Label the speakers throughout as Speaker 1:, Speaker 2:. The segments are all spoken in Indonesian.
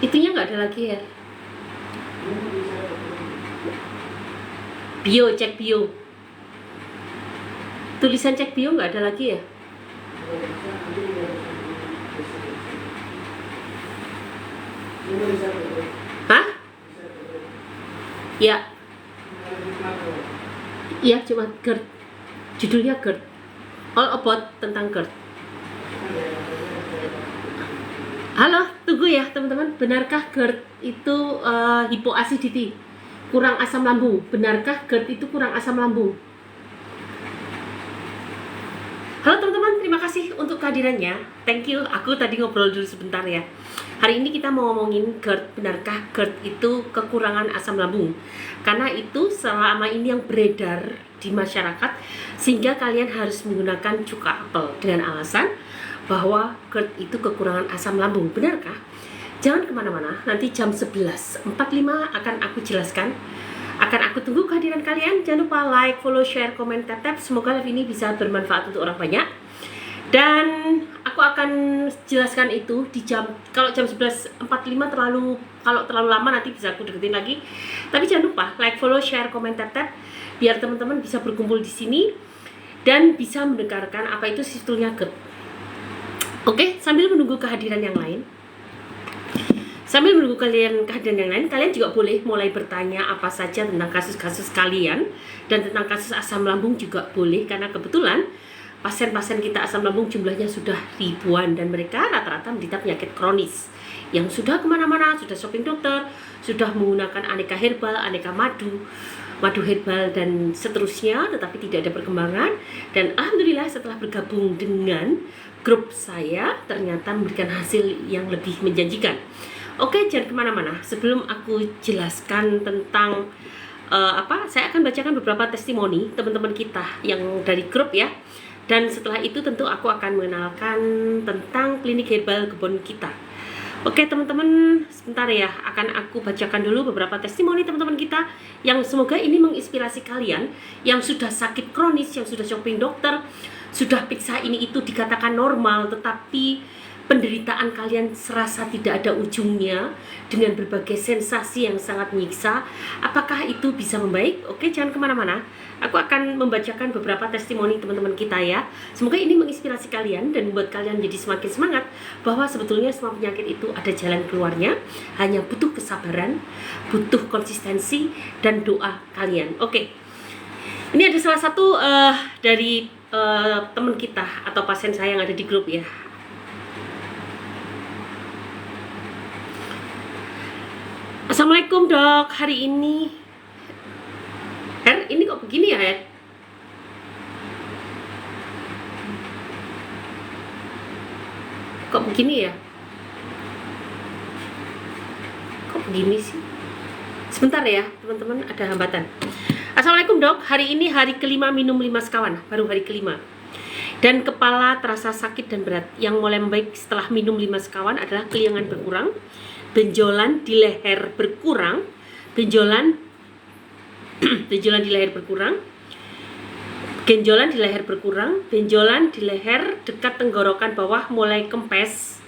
Speaker 1: Itunya nggak ada lagi ya. Bio, cek bio. Tulisan cek bio nggak ada lagi ya. Hah? Ya. Iya, cuma GERD. Judulnya GERD. All about tentang GERD. Halo, tunggu ya teman-teman. Benarkah GERD itu hypoacidity? Kurang asam lambung. Benarkah GERD itu kurang asam lambung? Halo teman-teman, terima kasih untuk kehadirannya. Thank you. Aku tadi ngobrol dulu sebentar ya. Hari ini kita mau ngomongin GERD. Benarkah GERD itu kekurangan asam lambung? Karena itu selama ini yang beredar di masyarakat, sehingga kalian harus menggunakan cuka apel dengan alasan bahwa GERD itu kekurangan asam lambung. Benarkah? Jangan kemana-mana, nanti jam 11.45 akan aku jelaskan. Akan aku tunggu kehadiran kalian. Jangan lupa like, follow, share, komen, tap. Semoga live ini bisa bermanfaat untuk orang banyak. Dan aku akan jelaskan itu di kalau jam 11.45 kalau terlalu lama nanti bisa aku deketin lagi. Tapi jangan lupa like, follow, share, komen, tap biar teman-teman bisa berkumpul di sini dan bisa mendengarkan apa itu sebetulnya GERD. Oke, sambil menunggu kehadiran yang lain. Sambil menunggu kehadiran yang lain, kalian juga boleh mulai bertanya apa saja tentang kasus-kasus kalian. Dan tentang kasus asam lambung juga boleh, karena kebetulan pasien-pasien kita asam lambung jumlahnya sudah ribuan. Dan mereka rata-rata menderita penyakit kronis yang sudah kemana-mana, sudah shopping dokter, sudah menggunakan aneka herbal, aneka madu herbal dan seterusnya, tetapi tidak ada perkembangan. Dan alhamdulillah setelah bergabung dengan grup saya, ternyata memberikan hasil yang lebih menjanjikan. Oke, jangan kemana-mana. Sebelum aku jelaskan tentang saya akan bacakan beberapa testimoni teman-teman kita yang dari grup ya. Dan setelah itu tentu aku akan mengenalkan tentang klinik herbal kebun kita. Oke teman-teman, sebentar ya, akan aku bacakan dulu beberapa testimoni teman-teman kita yang semoga ini menginspirasi kalian yang sudah sakit kronis, yang sudah shopping dokter, sudah periksa ini itu dikatakan normal, tetapi penderitaan kalian serasa tidak ada ujungnya dengan berbagai sensasi yang sangat menyiksa. Apakah itu bisa membaik? Oke, jangan kemana-mana. Aku akan membacakan beberapa testimoni teman-teman kita ya. Semoga ini menginspirasi kalian dan membuat kalian jadi semakin semangat bahwa sebetulnya semua penyakit itu ada jalan keluarnya. Hanya butuh kesabaran, butuh konsistensi, dan doa kalian. Oke, ini ada salah satu dari teman kita atau pasien saya yang ada di grup ya. Assalamualaikum dok, hari ini ini kok begini ya Her? Kok begini ya? Kok begini sih? Sebentar ya teman-teman, ada hambatan. Assalamualaikum dok, hari ini hari kelima minum 5 sekawan, baru hari kelima. Dan kepala terasa sakit dan berat. Yang mulai membaik setelah minum 5 sekawan adalah keliangan berkurang, benjolan di leher berkurang, benjolan di leher berkurang, genjolan di leher berkurang, benjolan di leher dekat tenggorokan bawah mulai kempes.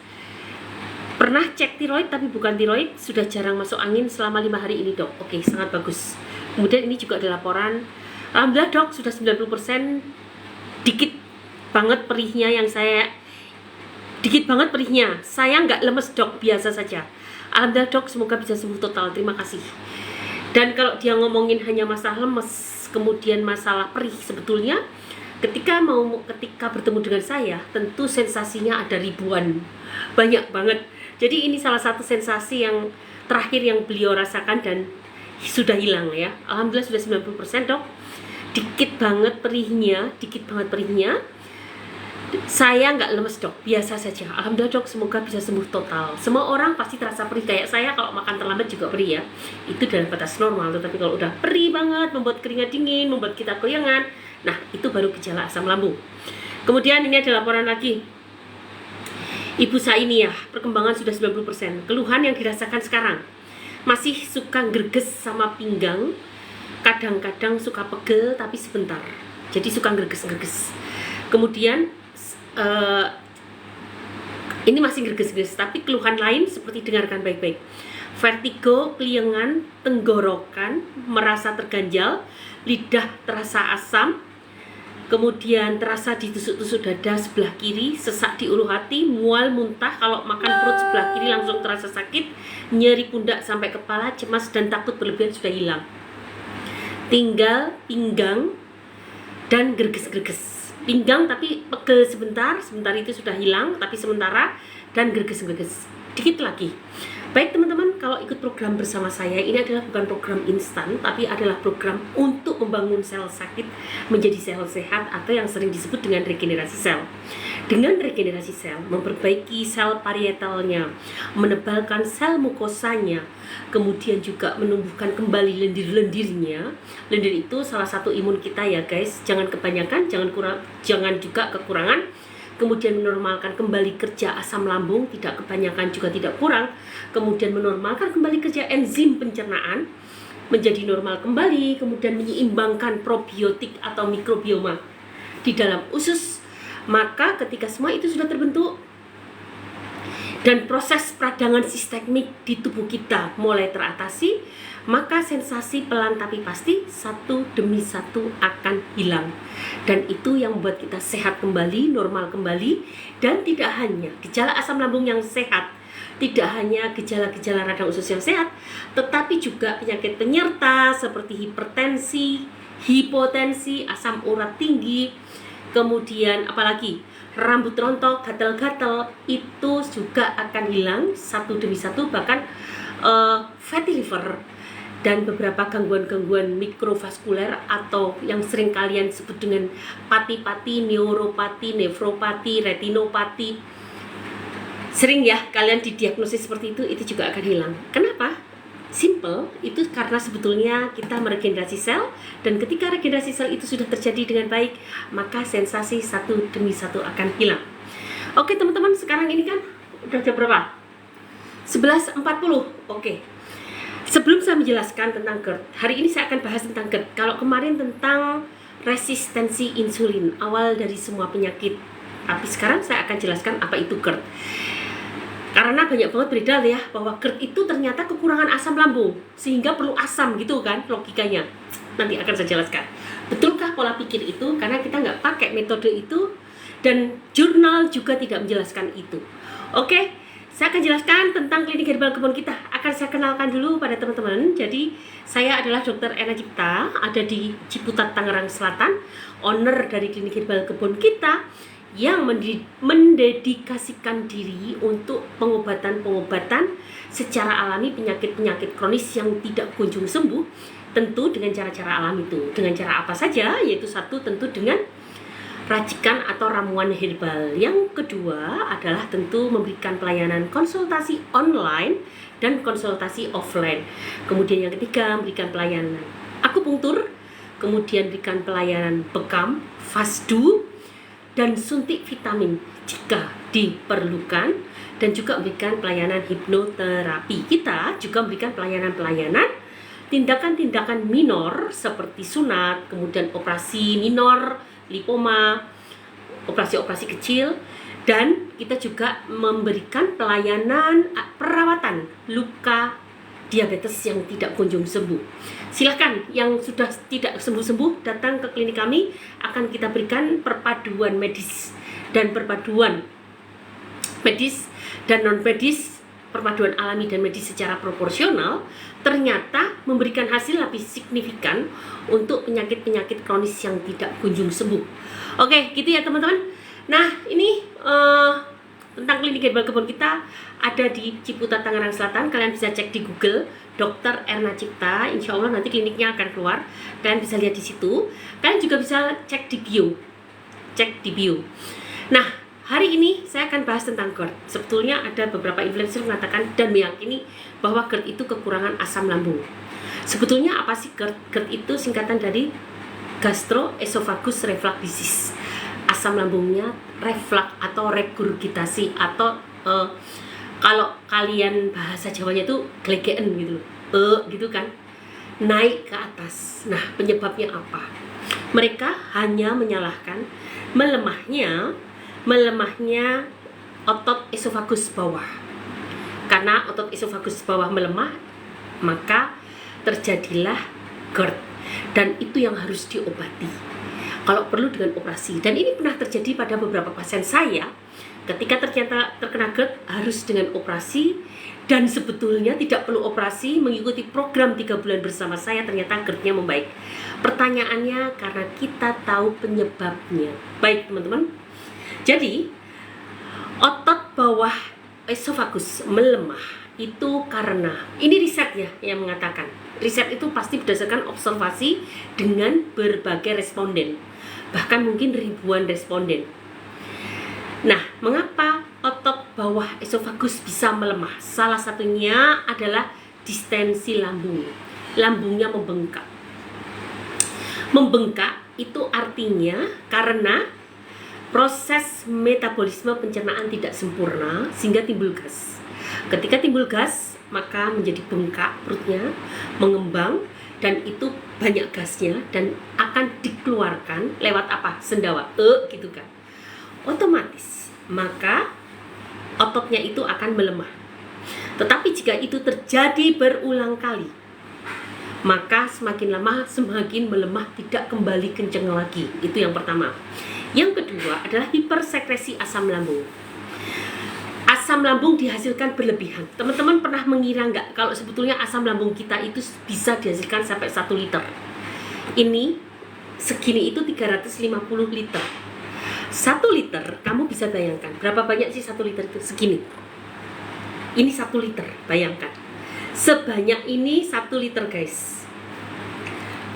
Speaker 1: Pernah cek tiroid tapi bukan tiroid, sudah jarang masuk angin selama 5 hari ini dok. Oke, sangat bagus. Kemudian ini juga ada laporan, alhamdulillah dok sudah 90%, dikit banget perihnya saya nggak lemes dok, biasa saja. Alhamdulillah dok, semoga bisa sembuh total, terima kasih. Dan kalau dia ngomongin hanya masalah lemes, kemudian masalah perih, sebetulnya ketika bertemu dengan saya, tentu sensasinya ada ribuan, banyak banget. Jadi ini salah satu sensasi yang terakhir yang beliau rasakan dan sudah hilang ya. Alhamdulillah sudah 90% dok. Dikit banget perihnya. Saya nggak lemes dok, biasa saja. Alhamdulillah dok, semoga bisa sembuh total. Semua orang pasti terasa perih, kayak saya kalau makan terlambat juga perih ya. Itu dalam batas normal, tetapi kalau udah perih banget, membuat keringat dingin, membuat kita keliangan, nah itu baru gejala asam lambung. Kemudian ini ada laporan lagi. Ibu saya ini ya, perkembangan sudah 90%. Keluhan yang dirasakan sekarang, masih suka greges sama pinggang, kadang-kadang suka pegel tapi sebentar. Jadi suka greges. Kemudian Ini masih gerges-gerges, tapi keluhan lain seperti dengarkan baik-baik. Vertigo, keliengan, tenggorokan, merasa terganjal, lidah terasa asam, kemudian terasa ditusuk-tusuk dada sebelah kiri, sesak di ulu hati, mual, muntah, kalau makan perut sebelah kiri langsung terasa sakit, nyeri pundak sampai kepala, cemas dan takut berlebihan sudah hilang. Tinggal pinggang dan gerges-gerges. Pinggang tapi pegel sebentar itu sudah hilang, tapi sementara, dan gerges-gerges. Dikit lagi. Baik teman-teman, kalau ikut program bersama saya, ini adalah bukan program instan, tapi adalah program untuk membangun sel sakit menjadi sel sehat atau yang sering disebut dengan regenerasi sel. Dengan regenerasi sel, memperbaiki sel parietalnya, menebalkan sel mukosanya, kemudian juga menumbuhkan kembali lendir-lendirnya. Lendir itu salah satu imun kita ya guys, jangan kebanyakan, jangan juga kekurangan. Kemudian menormalkan kembali kerja asam lambung, tidak kebanyakan juga tidak kurang. Kemudian menormalkan kembali kerja enzim pencernaan menjadi normal kembali, kemudian menyeimbangkan probiotik atau mikrobioma di dalam usus. Maka ketika semua itu sudah terbentuk dan proses peradangan sistemik di tubuh kita mulai teratasi, maka sensasi pelan tapi pasti satu demi satu akan hilang. Dan itu yang membuat kita sehat kembali, normal kembali. Dan tidak hanya gejala asam lambung yang sehat, tidak hanya gejala-gejala radang usus yang sehat, tetapi juga penyakit penyerta seperti hipertensi, hipotensi, asam urat tinggi, kemudian apalagi rambut rontok, gatal-gatal, itu juga akan hilang satu demi satu. Bahkan fatty liver dan beberapa gangguan-gangguan mikrovaskuler atau yang sering kalian sebut dengan pati-pati, neuropati, nefropati, retinopati, sering ya kalian didiagnosis seperti itu juga akan hilang. Kenapa? Simple, itu karena sebetulnya kita meregenerasi sel, dan ketika regenerasi sel itu sudah terjadi dengan baik, maka sensasi satu demi satu akan hilang. Oke teman-teman, sekarang ini kan udah jam berapa? 11.40. Oke. Sebelum saya menjelaskan tentang GERD, hari ini saya akan bahas tentang GERD. Kalau kemarin tentang resistensi insulin, awal dari semua penyakit. Tapi sekarang saya akan jelaskan apa itu GERD. Karena banyak banget beredar ya, bahwa GERD itu ternyata kekurangan asam lambung, sehingga perlu asam gitu kan logikanya. Nanti akan saya jelaskan. Betulkah pola pikir itu? Karena kita nggak pakai metode itu, dan jurnal juga tidak menjelaskan itu. Oke. Saya akan jelaskan tentang klinik herbal kebun kita. Akan saya kenalkan dulu pada teman-teman. Jadi, saya adalah Dr. Erna Cipta, ada di Ciputat, Tangerang Selatan, owner dari klinik herbal kebun kita yang mendedikasikan diri untuk pengobatan-pengobatan secara alami penyakit-penyakit kronis yang tidak kunjung sembuh, tentu dengan cara-cara alami itu. Dengan cara apa saja? Yaitu satu, tentu dengan racikan atau ramuan herbal. Yang kedua adalah tentu memberikan pelayanan konsultasi online dan konsultasi offline. Kemudian yang ketiga, memberikan pelayanan akupunktur, kemudian berikan pelayanan bekam, fasdu, dan suntik vitamin jika diperlukan, dan juga memberikan pelayanan hipnoterapi. Kita juga memberikan pelayanan-pelayanan tindakan-tindakan minor seperti sunat, kemudian operasi minor, lipoma, operasi-operasi kecil, dan kita juga memberikan pelayanan perawatan luka diabetes yang tidak kunjung sembuh. Silahkan yang sudah tidak sembuh-sembuh datang ke klinik kami, akan kita berikan perpaduan medis dan perpaduan medis dan non medis, perpaduan alami dan medis secara proporsional, ternyata memberikan hasil lebih signifikan untuk penyakit-penyakit kronis yang tidak kunjung sembuh. Oke, gitu ya teman-teman. Nah, ini tentang klinik herbal kebun kita ada di Ciputat, Tangerang Selatan. Kalian bisa cek di Google Dr. Erna Cipta. Insya Allah nanti kliniknya akan keluar. Kalian bisa lihat di situ. Kalian juga bisa cek di bio. Nah, hari ini saya akan bahas tentang GERD. Sebetulnya ada beberapa influencer mengatakan dan meyakini bahwa GERD itu kekurangan asam lambung. Sebetulnya apa sih GERD? GERD itu singkatan dari gastroesophagus reflux disease. Asam lambungnya reflux atau regurgitasi, atau kalau kalian bahasa Jawanya itu glegeen gitu, gitu kan, naik ke atas. Nah, penyebabnya apa? Mereka hanya menyalahkan melemahnya otot esofagus bawah. Karena otot esofagus bawah melemah, maka terjadilah GERD, dan itu yang harus diobati kalau perlu dengan operasi. Dan ini pernah terjadi pada beberapa pasien saya, ketika ternyata terkena GERD harus dengan operasi, dan sebetulnya tidak perlu operasi, mengikuti program 3 bulan bersama saya, ternyata GERD-nya membaik. Pertanyaannya karena kita tahu penyebabnya. Baik teman-teman, jadi otot bawah esofagus melemah itu karena, ini risetnya yang mengatakan, riset itu pasti berdasarkan observasi dengan berbagai responden, bahkan mungkin ribuan responden. Nah, mengapa otot bawah esofagus bisa melemah? Salah satunya adalah distensi lambung. Lambungnya membengkak. Membengkak itu artinya karena proses metabolisme pencernaan tidak sempurna sehingga timbul gas. Ketika timbul gas, maka menjadi bengkak perutnya, mengembang, dan itu banyak gasnya dan akan dikeluarkan lewat apa? Sendawa, gitu kan. Otomatis maka ototnya itu akan melemah. Tetapi jika itu terjadi berulang kali, maka semakin lama semakin melemah, tidak kembali kenceng lagi. Itu yang pertama. Yang kedua adalah hipersekresi asam lambung. Asam lambung dihasilkan berlebihan. Teman-teman pernah mengira nggak kalau sebetulnya asam lambung kita itu bisa dihasilkan sampai 1 liter? Ini segini itu 350 liter. 1 liter, kamu bisa bayangkan berapa banyak sih 1 liter itu? Segini. Ini 1 liter, bayangkan. Sebanyak ini 1 liter guys.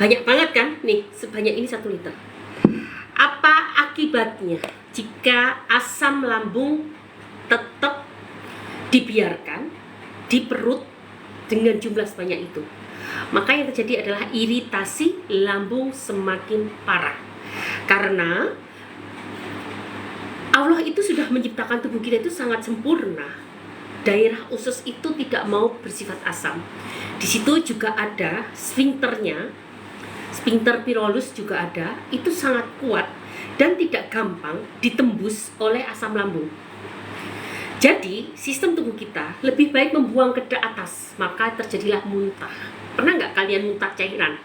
Speaker 1: Banyak banget kan? Nih, sebanyak ini 1 liter. Apa akibatnya jika asam lambung tetap dibiarkan di perut dengan jumlah sebanyak itu? Maka yang terjadi adalah iritasi lambung semakin parah. Karena Allah itu sudah menciptakan tubuh kita itu sangat sempurna. Daerah usus itu tidak mau bersifat asam. Di situ juga ada sfinkternya, sphincter pyrrholus juga ada. Itu sangat kuat dan tidak gampang ditembus oleh asam lambung. Jadi sistem tubuh kita lebih baik membuang ke atas, maka terjadilah muntah. Pernah nggak kalian muntah cairan?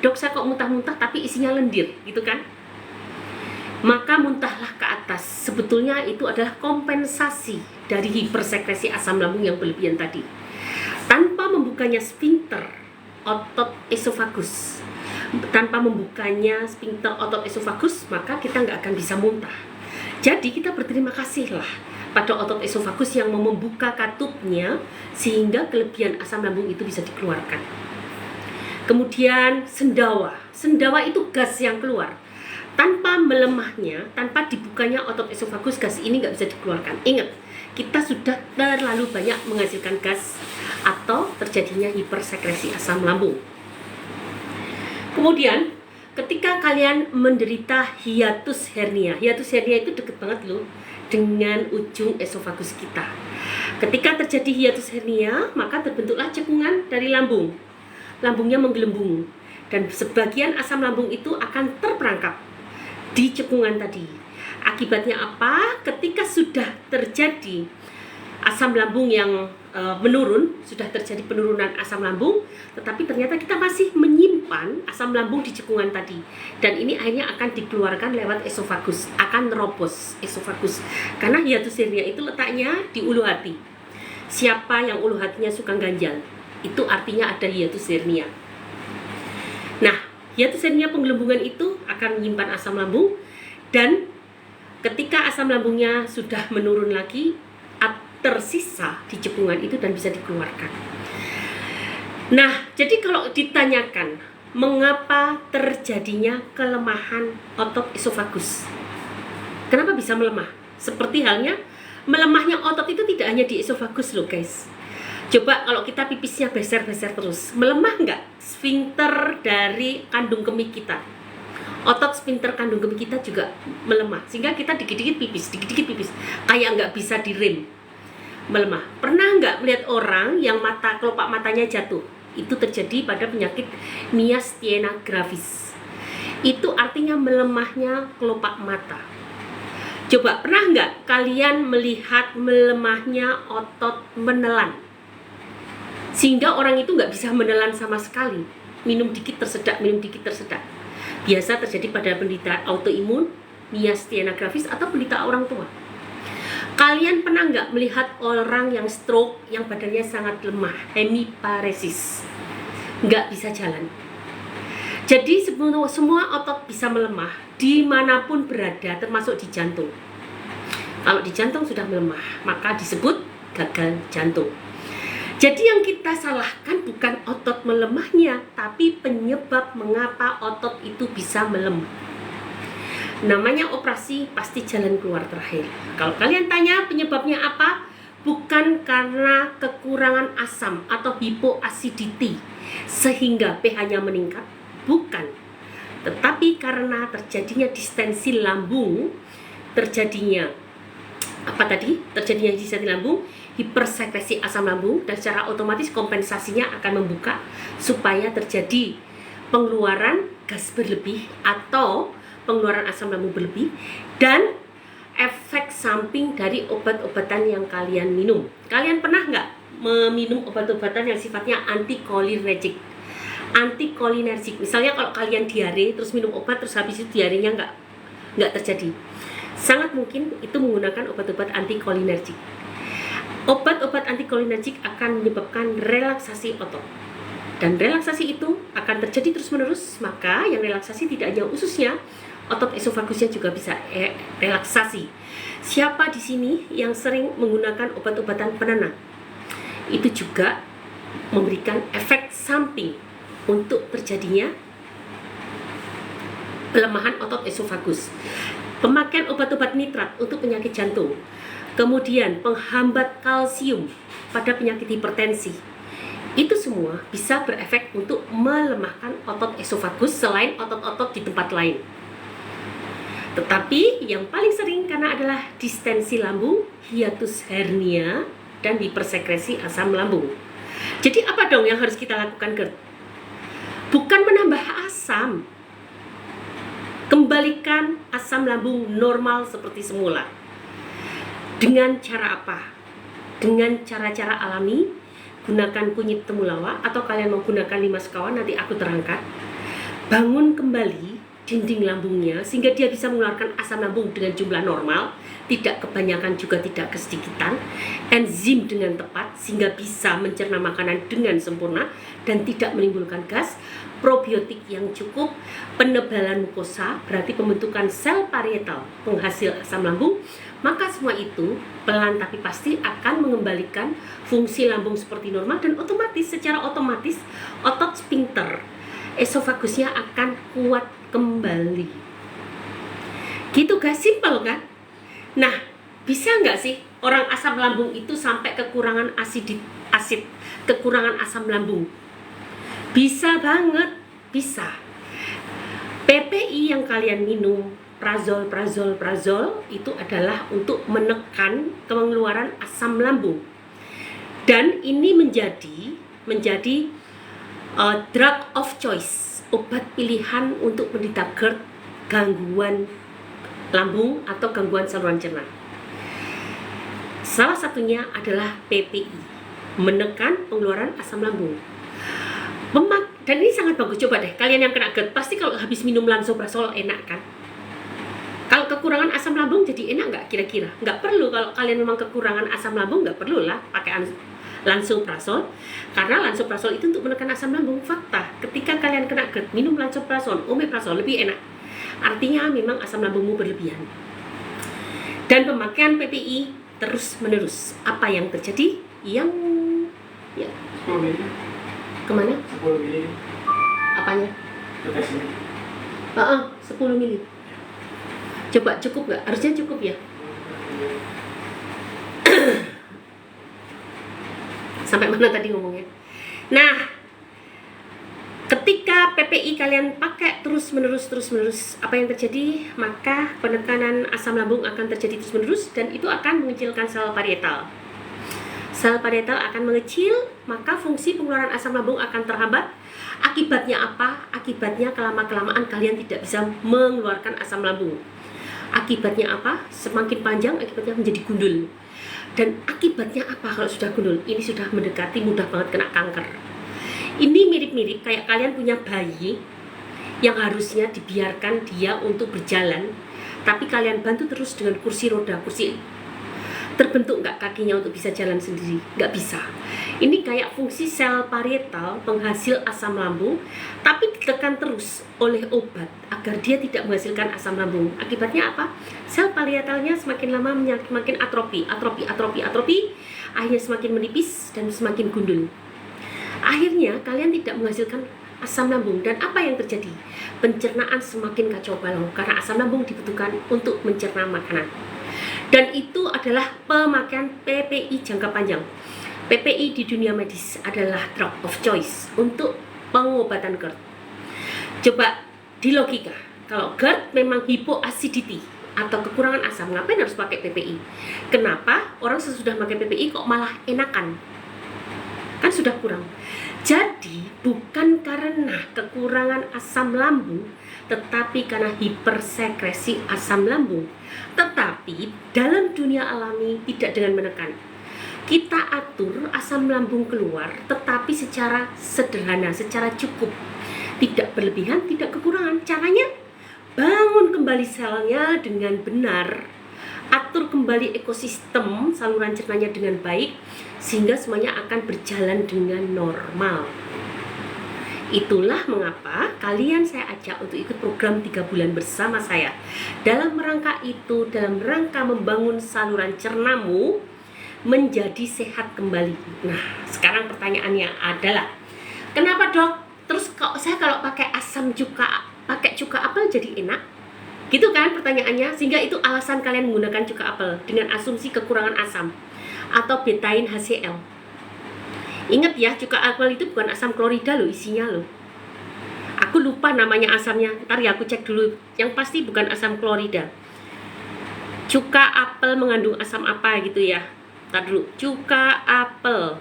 Speaker 1: Dok, saya kok muntah-muntah tapi isinya lendir, gitu kan? Maka muntahlah ke atas. Sebetulnya itu adalah kompensasi dari hipersekresi asam lambung yang berlebihan tadi. Tanpa membukanya sphincter otot esofagus, tanpa membukanya sphincter otot esofagus, maka kita nggak akan bisa muntah. Jadi kita berterima kasihlah pada otot esofagus yang mau membuka katupnya sehingga kelebihan asam lambung itu bisa dikeluarkan. Kemudian sendawa. Sendawa itu gas yang keluar. Tanpa melemahnya, tanpa dibukanya otot esofagus, gas ini nggak bisa dikeluarkan. Ingat, kita sudah terlalu banyak menghasilkan gas atau terjadinya hipersekresi asam lambung. Kemudian, ketika kalian menderita hiatus hernia itu deket banget loh dengan ujung esofagus kita. Ketika terjadi hiatus hernia, maka terbentuklah cekungan dari lambung. Lambungnya menggelembung dan sebagian asam lambung itu akan terperangkap di cekungan tadi. Akibatnya apa? Ketika sudah terjadi asam lambung yang menurun, sudah terjadi penurunan asam lambung, tetapi ternyata kita masih menyimpan asam lambung di cekungan tadi, dan ini akhirnya akan dikeluarkan lewat esofagus, akan nerobos esofagus. Karena hiatus hernia itu letaknya di ulu hati. Siapa yang ulu hatinya suka ganjal, itu artinya ada hiatus hernia. Nah, hiatus hernia penggelembungan itu akan menyimpan asam lambung, dan ketika asam lambungnya sudah menurun lagi, tersisa di cekungan itu dan bisa dikeluarkan. Nah, jadi kalau ditanyakan mengapa terjadinya kelemahan otot esofagus, kenapa bisa melemah? Seperti halnya melemahnya otot itu tidak hanya di esofagus loh guys. Coba kalau kita pipisnya beser-beser terus, melemah nggak sfinkter dari kandung kemih kita? Otot sphincter kandung kemih kita juga melemah, sehingga kita dikit-dikit pipis, kayak nggak bisa direm, melemah. Pernah nggak melihat orang yang kelopak matanya jatuh? Itu terjadi pada penyakit myasthenia gravis. Itu artinya melemahnya kelopak mata. Coba pernah nggak kalian melihat melemahnya otot menelan? Sehingga orang itu nggak bisa menelan sama sekali. Minum dikit tersedak, minum dikit tersedak. Biasa terjadi pada penderita autoimun, myasthenia gravis, atau penderita orang tua. Kalian pernah nggak melihat orang yang stroke yang badannya sangat lemah, hemiparesis, nggak bisa jalan? Jadi semua otot bisa melemah dimanapun berada, termasuk di jantung. Kalau di jantung sudah melemah, maka disebut gagal jantung. Jadi yang kita salahkan bukan otot melemahnya, tapi penyebab mengapa otot itu bisa melemah. Namanya operasi, pasti jalan keluar terakhir. Kalau kalian tanya penyebabnya apa, bukan karena kekurangan asam atau hypoacidity sehingga pH-nya meningkat, bukan. Tetapi karena terjadinya distensi lambung, terjadinya distensi lambung, hipersekresi asam lambung, dan secara otomatis kompensasinya akan membuka supaya terjadi pengeluaran gas berlebih atau pengeluaran asam lambung berlebih, dan efek samping dari obat-obatan yang kalian minum. Kalian pernah nggak meminum obat-obatan yang sifatnya antikolinergik? Misalnya kalau kalian diare terus minum obat terus habis itu diarenya nggak terjadi. Sangat mungkin itu menggunakan obat-obat antikolinergik. Obat-obat antikolinergik akan menyebabkan relaksasi otot. Dan relaksasi itu akan terjadi terus-menerus, maka yang relaksasi tidak hanya ususnya, otot esofagusnya juga bisa relaksasi. Siapa di sini yang sering menggunakan obat-obatan penenang? Itu juga memberikan efek samping untuk terjadinya pelemahan otot esofagus. Pemakaian obat-obat nitrat untuk penyakit jantung, kemudian penghambat kalsium pada penyakit hipertensi, itu semua bisa berefek untuk melemahkan otot esofagus selain otot-otot di tempat lain. Tetapi yang paling sering karena adalah distensi lambung, hiatus hernia, dan hipersekresi asam lambung. Jadi apa dong yang harus kita lakukan, GERD? Bukan menambah asam, kembalikan asam lambung normal seperti semula. Dengan cara apa? Dengan cara-cara alami. Gunakan kunyit temulawak atau kalian mau gunakan 5 sekawan, nanti aku terangkan. Bangun kembali dinding lambungnya sehingga dia bisa mengeluarkan asam lambung dengan jumlah normal, tidak kebanyakan juga tidak kesedikitan. Enzim dengan tepat sehingga bisa mencerna makanan dengan sempurna dan tidak menimbulkan gas. Probiotik yang cukup, penebalan mukosa, berarti pembentukan sel parietal penghasil asam lambung. Maka semua itu pelan tapi pasti akan mengembalikan fungsi lambung seperti normal, dan secara otomatis otot sphincter esofagusnya akan kuat kembali. Gitu guys, simple kan? Nah, bisa nggak sih orang asam lambung itu sampai kekurangan kekurangan asam lambung? Bisa banget, bisa. PPI yang kalian minum, prazol itu adalah untuk menekan pengeluaran asam lambung. Dan ini menjadi drug of choice, obat pilihan untuk penderita GERD, gangguan lambung atau gangguan saluran cerna. Salah satunya adalah PPI, menekan pengeluaran asam lambung. Dan ini sangat bagus, coba deh kalian yang kena GERD, pasti kalau habis minum lansoprazol enak kan? Kalau kekurangan asam lambung jadi enak nggak kira-kira? Nggak perlu. Kalau kalian memang kekurangan asam lambung, nggak perlu lah pakai lansoprazol, karena lansoprazol itu untuk menekan asam lambung. Fakta, ketika kalian kena GERD, minum lansoprazol, omeprazol lebih enak. Artinya memang asam lambungmu berlebihan. Dan pemakaian PPI terus menerus. Apa yang terjadi? Yang ya. Kemana?
Speaker 2: 10 mili.
Speaker 1: Apanya?
Speaker 2: Tesnya.
Speaker 1: 10 mili. Coba cukup nggak? Harusnya cukup ya. Sampai mana tadi ngomongnya? Nah, ketika PPI kalian pakai terus menerus, apa yang terjadi? Maka penekanan asam lambung akan terjadi terus menerus, dan itu akan mengecilkan sel parietal. Sel parietal akan mengecil, maka fungsi pengeluaran asam lambung akan terhambat. Akibatnya apa? Akibatnya kelama-kelamaan kalian tidak bisa mengeluarkan asam lambung. Akibatnya apa? Semakin panjang akibatnya menjadi gundul. Dan akibatnya apa kalau sudah gundul? Ini sudah mendekati mudah banget kena kanker. Ini mirip-mirip kayak kalian punya bayi yang harusnya dibiarkan dia untuk berjalan, tapi kalian bantu terus dengan kursi roda, kursi. Terbentuk nggak kakinya untuk bisa jalan sendiri? Nggak bisa. Ini kayak fungsi sel parietal penghasil asam lambung, tapi ditekan terus oleh obat agar dia tidak menghasilkan asam lambung. Akibatnya apa? Sel parietalnya semakin lama semakin atrofi, akhirnya semakin menipis dan semakin gundul. Akhirnya kalian tidak menghasilkan asam lambung, dan apa yang terjadi? Pencernaan semakin kacau balau karena asam lambung dibutuhkan untuk mencerna makanan. Dan itu adalah pemakaian PPI jangka panjang. PPI di dunia medis adalah drug of choice untuk pengobatan GERD. Coba di logika, kalau GERD memang hypoacidity atau kekurangan asam, ngapain harus pakai PPI? Kenapa orang sesudah pakai PPI kok malah enakan? Kan sudah kurang. Jadi bukan karena kekurangan asam lambung, tetapi karena hipersekresi asam lambung. Tetapi dalam dunia alami tidak dengan menekan. Kita atur asam lambung keluar, tetapi secara sederhana, secara cukup. Tidak berlebihan, tidak kekurangan. Caranya bangun kembali selnya dengan benar. Atur kembali ekosistem saluran cernanya dengan baik, sehingga semuanya akan berjalan dengan normal. Itulah mengapa kalian saya ajak untuk ikut program 3 bulan bersama saya. Dalam rangka itu, dalam rangka membangun saluran cernamu menjadi sehat kembali. Nah, sekarang pertanyaannya adalah, kenapa dok? Terus saya kalau pakai asam cuka, pakai cuka apel jadi enak? Gitu kan pertanyaannya, sehingga itu alasan kalian menggunakan cuka apel dengan asumsi kekurangan asam atau betain HCl. Ingat ya, cuka apel itu bukan asam klorida loh isinya loh. Aku lupa namanya asamnya, ntar ya aku cek dulu. Yang pasti bukan asam klorida. Cuka apel mengandung asam apa gitu ya. Ntar dulu, cuka apel.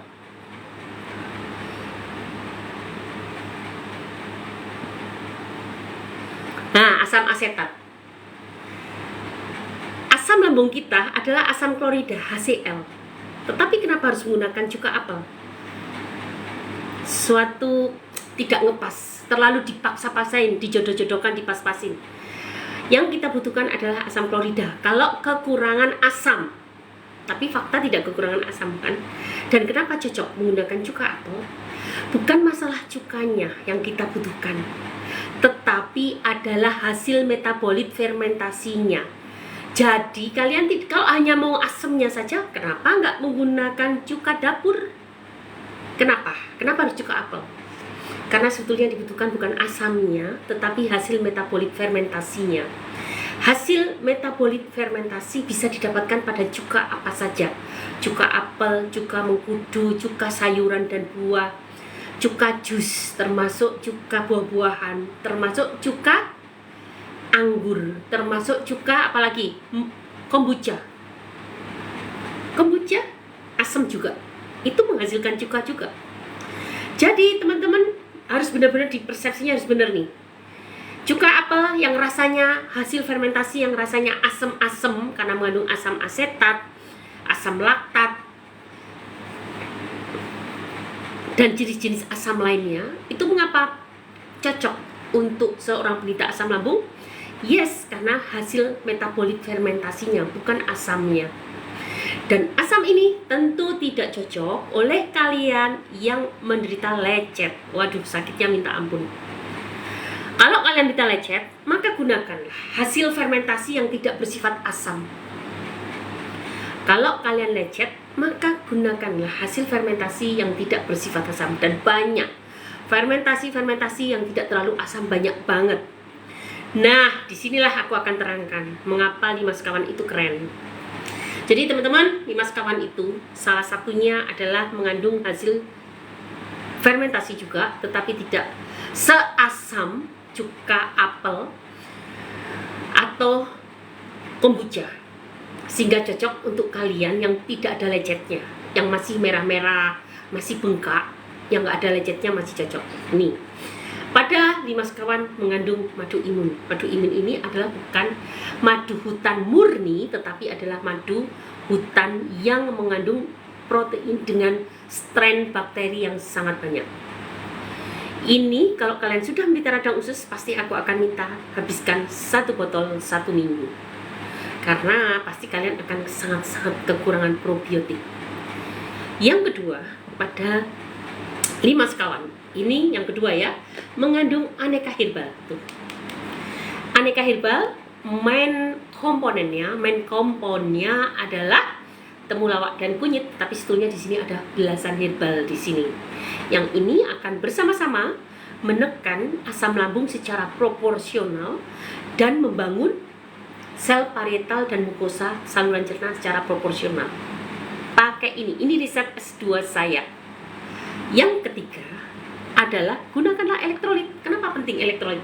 Speaker 1: Nah, asam asetat. Asam lambung kita adalah asam klorida HCl. Tetapi kenapa harus menggunakan cuka apel? Suatu tidak ngepas, terlalu dipaksa-paksain, dijodoh-jodohkan, dipas-pasin. Yang kita butuhkan adalah asam klorida. Kalau kekurangan asam, tapi fakta tidak kekurangan asam kan? Dan kenapa cocok menggunakan cuka apel? Bukan masalah cukanya yang kita butuhkan, tetapi adalah hasil metabolit fermentasinya. Jadi kalian kalau hanya mau asamnya saja, kenapa nggak menggunakan cuka dapur? Kenapa? Kenapa harus cuka apel? Karena sebetulnya dibutuhkan bukan asamnya, tetapi hasil metabolit fermentasinya. Hasil metabolit fermentasi bisa didapatkan pada cuka apa saja. Cuka apel, cuka mengkudu, cuka sayuran dan buah, cuka jus, termasuk cuka buah-buahan, termasuk cuka anggur, termasuk cuka apalagi? Kombucha. Kombucha asam juga. Itu menghasilkan cuka juga. Jadi teman-teman harus benar-benar dipersepsinya harus benar nih. Cuka apel yang rasanya hasil fermentasi yang rasanya asam-asam karena mengandung asam asetat, asam laktat, dan jenis-jenis asam lainnya, itu mengapa cocok untuk seorang penderita asam lambung? Yes, karena hasil metabolit fermentasinya, bukan asamnya. Dan asam ini tentu tidak cocok oleh kalian yang menderita lecet. Waduh, sakitnya minta ampun. Kalau kalian menderita lecet, maka gunakanlah hasil fermentasi yang tidak bersifat asam. Kalau kalian lecet, maka gunakanlah hasil fermentasi yang tidak bersifat asam. Dan banyak fermentasi-fermentasi yang tidak terlalu asam, banyak banget. Nah, disinilah aku akan terangkan mengapa 5 sekawan itu keren. Jadi teman-teman, 5 sekawan itu salah satunya adalah mengandung hasil fermentasi juga, tetapi tidak seasam cuka apel atau kombucha, sehingga cocok untuk kalian yang tidak ada lecetnya, yang masih merah-merah, masih bengkak, yang nggak ada lecetnya masih cocok. Nih, Pada 5 sekawan mengandung madu imun. Madu imun ini adalah bukan madu hutan murni, tetapi adalah madu hutan yang mengandung protein dengan strain bakteri yang sangat banyak. Ini kalau kalian sudah menderita radang usus, pasti aku akan minta habiskan 1 botol 1 minggu. Karena pasti kalian akan sangat-sangat kekurangan probiotik. Yang kedua, pada 5 sekawan. Ini yang kedua ya, mengandung aneka herbal. Tuh. Aneka herbal, main komponennya adalah temulawak dan kunyit, tapi sebetulnya di sini ada belasan herbal di sini. Yang ini akan bersama-sama menekan asam lambung secara proporsional dan membangun sel parietal dan mukosa saluran cerna secara proporsional. Pakai ini riset S2 saya. Yang ketiga adalah gunakanlah elektrolit. Kenapa penting elektrolit?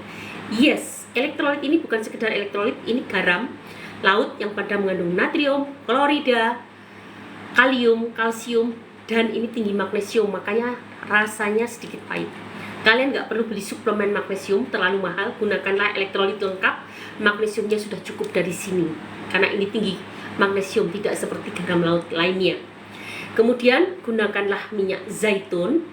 Speaker 1: Yes, elektrolit ini bukan sekedar elektrolit, ini garam laut yang pada mengandung natrium, klorida, kalium, kalsium, dan ini tinggi magnesium, makanya rasanya sedikit pahit. Kalian nggak perlu beli suplemen magnesium terlalu mahal, gunakanlah elektrolit lengkap. Magnesiumnya sudah cukup dari sini, karena ini tinggi magnesium, tidak seperti garam laut lainnya. Kemudian gunakanlah minyak zaitun.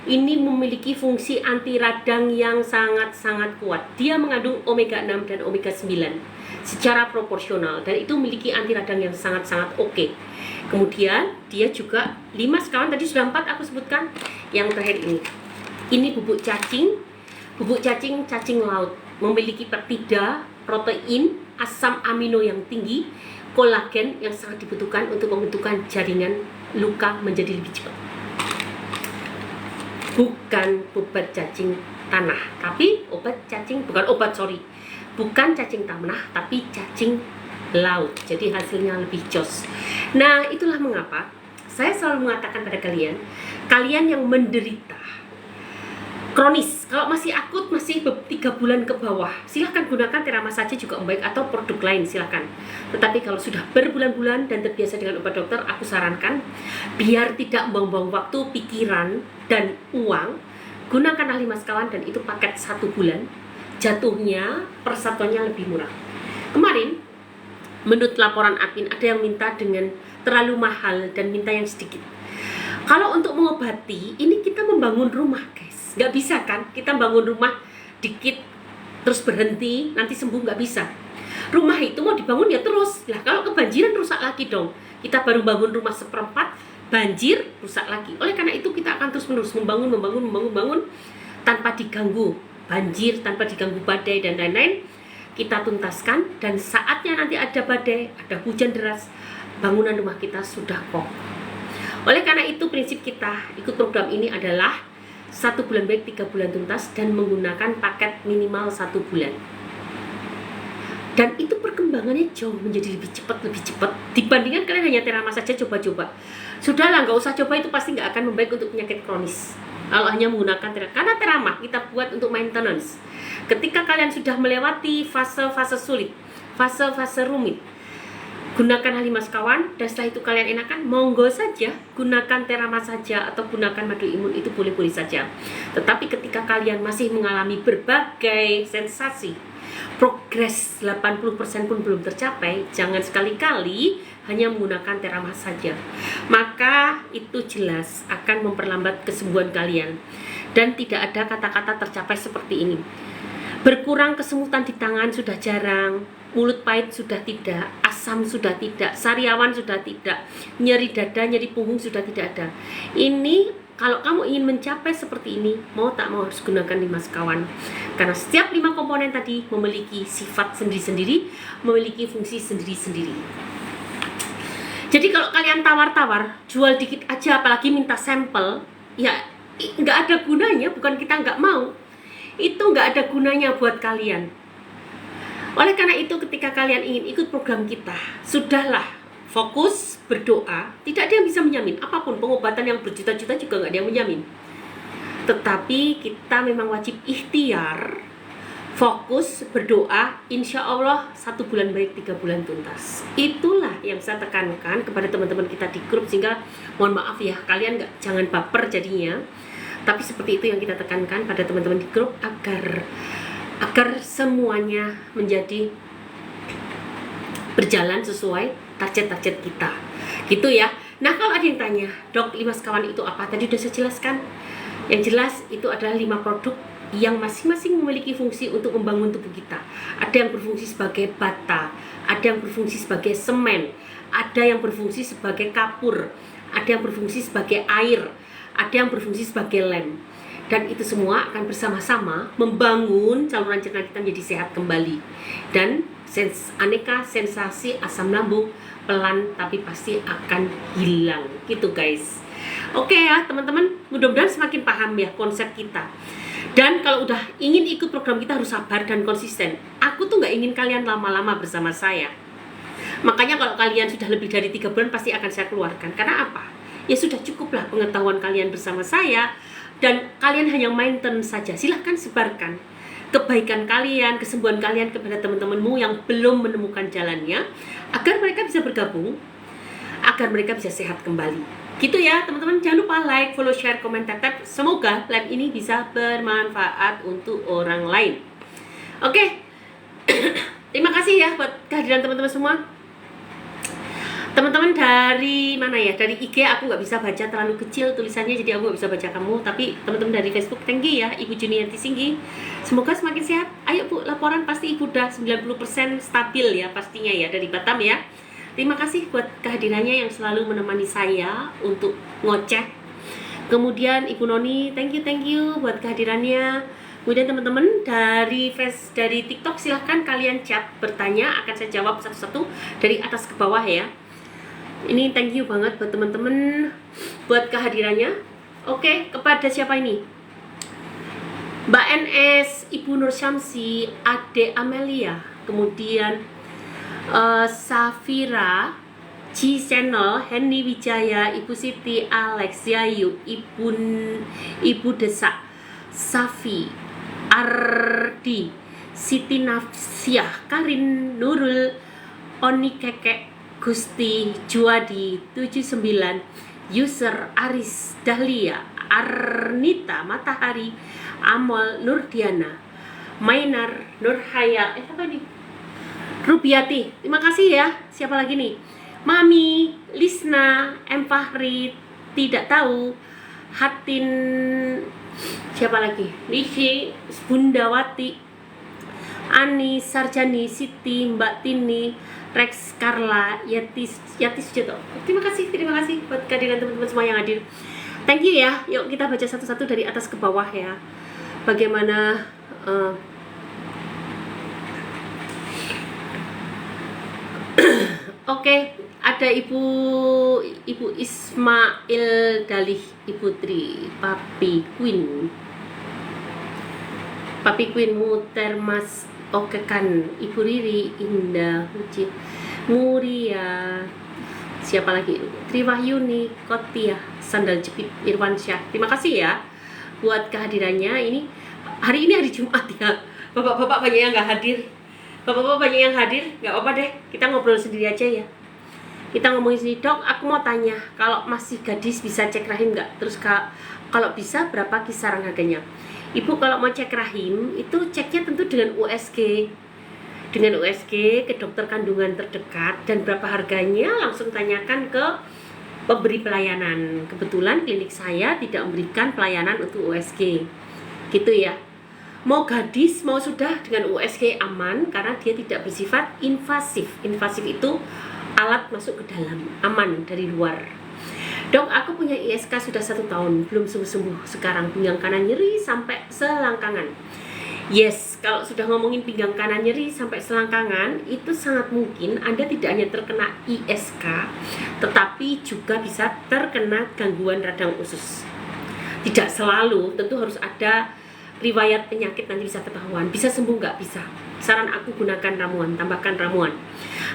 Speaker 1: Ini memiliki fungsi anti radang yang sangat-sangat kuat. Dia mengandung omega 6 dan omega 9 secara proporsional, dan itu memiliki anti radang yang sangat-sangat oke. Kemudian dia juga 5 sekawan, tadi sudah 4 aku sebutkan. Yang terakhir ini bubuk cacing. Bubuk cacing laut memiliki peptida, protein, asam amino yang tinggi, kolagen yang sangat dibutuhkan untuk membentukkan jaringan luka menjadi lebih cepat. Bukan obat cacing tanah, tapi bukan cacing tanah, tapi cacing laut. Jadi hasilnya lebih jos. Nah, itulah mengapa saya selalu mengatakan pada kalian yang menderita kronis, kalau masih akut, masih 3 bulan ke bawah, silahkan gunakan Therama saja juga baik, atau produk lain silahkan. Tetapi kalau sudah berbulan-bulan dan terbiasa dengan obat dokter, aku sarankan biar tidak buang-buang waktu, pikiran, dan uang, gunakanlah 5 sekawan, dan itu paket 1 bulan. Jatuhnya persatuannya lebih murah. Kemarin menurut laporan admin ada yang minta dengan terlalu mahal dan minta yang sedikit. Kalau untuk mengobati, ini kita membangun rumah guys, nggak bisa kan kita bangun rumah dikit terus berhenti nanti sembuh, nggak bisa. Rumah itu mau dibangun ya terus lah, kalau kebanjiran rusak lagi dong. Kita baru bangun rumah seperempat, banjir, rusak lagi. Oleh karena itu kita akan terus menerus membangun tanpa diganggu banjir, tanpa diganggu badai dan lain-lain. Kita tuntaskan, dan saatnya nanti ada badai, ada hujan deras, bangunan rumah kita sudah kokoh. Oleh karena itu prinsip kita ikut program ini adalah 1 bulan baik, 3 bulan tuntas, dan menggunakan paket minimal 1 bulan. Dan itu perkembangannya jauh menjadi lebih cepat dibandingkan kalian hanya Therama saja coba-coba. Sudahlah, nggak usah coba, itu pasti nggak akan membaik untuk penyakit kronis. Kalau hanya menggunakan Therama, karena Therama kita buat untuk maintenance. Ketika kalian sudah melewati fase-fase sulit, fase-fase rumit, gunakan 5 sekawan, dan setelah itu kalian enakan, monggo saja gunakan Therama saja atau gunakan madu imun, itu boleh-boleh saja. Tetapi ketika kalian masih mengalami berbagai sensasi, progres 80% pun belum tercapai, jangan sekali-kali hanya menggunakan Therama saja. Maka itu jelas akan memperlambat kesembuhan kalian, dan tidak ada kata-kata tercapai seperti ini. Berkurang kesemutan di tangan sudah jarang, mulut pahit sudah tidak, asam sudah tidak, sariawan sudah tidak, nyeri dada, nyeri punggung sudah tidak ada. Ini kalau kamu ingin mencapai seperti ini, mau tak mau harus gunakan 5 sekawan. Karena setiap 5 komponen tadi memiliki sifat sendiri-sendiri, memiliki fungsi sendiri-sendiri. Jadi kalau kalian tawar-tawar, jual dikit aja, apalagi minta sampel, ya nggak ada gunanya. Bukan kita nggak mau, itu nggak ada gunanya buat kalian. Oleh karena itu ketika kalian ingin ikut program kita, sudahlah fokus berdoa. Tidak ada yang bisa menjamin apapun, pengobatan yang berjuta-juta juga nggak ada yang menjamin. Tetapi kita memang wajib ikhtiar, fokus berdoa, insya Allah 1 bulan baik, 3 bulan tuntas. Itulah yang saya tekankan kepada teman-teman kita di grup, sehingga mohon maaf ya, kalian jangan baper jadinya. Tapi seperti itu yang kita tekankan pada teman-teman di grup agar semuanya menjadi berjalan sesuai target-target kita. Gitu ya. Nah, kalau ada yang tanya, Dok, 5 sekawan itu apa? Tadi udah saya jelaskan. Yang jelas itu adalah 5 produk yang masing-masing memiliki fungsi untuk membangun tubuh kita. Ada yang berfungsi sebagai bata, ada yang berfungsi sebagai semen, ada yang berfungsi sebagai kapur, ada yang berfungsi sebagai air, ada yang berfungsi sebagai lem. Dan itu semua akan bersama-sama membangun saluran cerna kita menjadi sehat kembali. Dan aneka sensasi asam lambung pelan tapi pasti akan hilang. Gitu guys. Oke ya teman-teman, mudah-mudahan semakin paham ya konsep kita. Dan kalau udah ingin ikut program kita harus sabar dan konsisten. Aku tuh nggak ingin kalian lama-lama bersama saya. Makanya kalau kalian sudah lebih dari 3 bulan pasti akan saya keluarkan. Karena apa? Ya sudah cukuplah pengetahuan kalian bersama saya. Dan kalian hanya maintenance saja. Silahkan sebarkan kebaikan kalian, kesembuhan kalian kepada teman-temanmu yang belum menemukan jalannya, agar mereka bisa bergabung, agar mereka bisa sehat kembali. Gitu ya teman-teman, jangan lupa like, follow, share, komen, tap. Semoga live ini bisa bermanfaat untuk orang lain. Oke. Terima kasih ya buat kehadiran teman-teman semua. Teman-teman dari mana ya? Dari IG aku nggak bisa baca, terlalu kecil tulisannya, jadi aku nggak bisa baca kamu. Tapi teman-teman dari Facebook, thank you ya Ibu Junianti Singgi. Semoga semakin sehat. Ayo Bu, laporan pasti Ibu udah 90% stabil ya pastinya ya dari Batam ya. Terima kasih buat kehadirannya yang selalu menemani saya untuk ngoceh. Kemudian Ibu Noni, thank you buat kehadirannya. Kemudian teman-teman dari TikTok silahkan kalian chat bertanya, akan saya jawab satu-satu dari atas ke bawah ya. Ini thank you banget buat teman-teman buat kehadirannya. Oke, kepada siapa ini? Mbak NS, Ibu Nur Syamsi, Ade Amelia, kemudian Safira, G Channel, Henny Wijaya, Ibu Siti, Alex, Yayu, Ibu Desak, Safi, Ardi, Siti Nafsiah, Karin, Nurul, Oni Kekek, Gusti, Juadi, 79, User, Aris, Dahlia, Arnita, Matahari, Amol, Nurdiana, Mainar, Nurhaya, apa nih? Rubiati, terima kasih ya. Siapa lagi nih? Mami, Lisna, M Fahri, tidak tahu, Hatin, siapa lagi? Lishi, Bundawati, Ani, Sarjani, Siti, Mbak Tini, Rex, Carla, Yati Sujoto. Terima kasih buat kehadiran teman-teman semua yang hadir. Thank you ya. Yuk kita baca satu-satu dari atas ke bawah ya. Bagaimana Oke, ada Ibu Ismail Dalih, Ibu Tri, Papi Queen, Mutermas, oke kan, Ibu Riri, Indah, Uci, Muria, siapa lagi? Triwahyuni, Kotia, Sandal Jepit, Irwansyah. Terima kasih ya buat kehadirannya. Hari ini hari Jumat ya. Bapak-bapak banyak yang nggak hadir. Bapak-bapak banyak yang hadir, nggak apa-apa deh, kita ngobrol sendiri aja ya. Kita ngomongin sendiri. Dok, aku mau tanya, kalau masih gadis bisa cek rahim nggak? Terus kalau bisa berapa kisaran harganya? Ibu kalau mau cek rahim, itu ceknya tentu dengan USG. Dengan USG ke dokter kandungan terdekat, dan berapa harganya langsung tanyakan ke pemberi pelayanan. Kebetulan klinik saya tidak memberikan pelayanan untuk USG. Gitu ya. Mau gadis, mau sudah, dengan USG aman karena dia tidak bersifat invasif. Invasif itu alat masuk ke dalam, aman dari luar. Dok, aku punya ISK sudah 1 tahun, belum sembuh-sembuh. Sekarang pinggang kanan nyeri sampai selangkangan. Yes, kalau sudah ngomongin pinggang kanan nyeri sampai selangkangan, itu sangat mungkin Anda tidak hanya terkena ISK, tetapi juga bisa terkena gangguan radang usus. Tidak selalu, tentu harus ada riwayat penyakit, nanti bisa ketahuan. Bisa sembuh nggak? Bisa. Saran aku gunakan ramuan, tambahkan ramuan.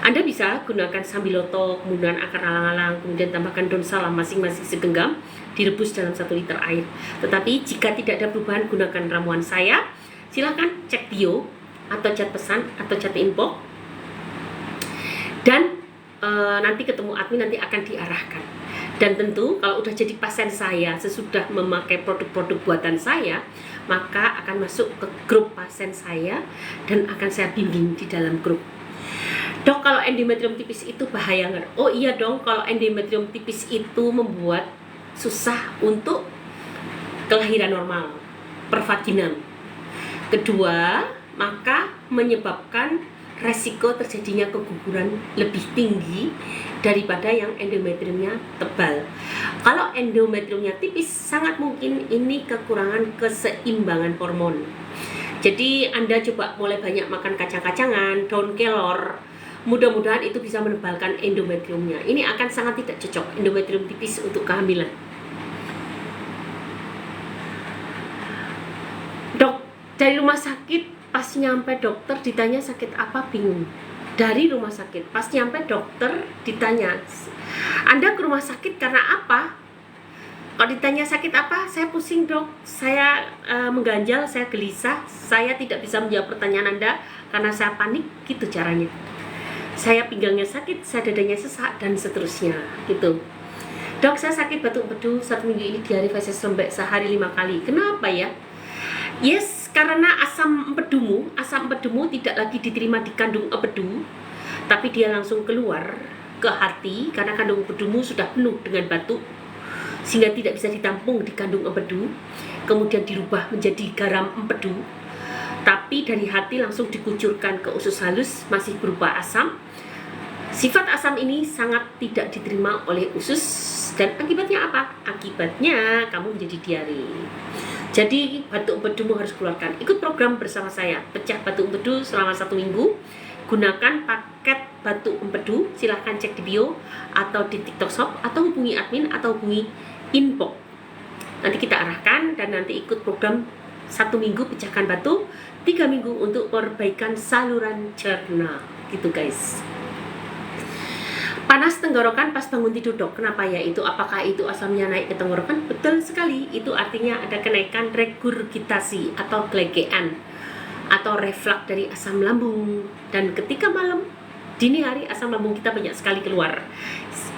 Speaker 1: Anda bisa gunakan sambiloto, kemudian akar alang-alang, kemudian tambahkan daun salam masing-masing segenggam, direbus dalam 1 liter air. Tetapi jika tidak ada perubahan, gunakan ramuan saya. Silahkan cek bio, atau chat pesan, atau chat inbox. Dan nanti ketemu admin, nanti akan diarahkan. Dan tentu kalau udah jadi pasien saya sesudah memakai produk-produk buatan saya, maka akan masuk ke grup pasien saya dan akan saya bimbing di dalam grup. Dok, kalau endometrium tipis itu bahaya nggak? Oh iya dong, kalau endometrium tipis itu membuat susah untuk kelahiran normal, pervaginam. Kedua, maka menyebabkan resiko terjadinya keguguran lebih tinggi daripada yang endometriumnya tebal. Kalau endometriumnya tipis, sangat mungkin ini kekurangan keseimbangan hormon. Jadi Anda coba mulai banyak makan kacang-kacangan, daun kelor, mudah-mudahan itu bisa menebalkan endometriumnya. Ini akan sangat tidak cocok endometrium tipis untuk kehamilan. Dok, dari rumah sakit pas nyampe dokter ditanya sakit apa, bingung. Dari rumah sakit pas nyampe dokter ditanya, Anda ke rumah sakit karena apa? Kalau ditanya sakit apa, saya pusing dok, saya mengganjal, saya gelisah, saya tidak bisa menjawab pertanyaan Anda karena saya panik, gitu caranya. Saya pinggangnya sakit, saya dadanya sesak, dan seterusnya, gitu. Dok, saya sakit batuk empedu, 1 minggu ini diare feses lembek sehari 5 kali. Kenapa ya? Yes, karena asam empedumu tidak lagi diterima di kandung empedu, tapi dia langsung keluar ke hati karena kandung empedumu sudah penuh dengan batuk, sehingga tidak bisa ditampung di kandung empedu, kemudian dirubah menjadi garam empedu, tapi dari hati langsung dikucurkan ke usus halus masih berupa asam. Sifat asam ini sangat tidak diterima oleh usus, dan akibatnya apa? Akibatnya kamu menjadi diare. Jadi batuk empedumu harus keluarkan. Ikut program bersama saya, pecah batuk empedu selama 1 minggu. Gunakan paket batuk empedu, silahkan cek di bio atau di TikTok Shop, atau hubungi admin atau hubungi info. Nanti kita arahkan, dan nanti ikut program 1 minggu pecahkan batuk, 3 minggu untuk perbaikan saluran cerna, gitu guys. Panas tenggorokan pas bangun tidur dok, kenapa ya itu? Apakah itu asamnya naik ke tenggorokan? Betul sekali, itu artinya ada kenaikan regurgitasi atau gelegean atau reflux dari asam lambung. Dan ketika malam, dini hari, asam lambung kita banyak sekali keluar.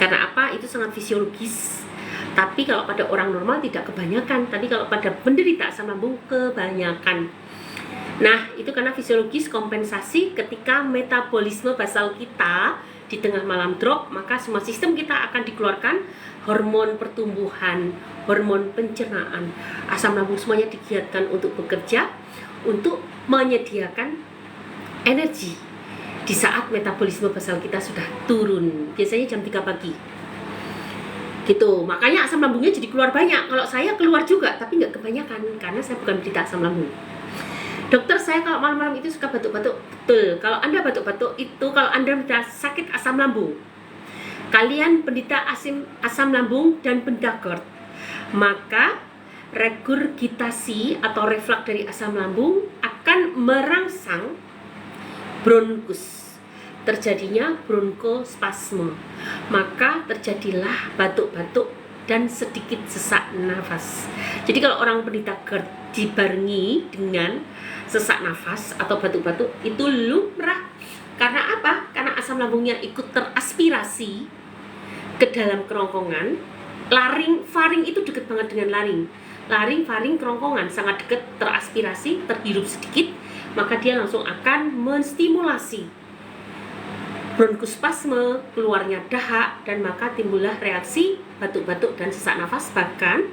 Speaker 1: Karena apa? Itu sangat fisiologis. Tapi kalau pada orang normal tidak kebanyakan, tapi kalau pada penderita asam lambung kebanyakan. Nah, itu karena fisiologis kompensasi ketika metabolisme basal kita di tengah malam drop, maka semua sistem kita akan dikeluarkan hormon pertumbuhan, hormon pencernaan, asam lambung semuanya digiatkan untuk bekerja, untuk menyediakan energi di saat metabolisme basal kita sudah turun, biasanya jam 3 pagi gitu. Makanya asam lambungnya jadi keluar banyak. Kalau saya keluar juga, tapi nggak kebanyakan karena saya bukan penderita asam lambung. Dokter, saya kalau malam-malam itu suka batuk-batuk. Betul, kalau Anda batuk-batuk itu kalau Anda menderita sakit asam lambung, kalian penderita asam lambung dan penderita GERD, maka regurgitasi atau reflux dari asam lambung akan merangsang bronkus, terjadinya bronkospasme, maka terjadilah batuk-batuk dan sedikit sesak nafas. Jadi kalau orang penderita GERD dibarengi dengan sesak nafas atau batuk-batuk, itu lumrah. Karena apa? Karena asam lambungnya ikut teraspirasi ke dalam kerongkongan. Faring itu dekat banget dengan laring. Laring, faring, kerongkongan sangat dekat, teraspirasi, terhirup sedikit, maka dia langsung akan menstimulasi bronkospasme, keluarnya dahak, dan maka timbullah reaksi batuk-batuk dan sesak nafas, bahkan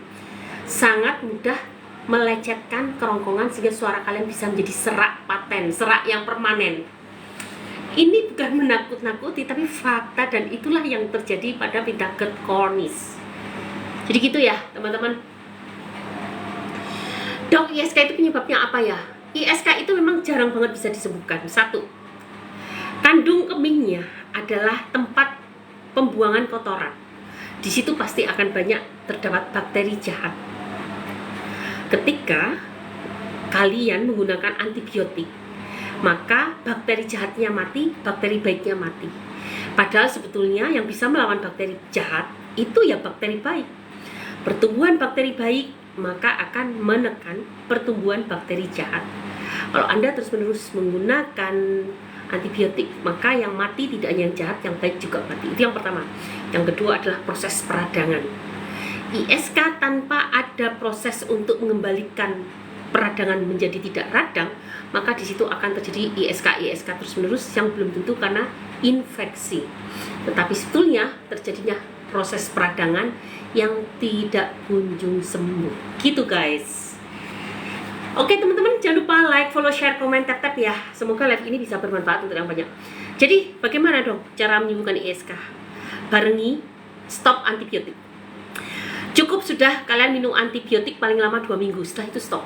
Speaker 1: sangat mudah melecetkan kerongkongan sehingga suara kalian bisa menjadi serak paten, serak yang permanen. Ini bukan menakut-nakuti, tapi fakta, dan itulah yang terjadi pada penderita GERD kronis. Jadi gitu ya teman-teman. Dok, ISK itu penyebabnya apa ya? ISK itu memang jarang banget bisa disembuhkan. 1, kandung kemihnya adalah tempat pembuangan kotoran. Di situ pasti akan banyak terdapat bakteri jahat. Ketika kalian menggunakan antibiotik, maka bakteri jahatnya mati, bakteri baiknya mati. Padahal sebetulnya yang bisa melawan bakteri jahat itu ya bakteri baik. Pertumbuhan bakteri baik maka akan menekan pertumbuhan bakteri jahat. Kalau Anda terus-menerus menggunakan antibiotik, maka yang mati tidak hanya yang jahat, yang baik juga mati. Itu yang pertama. Yang kedua adalah proses peradangan. ISK tanpa ada proses untuk mengembalikan peradangan menjadi tidak radang, maka di situ akan terjadi ISK terus-menerus yang belum tentu karena infeksi. Tetapi sebetulnya terjadinya proses peradangan yang tidak kunjung sembuh. Gitu guys. Oke teman-teman, jangan lupa like, follow, share, komen, tap-tap ya. Semoga live ini bisa bermanfaat untuk yang banyak. Jadi bagaimana dong cara menyembuhkan ISK? Barengi stop antibiotik. Cukup sudah kalian minum antibiotik paling lama 2 minggu, setelah itu stop.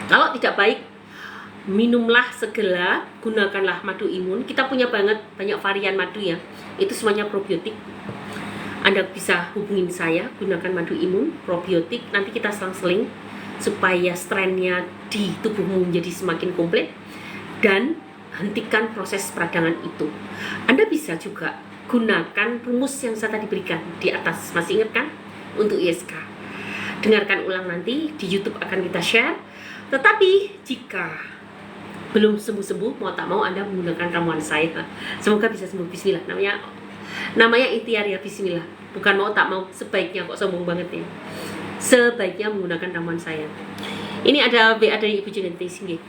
Speaker 1: Kalau tidak baik, minumlah segera, gunakanlah madu imun. Kita punya banyak varian madu ya, itu semuanya probiotik. Anda bisa hubungin saya, gunakan madu imun, probiotik, nanti kita selang-seling supaya strainnya di tubuhmu menjadi semakin komplit dan hentikan proses peradangan itu. Anda bisa juga gunakan rumus yang saya tadi berikan di atas, masih ingat kan? Untuk ISK. Dengarkan ulang nanti, di YouTube akan kita share. Tetapi jika belum sembuh-sembuh, mau tak mau Anda menggunakan ramuan saya. Semoga bisa sembuh. Bismillah. Namanya ikhtiar ya, bismillah. Bukan mau tak mau, sebaiknya, kok sombong banget ya. Sebaiknya menggunakan ramuan saya. Ini ada WA dari Ibu Junanti Singgi.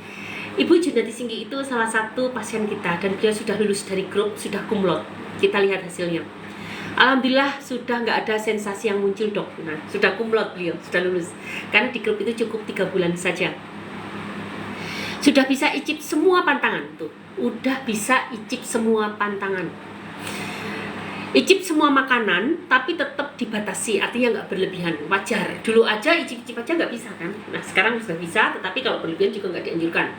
Speaker 1: Ibu Junanti Singgi itu salah satu pasien kita dan beliau sudah lulus dari grup, sudah cum laude. Kita lihat hasilnya. Alhamdulillah sudah nggak ada sensasi yang muncul dok. Nah, sudah cum laude beliau, sudah lulus. Karena di grup itu cukup 3 bulan saja. Sudah bisa icip semua pantangan tuh. Udah bisa icip semua pantangan. Icip semua makanan, tapi tetap dibatasi, artinya nggak berlebihan, wajar. Dulu aja icip-icip aja nggak bisa kan. Nah sekarang sudah bisa, tetapi kalau berlebihan juga nggak dianjurkan.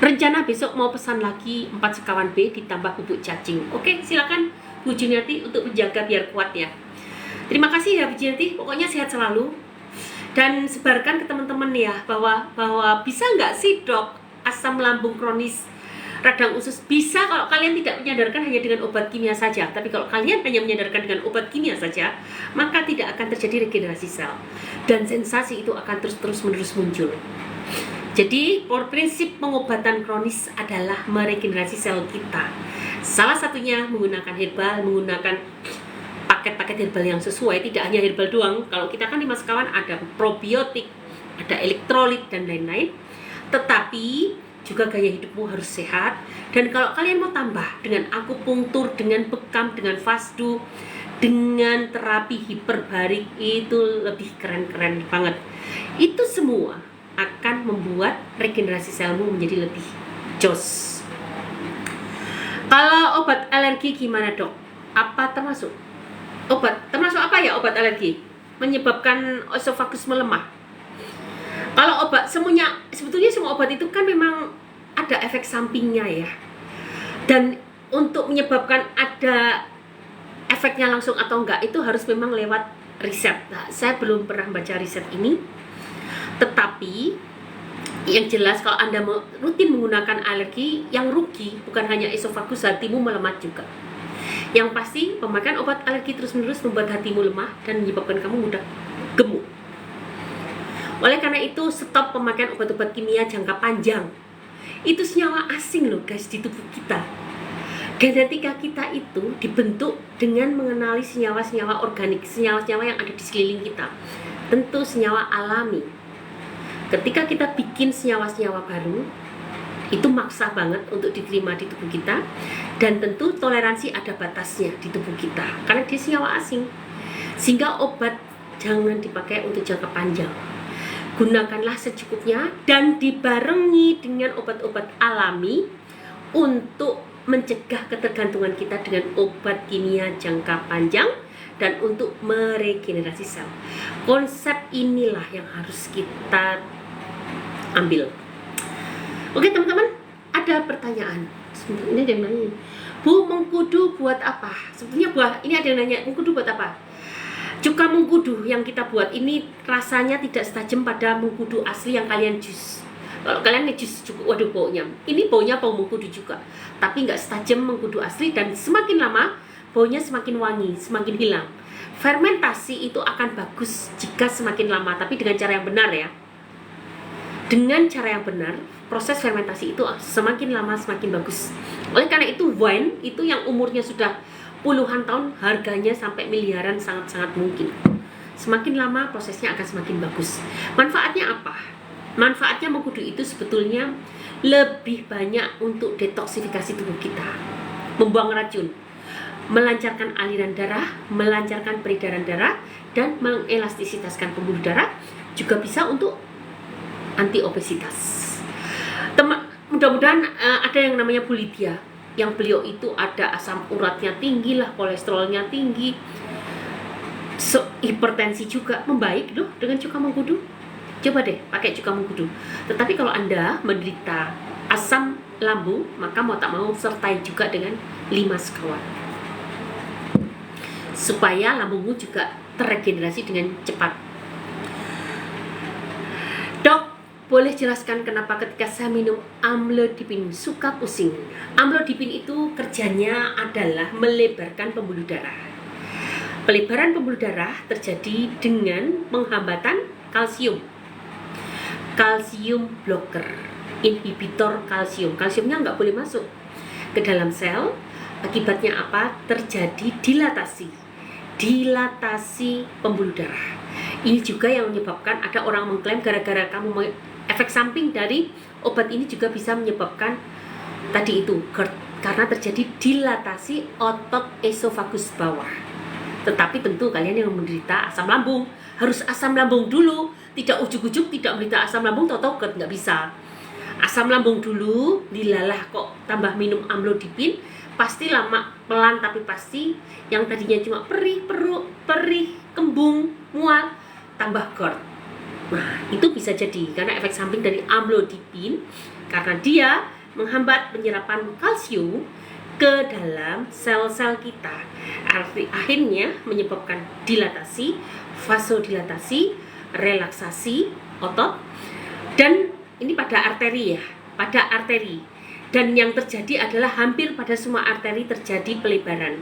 Speaker 1: Rencana besok mau pesan lagi 4 sekawan B ditambah bubuk cacing. Oke, silakan Bu Juniati untuk menjaga biar kuat ya. Terima kasih ya Bu Juniati, pokoknya sehat selalu. Dan sebarkan ke teman-teman ya bahwa bisa nggak sih dok asam lambung kronis radang usus? Bisa kalau kalian tidak menyadarkan hanya dengan obat kimia saja. Tapi kalau kalian hanya menyadarkan dengan obat kimia saja, maka tidak akan terjadi regenerasi sel dan sensasi itu akan terus-menerus muncul. Jadi prinsip pengobatan kronis adalah meregenerasi sel kita. Salah satunya menggunakan herbal, menggunakan paket-paket herbal yang sesuai. Tidak hanya herbal doang. Kalau kita kan di Mas Kawan ada probiotik, ada elektrolit dan lain-lain. Tetapi juga gaya hidupmu harus sehat. Dan kalau kalian mau tambah dengan akupunktur, dengan bekam, dengan fasdu, dengan terapi hiperbarik, itu lebih keren-keren banget. Itu semua akan membuat regenerasi selmu menjadi lebih jos. Kalau obat alergi gimana dok? Apa termasuk? Termasuk apa ya obat alergi? Menyebabkan esofagus melemah. Kalau obat sebetulnya semua obat itu kan memang ada efek sampingnya ya. Dan untuk menyebabkan ada efeknya langsung atau enggak itu harus memang lewat riset. Nah, saya belum pernah baca riset ini. Tetapi yang jelas kalau Anda rutin menggunakan alergi, yang rugi bukan hanya esofagus, hatimu melemah juga. Yang pasti pemakaian obat alergi terus-menerus membuat hatimu lemah dan menyebabkan kamu mudah gemuk. Oleh karena itu, stop pemakaian obat-obat kimia jangka panjang. Itu senyawa asing loh guys di tubuh kita. Genetika kita itu dibentuk dengan mengenali senyawa-senyawa organik, senyawa-senyawa yang ada di sekeliling kita. Tentu senyawa alami. Ketika kita bikin senyawa-senyawa baru, itu maksa banget untuk diterima di tubuh kita. Dan tentu toleransi ada batasnya di tubuh kita, karena dia senyawa asing. Sehingga obat jangan dipakai untuk jangka panjang. Gunakanlah secukupnya dan dibarengi dengan obat-obat alami untuk mencegah ketergantungan kita dengan obat kimia jangka panjang dan untuk meregenerasi sel. Konsep inilah yang harus kita ambil. Oke teman-teman, ada pertanyaan. Ini ada yang nanya, Bu, mengkudu buat apa? Sebetulnya ini ada yang nanya, mengkudu buat apa? Cuka mengkudu yang kita buat ini rasanya tidak setajam pada mengkudu asli yang kalian jus. Kalau kalian ngejus cukup, waduh baunya. Ini baunya bau mengkudu juga, tapi nggak setajam mengkudu asli dan semakin lama baunya semakin wangi, semakin hilang. Fermentasi itu akan bagus jika semakin lama, tapi dengan cara yang benar ya. Dengan cara yang benar, proses fermentasi itu semakin lama semakin bagus. Oleh karena itu wine itu yang umurnya sudah puluhan tahun, harganya sampai miliaran sangat-sangat mungkin. Semakin lama prosesnya akan semakin bagus. Manfaatnya apa? Manfaatnya mengkudu itu sebetulnya lebih banyak untuk detoksifikasi tubuh kita, membuang racun, melancarkan aliran darah, melancarkan peredaran darah, dan mengelastisitaskan pembuluh darah. Juga bisa untuk anti obesitas. Mudah-mudahan ada yang namanya Bu Lydia, yang beliau itu ada asam uratnya tinggi lah, kolesterolnya tinggi, hipertensi juga membaik loh dengan cuka mengkudu. Coba deh pakai cuka mengkudu. Tetapi kalau Anda menderita asam lambung, maka mau tak mau sertai juga dengan 5 sekawan, supaya lambungmu juga terregenerasi dengan cepat. Dok, boleh jelaskan kenapa ketika saya minum amlodipin suka pusing? Amlodipin itu kerjanya adalah melebarkan pembuluh darah. Pelebaran pembuluh darah terjadi dengan penghambatan kalsium. Kalsium blocker, inhibitor kalsium. Kalsiumnya nggak boleh masuk ke dalam sel. Akibatnya apa? Terjadi dilatasi pembuluh darah. Ini juga yang menyebabkan ada orang mengklaim gara-gara kamu efek samping dari obat ini juga bisa menyebabkan tadi itu GERD, karena terjadi dilatasi otot esofagus bawah. Tetapi tentu kalian yang menderita asam lambung harus asam lambung dulu, tidak ujuk-ujuk tidak menderita asam lambung tau-tau GERD, nggak bisa. Asam lambung dulu, dilalah kok tambah minum amlodipin, pasti lama pelan tapi pasti. Yang tadinya cuma perih perut, perih, kembung, mual, tambah GERD. Nah, itu bisa jadi karena efek samping dari amlodipin, karena dia menghambat penyerapan kalsium ke dalam sel-sel kita. Akhirnya menyebabkan dilatasi, vasodilatasi, relaksasi otot, dan ini pada arteri ya, pada arteri. Dan yang terjadi adalah hampir pada semua arteri terjadi pelebaran.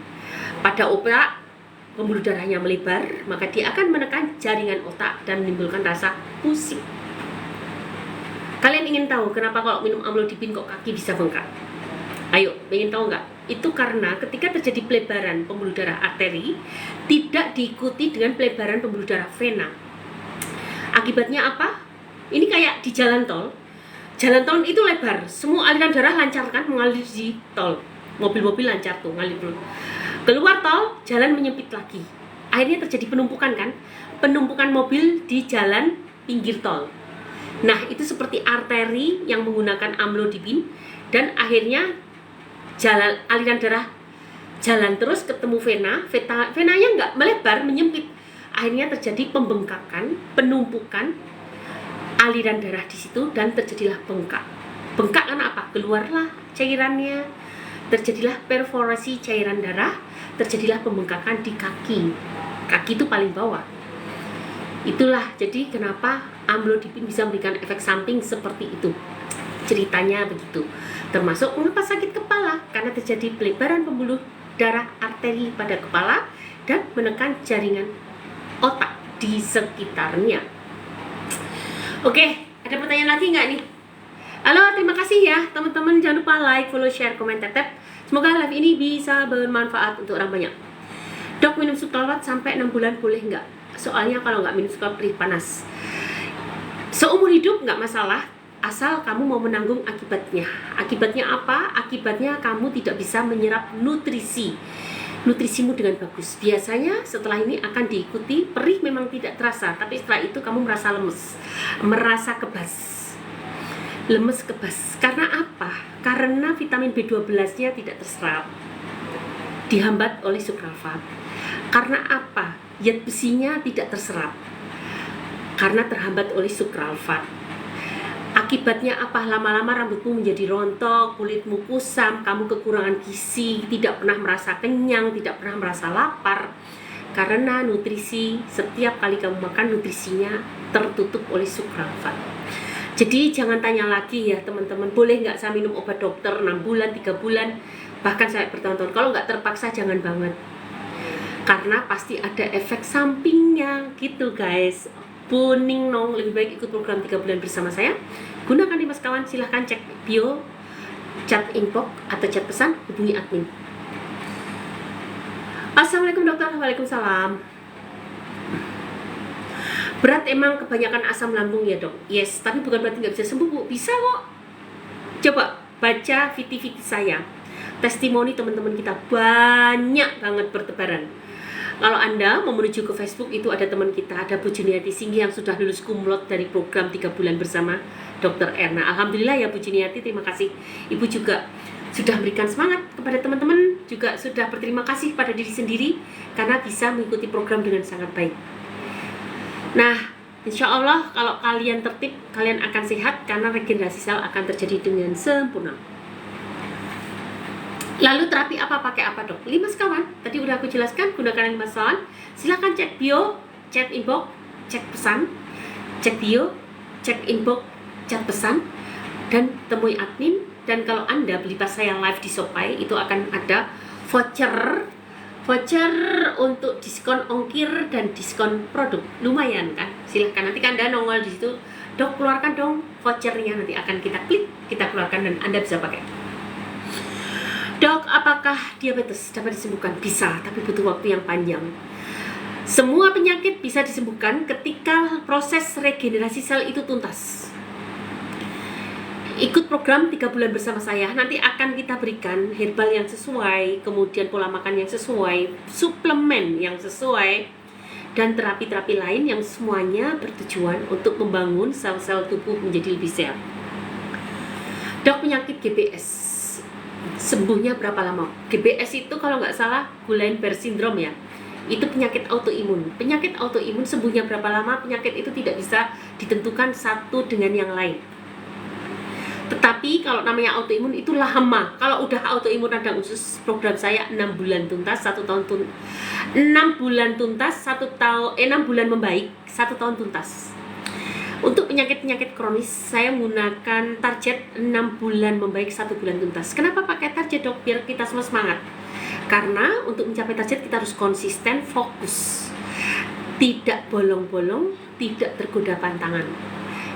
Speaker 1: Pada otak pembuluh darahnya melebar, maka dia akan menekan jaringan otak dan menimbulkan rasa pusing. Kalian ingin tahu kenapa kalau minum amlodipin kok kaki bisa bengkak? Ayo, ingin tahu nggak? Itu karena ketika terjadi pelebaran pembuluh darah arteri, tidak diikuti dengan pelebaran pembuluh darah vena. Akibatnya apa? Ini kayak di jalan tol. Jalan tol itu lebar, semua aliran darah lancar kan mengalir di tol. Mobil-mobil lancar tuh ngalir dulu. Keluar tol, jalan menyempit lagi. Akhirnya terjadi penumpukan kan? Penumpukan mobil di jalan pinggir tol. Nah, itu seperti arteri yang menggunakan amlodipin, dan akhirnya aliran darah jalan terus ketemu venanya nggak melebar, menyempit. Akhirnya terjadi pembengkakan, penumpukan aliran darah di situ, dan terjadilah bengkak. Bengkak kan apa? Keluarlah cairannya, terjadilah perforasi cairan darah, terjadilah pembengkakan di kaki. Kaki itu paling bawah. Itulah jadi kenapa amlodipin bisa memberikan efek samping seperti itu. Ceritanya begitu. Termasuk mengapa sakit kepala, karena terjadi pelebaran pembuluh darah arteri pada kepala dan menekan jaringan otak di sekitarnya. Oke, ada pertanyaan lagi nggak nih? Halo, terima kasih ya teman-teman. Jangan lupa like, follow, share, komen, tetep. Semoga live ini bisa bermanfaat untuk orang banyak. Dok, minum sukalvat sampai 6 bulan boleh nggak? Soalnya kalau nggak minum sukalvat perih panas. Seumur hidup nggak masalah, asal kamu mau menanggung akibatnya. Akibatnya apa? Akibatnya kamu tidak bisa menyerap nutrisimu dengan bagus. Biasanya setelah ini akan diikuti perih, memang tidak terasa, tapi setelah itu kamu merasa lemes, merasa kebas. Lemes kebas. Karena apa? Karena vitamin B12-nya tidak terserap, dihambat oleh sukalvat. Karena apa? Zat besinya tidak terserap karena terhambat oleh sukalvat. Akibatnya apa? Lama-lama rambutmu menjadi rontok, kulitmu kusam, kamu kekurangan gizi, tidak pernah merasa kenyang, tidak pernah merasa lapar. Karena nutrisi, setiap kali kamu makan, nutrisinya tertutup oleh sukalvat. Jadi jangan tanya lagi ya teman-teman, boleh nggak saya minum obat dokter 6 bulan, 3 bulan, bahkan sampai bertahun-tahun. Kalau nggak terpaksa jangan banget, karena pasti ada efek sampingnya gitu guys. Puning nong, lebih baik ikut program 3 bulan bersama saya. Gunakan 5 kawan, silahkan cek bio, chat inbox atau chat pesan, hubungi admin. Assalamualaikum dokter. Waalaikumsalam. Berat emang kebanyakan asam lambung ya dok? Yes, tapi bukan berarti nggak bisa sembuh bu. Bisa kok. Coba baca viti-viti saya. Testimoni teman-teman kita banyak banget bertebaran. Kalau Anda mau menuju ke Facebook, itu ada teman kita, ada Bu Juniati Singgi yang sudah lulus kumlot dari program 3 bulan bersama Dr. Erna. Alhamdulillah ya Bu Juniati, terima kasih. Ibu juga sudah memberikan semangat kepada teman-teman, juga sudah berterima kasih pada diri sendiri karena bisa mengikuti program dengan sangat baik. Nah, insya Allah kalau kalian tertib, kalian akan sehat karena regenerasi sel akan terjadi dengan sempurna. Lalu terapi apa, pakai apa dok? 5 sekawan, tadi udah aku jelaskan, gunakan 5 sekawan. Silahkan cek bio, chat inbox, cek pesan, cek bio, cek inbox, chat pesan, dan temui admin. Dan kalau Anda beli pas saya live di Shopee, itu akan ada voucher untuk diskon ongkir dan diskon produk. Lumayan kan? Silahkan, nanti kan Anda nongol di situ, dok keluarkan dong vouchernya, nanti akan kita klik, kita keluarkan dan Anda bisa pakai. Dok, apakah diabetes dapat disembuhkan? Bisa, tapi butuh waktu yang panjang. Semua penyakit bisa disembuhkan ketika proses regenerasi sel itu tuntas. Ikut program 3 bulan bersama saya, nanti akan kita berikan herbal yang sesuai, kemudian pola makan yang sesuai, suplemen yang sesuai, dan terapi-terapi lain yang semuanya bertujuan untuk membangun sel-sel tubuh menjadi lebih sehat. Dok, penyakit GBS sembuhnya berapa lama? GBS itu kalau nggak salah Guillain-Barré syndrome ya. Itu penyakit autoimun. Penyakit autoimun sembuhnya berapa lama? Penyakit itu tidak bisa ditentukan satu dengan yang lain. Tetapi kalau namanya autoimun itu lama. Kalau udah autoimun radang usus, program saya 6 bulan tuntas, 1 tahun 6 bulan tuntas, 1 tahun 6 bulan membaik, 1 tahun tuntas. Untuk penyakit-penyakit kronis, saya menggunakan target 6 bulan membaik, 1 bulan tuntas. Kenapa pakai target dok? Biar kita semua semangat. Karena untuk mencapai target kita harus konsisten, fokus. Tidak bolong-bolong, tidak tergoda pantangan.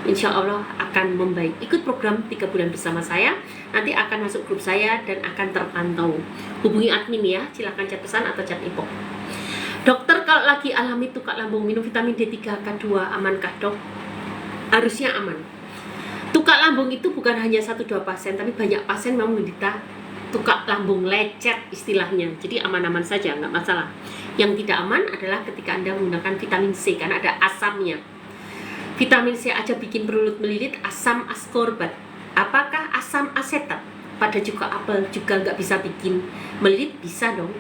Speaker 1: Insya Allah akan membaik. Ikut program 3 bulan bersama saya. Nanti akan masuk grup saya dan akan terpantau. Hubungi admin ya, silahkan chat pesan atau chat info. Dokter, kalau lagi alami tukak lambung, minum vitamin D3, K2, amankah dok? Harusnya aman. Tukak lambung itu bukan hanya 1-2 pasien, tapi banyak pasien memang menderita tukak lambung lecet istilahnya. Jadi aman-aman saja, nggak masalah. Yang tidak aman adalah ketika Anda menggunakan vitamin C, karena ada asamnya. Vitamin C aja bikin perut melilit, asam ascorbat. Apakah asam asetat pada cuka apel juga nggak bisa bikin melilit? Bisa dong.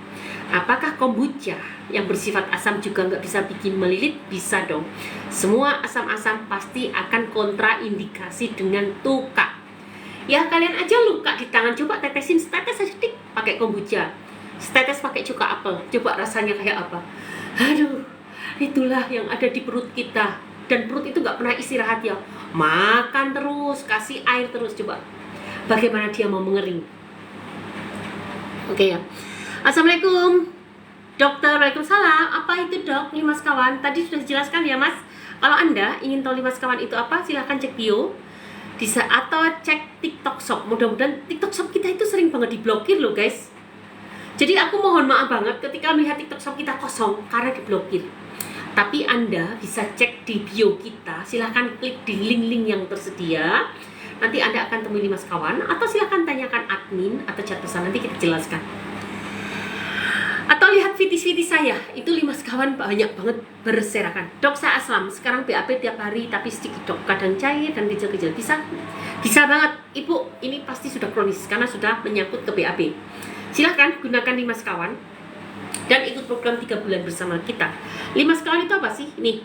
Speaker 1: Apakah kombucha yang bersifat asam juga nggak bisa bikin melilit? Bisa dong. Semua asam-asam pasti akan kontraindikasi dengan tukak. Ya kalian aja luka di tangan, coba tetesin setetes aja dik pakai kombucha, setetes pakai cuka apel, coba rasanya kayak apa. Aduh, itulah yang ada di perut kita. Dan perut itu nggak pernah istirahat ya, makan terus, kasih air terus. Coba bagaimana dia mau mengering. Oke ya. Assalamualaikum dokter. Waalaikumsalam. Apa itu dok? 5 sekawan tadi sudah dijelaskan ya mas. Kalau Anda ingin tahu 5 sekawan itu apa, silahkan cek bio atau cek TikTok Shop. Mudah-mudahan TikTok Shop kita itu sering banget diblokir loh guys. Jadi aku mohon maaf banget ketika melihat TikTok Shop kita kosong karena diblokir. Tapi Anda bisa cek di bio kita, silahkan klik di link-link yang tersedia. Nanti Anda akan temui 5 sekawan, atau silahkan tanyakan admin atau chat pesan, nanti kita jelaskan. Atau lihat viti-viti saya, itu 5 sekawan banyak banget berserakan. Dok, saya asam, sekarang BAB tiap hari tapi sedikit dok, kadang cair dan kecil-kecil. Bisa banget ibu, ini pasti sudah kronis karena sudah menyangkut ke BAB. Silahkan gunakan 5 sekawan dan ikut program 3 bulan bersama kita. 5 sekawan itu apa sih? Nih,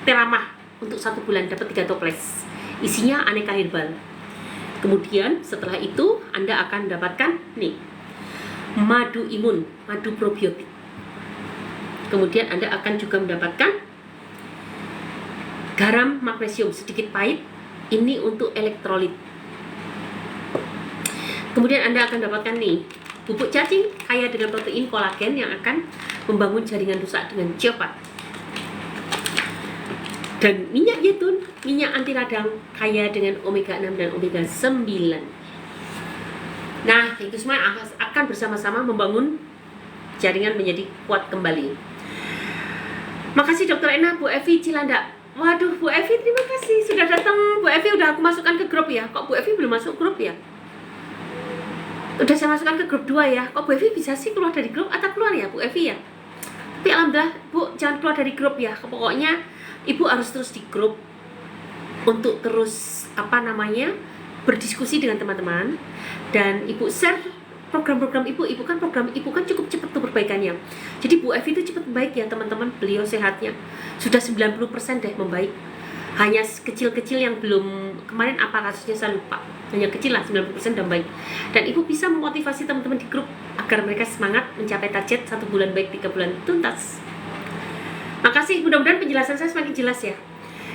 Speaker 1: teramah untuk 1 bulan dapat 3 toples. Isinya aneka herbal. Kemudian setelah itu Anda akan dapatkan nih madu imun, madu probiotik. Kemudian Anda akan juga mendapatkan garam magnesium sedikit pahit, ini untuk elektrolit. Kemudian Anda akan dapatkan nih bubuk cacing kaya dengan protein kolagen yang akan membangun jaringan rusak dengan cepat. Dan minyak zaitun, minyak anti radang kaya dengan omega 6 dan omega 9. Nah, itu semua akan bersama-sama membangun jaringan menjadi kuat kembali. Makasih Dokter Ena, Bu Evi Cilandak. Waduh, Bu Evi terima kasih sudah datang. Bu Evi udah aku masukkan ke grup ya. Kok Bu Evi belum masuk grup ya? Udah saya masukkan ke grup 2 ya. Kok Bu Evi bisa sih keluar dari grup atau keluar ya Bu Evi ya? Tapi alhamdulillah Bu jangan keluar dari grup ya. Pokoknya Ibu harus terus di grup untuk terus berdiskusi dengan teman-teman, dan Ibu share program-program Ibu kan program Ibu kan cukup cepat tuh perbaikannya. Jadi Bu Evi itu cepat baik ya teman-teman, beliau sehatnya sudah 90% deh membaik. Hanya kecil-kecil yang belum, kemarin apa kasusnya saya lupa, hanya kecil lah, 90% udah baik. Dan Ibu bisa memotivasi teman-teman di grup agar mereka semangat mencapai target 1 bulan baik, 3 bulan tuntas. Makasih, mudah-mudahan penjelasan saya semakin jelas ya.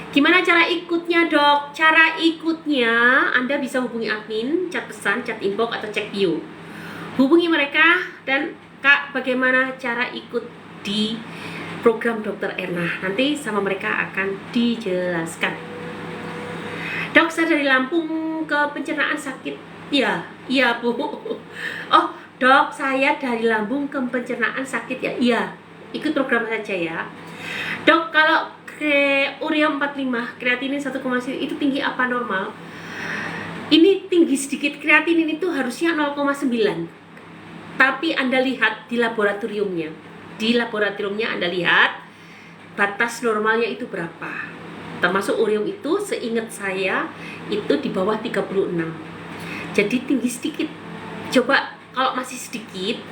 Speaker 1: Gimana cara ikutnya Dok? Cara ikutnya Anda bisa hubungi admin, chat pesan, chat inbox, atau cek bio. Hubungi mereka dan Kak bagaimana cara ikut di program Dokter Erna, nanti sama mereka akan dijelaskan. Dok, saya dari Lampung ke pencernaan sakit. Iya Bu. Oh Dok, saya dari Lampung ke pencernaan sakit ya. Iya, ikut program saja ya Dok. Kalau urea 45, kreatinin 1,1 itu tinggi apa normal? Ini tinggi sedikit, kreatinin itu harusnya 0,9. Tapi Anda lihat di laboratoriumnya. Di laboratoriumnya Anda lihat batas normalnya itu berapa. Termasuk ureum itu seingat saya itu di bawah 36. Jadi tinggi sedikit. Coba kalau masih sedikit,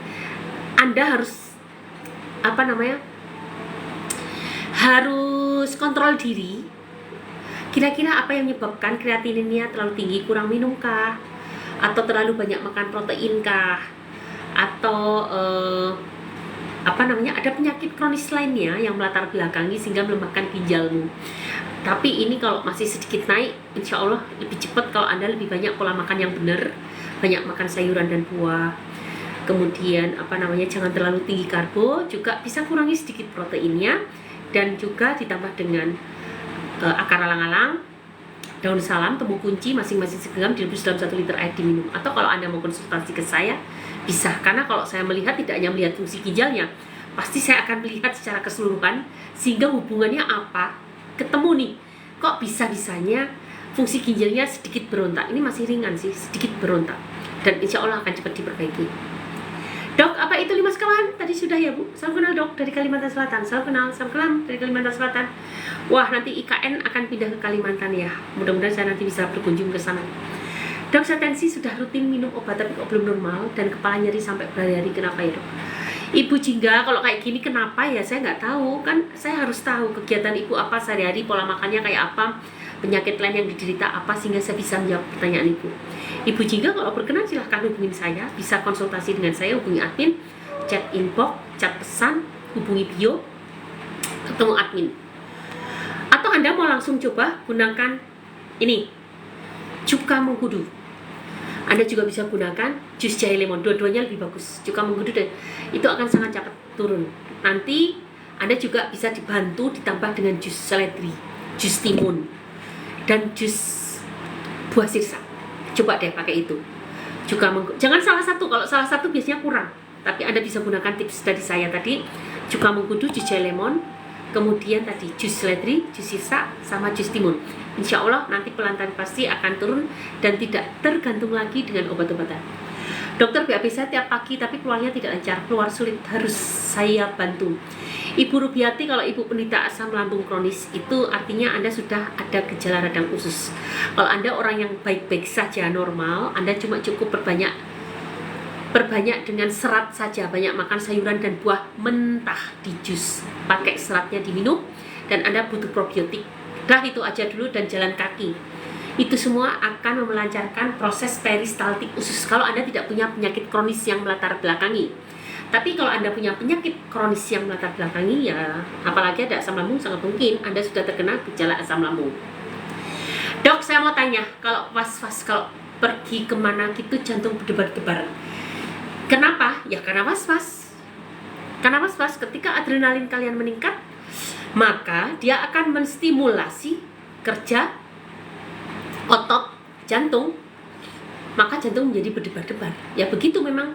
Speaker 1: Anda harus harus kontrol diri. Kira-kira apa yang menyebabkan kreatininnya terlalu tinggi? Kurang minum kah? Atau terlalu banyak makan protein kah? Atau ada penyakit kronis lainnya yang melatar belakangi sehingga melemahkan ginjalmu. Tapi ini kalau masih sedikit naik, insya Allah lebih cepat kalau Anda lebih banyak pola makan yang benar, banyak makan sayuran dan buah. Kemudian jangan terlalu tinggi karbo, juga bisa kurangi sedikit proteinnya, dan juga ditambah dengan akar alang-alang, daun salam, temu kunci masing-masing segenggam direbus dalam 1 liter air diminum. Atau kalau Anda mau konsultasi ke saya, bisa. Karena kalau saya melihat tidak hanya melihat fungsi ginjalnya, pasti saya akan melihat secara keseluruhan, sehingga hubungannya apa, ketemu nih, kok bisa-bisanya fungsi ginjalnya sedikit berontak. Ini masih ringan sih, sedikit berontak, dan insya Allah akan cepat diperbaiki. Dok, apa itu 5 sekawan? Tadi sudah ya Bu. Salam kenal Dok dari Kalimantan Selatan. Salam kenal dari Kalimantan Selatan. Wah, nanti IKN akan pindah ke Kalimantan ya. Mudah-mudahan saya nanti bisa berkunjung ke sana. Dok, saya tensi sudah rutin minum obat tapi kok belum normal, dan kepala nyeri sampai berhari-hari. Kenapa ya Dok? Ibu Jingga, kalau kayak gini kenapa ya? Saya nggak tahu. Kan saya harus tahu kegiatan Ibu apa sehari-hari, pola makannya kayak apa, penyakit lain yang diderita apa, sehingga saya bisa menjawab pertanyaan Ibu. Ibu Jingga kalau berkenan silahkan hubungi saya, bisa konsultasi dengan saya, hubungi admin, chat inbox, chat pesan, hubungi bio, ketemu admin. Atau Anda mau langsung coba gunakan ini, cuka mengkudu. Anda juga bisa gunakan jus jahe lemon, dua-duanya lebih bagus. Cuka mengkudu dan itu akan sangat cepat turun. Nanti Anda juga bisa dibantu ditambah dengan jus seledri, jus timun, dan jus buah sirsak. Coba deh pakai itu. Jangan salah satu, kalau salah satu biasanya kurang. Tapi Anda bisa gunakan tips dari saya tadi, cuka mengkudu, jus jahe lemon, kemudian tadi jus seledri, jus sirsak, sama jus timun. Insya Allah nanti pelan-pelan pasti akan turun dan tidak tergantung lagi dengan obat-obatan. Dokter, BAB saya tiap pagi tapi keluarnya tidak lancar, keluar sulit, harus saya bantu. Ibu Rubiati, kalau Ibu penderita asam lambung kronis, itu artinya Anda sudah ada gejala radang usus. Kalau Anda orang yang baik-baik saja, normal, Anda cuma cukup perbanyak dengan serat saja, banyak makan sayuran dan buah mentah di jus, pakai seratnya diminum, dan Anda butuh probiotik. Dah itu aja dulu, dan jalan kaki. Itu semua akan melancarkan proses peristaltik usus kalau Anda tidak punya penyakit kronis yang melatar belakangi. Tapi kalau Anda punya penyakit kronis yang melatar belakangi, ya apalagi ada asam lambung, sangat mungkin Anda sudah terkena gejala asam lambung. Dok, saya mau tanya, kalau was-was, kalau pergi kemana gitu jantung berdebar-debar, kenapa? Ya karena was-was. Karena was-was, ketika adrenalin kalian meningkat, maka dia akan menstimulasi kerja otot jantung, maka jantung menjadi berdebar-debar. Ya begitu memang.